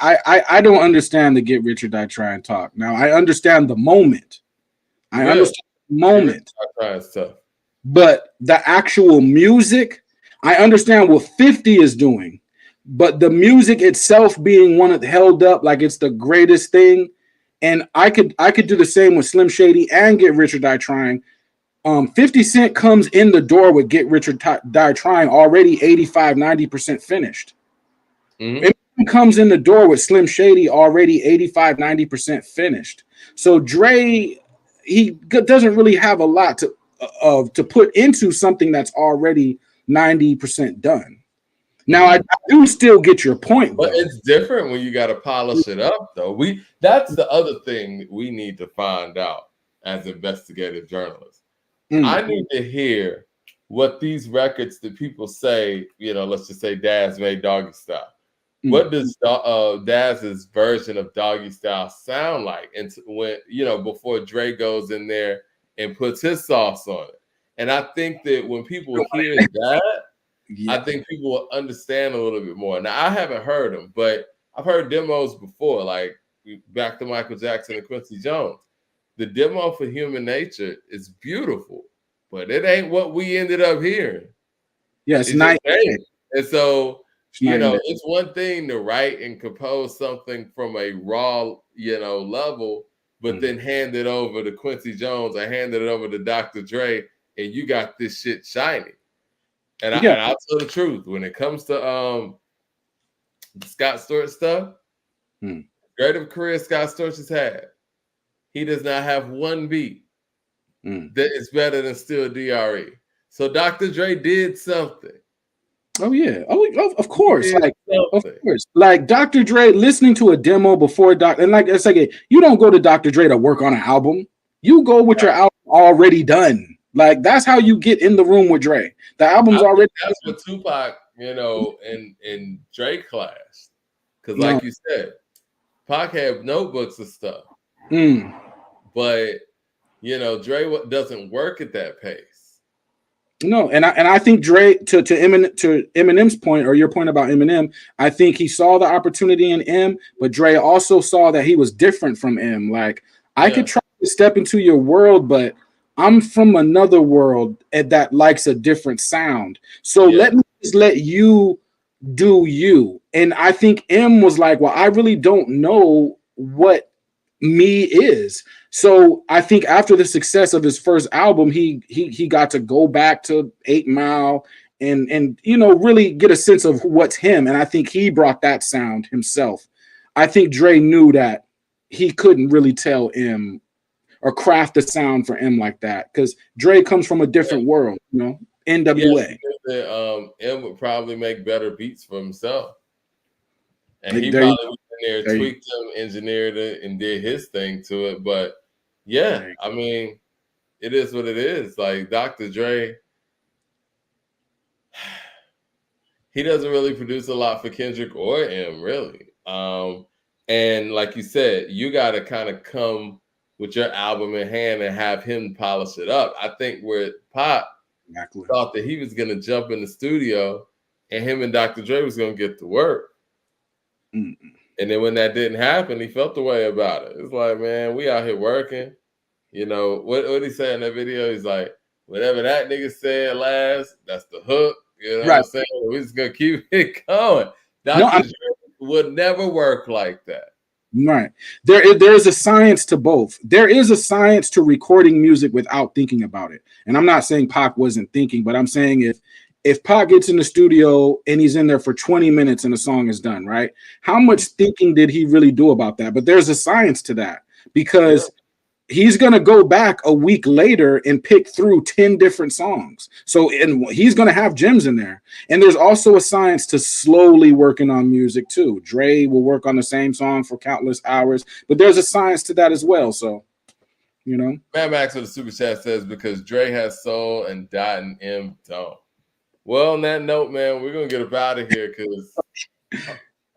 C: I don't understand the Get Rich or Die Trying talk. Now I understand the moment. I understand the moment. But the actual music, I understand what 50 is doing. But the music itself being one of held up like it's the greatest thing. And I could do the same with Slim Shady and Get Rich or Die Trying. 50 Cent comes in the door with Get Rich or Die Trying already 85-90% finished. It comes in the door with Slim Shady already 85-90% finished. So Dre, he doesn't really have a lot to put into something that's already 90% done. Now I do still get your point,
A: but it's different when you got to polish it up, though. That's the other thing we need to find out as investigative journalists. I need to hear what these records that people say, let's just say Daz made Doggy Style. What does Daz's version of Doggy Style sound like? And when before Dre goes in there and puts his sauce on it, and I think that when people hear that, I think people will understand a little bit more. Now I haven't heard them, but I've heard demos before, like back to Michael Jackson and Quincy Jones. The demo for Human Nature is beautiful, but it ain't what we ended up hearing.
C: Yes, nice.
A: And so. It's one thing to write and compose something from a raw, level, but then hand it over to Quincy Jones or hand it over to Dr. Dre, and you got this shit shiny. And I'll tell the truth, when it comes to Scott Storch stuff, creative career Scott Storch has had, he does not have one beat that is better than Still DRE. So Dr. Dre did something.
C: Oh yeah. Oh, of course. Like Dr. Dre listening to a demo before and like it's like you don't go to Dr. Dre to work on an album. You go with your album already done. Like that's how you get in the room with Dre. The album's already.
A: That's what Tupac, and Dre clashed. Because like you said, Pac had notebooks and stuff. But Dre doesn't work at that pace.
C: No, and I think Dre to Eminem's point, or your point about Eminem, I think he saw the opportunity in M, but Dre also saw that he was different from M. Like, I could try to step into your world, but I'm from another world that likes a different sound. So let me just let you do you. And I think M was like, well, I really don't know what me is. So I think after the success of his first album, he got to go back to 8 Mile and really get a sense of what's him. And I think he brought that sound himself. I think Dre knew that he couldn't really tell M or craft a sound for M like that, because Dre comes from a different world, NWA.
A: M would probably make better beats for himself. And he probably went in there, tweaked them, engineered it, and did his thing to it. But I mean, it is what it is. Like Dr. Dre, he doesn't really produce a lot for Kendrick or M, really. And like you said, you got to kind of come with your album in hand and have him polish it up. I think where Pop thought that he was going to jump in the studio and him and Dr. Dre was going to get to work. And then when that didn't happen, he felt the way about it. It's like, man, we out here working. What he said in that video? He's like, whatever that nigga said last, that's the hook. You know what I'm saying? We're just going to keep it going. Dr. Dre would never work like that.
C: Right. There is a science to both. There is a science to recording music without thinking about it. And I'm not saying Pac wasn't thinking, but I'm saying if Pac gets in the studio and he's in there for 20 minutes and the song is done, right? How much thinking did he really do about that? But there's a science to that, because he's going to go back a week later and pick through 10 different songs. So he's going to have gems in there. And there's also a science to slowly working on music too. Dre will work on the same song for countless hours, but there's a science to that as well. So, Mad
A: Max with the super chat says, because Dre has soul and Dot and M don't. Well, on that note, man, we're going to get up out of here because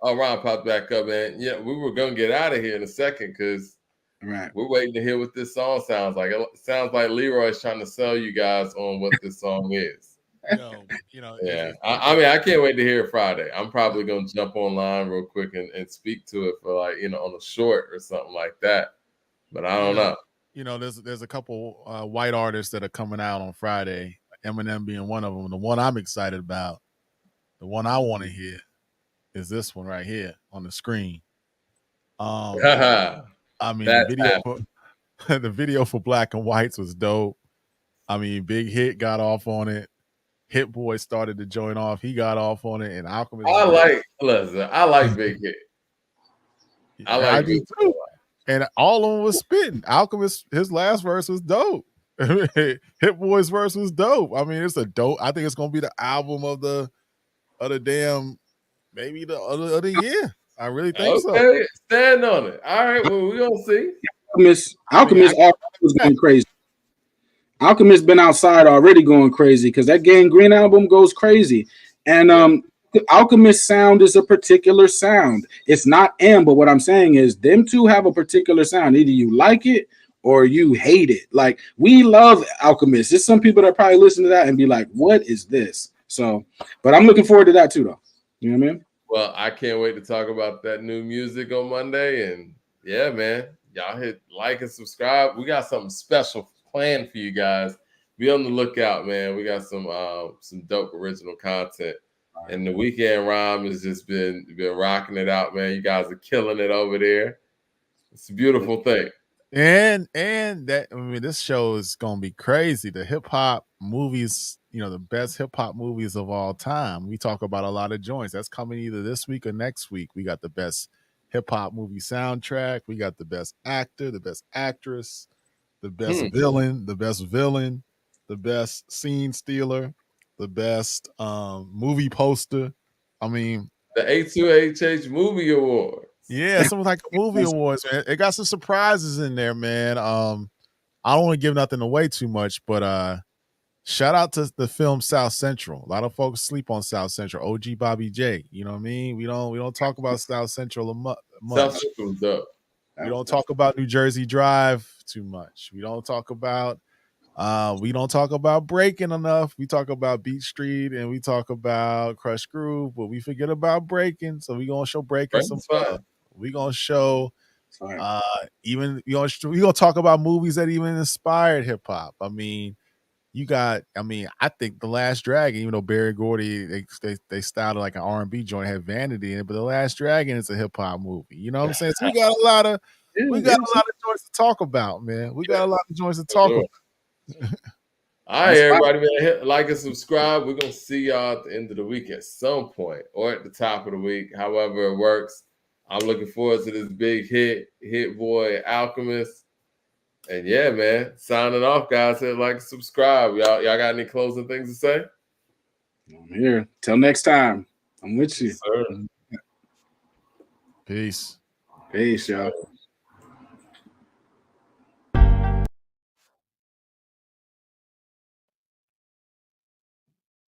A: Ron popped back up, man. Yeah, we were going to get out of here in a second because we're waiting to hear what this song sounds like. It sounds like Leroy's trying to sell you guys on what this song is. Yeah. I mean, I can't wait to hear it Friday. I'm probably going to jump online real quick and speak to it for on a short or something like that. But I don't know.
B: There's a couple white artists that are coming out on Friday, Eminem being one of them. The one I'm excited about, the one I want to hear, is this one right here on the screen. I mean, the video for Black and Whites was dope. I mean, Big Hit got off on it. Hit Boy started to join off. He got off on it, and Alchemist.
A: I like Big Hit.
B: I do too. And all of them was spitting. Alchemist, his last verse was dope. Hit Boy's verse was dope. I mean, it's a dope. I think it's gonna be the album of the damn, maybe the other year. I really think so.
A: Okay, stand on it. All right, well, we're gonna see.
C: Alchemist was going crazy. Alchemist been outside already going crazy because that Gang Green album goes crazy. And Alchemist sound is a particular sound. It's not M, but what I'm saying is them two have a particular sound. Either you like it or you hate it. Like, we love Alchemist. There's some people that probably listen to that and be like, what is this? So, but I'm looking forward to that too, though. You know what I mean?
A: Well, I can't wait to talk about that new music on Monday. And yeah, man, y'all hit like and subscribe. We got something special planned for you guys. Be on the lookout, man. We got some dope original content. And the Weekend Rhyme has just been rocking it out, man. You guys are killing it over there. It's a beautiful thing.
B: And that, I mean, this show is gonna be crazy. The hip hop movies, the best hip hop movies of all time. We talk about a lot of joints. That's coming either this week or next week. We got the best hip hop movie soundtrack. We got the best actor, the best actress, the best villain, the best scene stealer, the best movie poster. I mean,
A: the A2HH Movie Award.
B: Yeah, something like movie awards, man. It got some surprises in there, man. I don't want to give nothing away too much, but shout out to the film South Central. A lot of folks sleep on South Central. OG Bobby J. You know what I mean? We don't talk about South Central much.
A: South Central's dope.
B: We don't talk about New Jersey Drive too much. We don't talk about Breaking enough. We talk about Beat Street and we talk about Crush Groove, but we forget about Breaking. So we gonna show Breaking some love. We gonna show even we gonna talk about movies that even inspired hip hop. I mean, I think The Last Dragon, even though Barry Gordy they styled it like an R&B joint, had Vanity in it, but The Last Dragon is a hip hop movie. You know what I'm saying? So we got a lot of joints to talk about, man. We got a lot of joints to talk about.
A: All right, everybody, man, hit like and subscribe. We're gonna see y'all at the end of the week at some point, or at the top of the week, however it works. I'm looking forward to this big hit boy Alchemist. And yeah, man, signing off, guys. Hit like and subscribe. Y'all got any closing things to say?
C: I'm here. Till next time. I'm with you.
A: Yes, sir.
B: Peace.
C: Peace, y'all.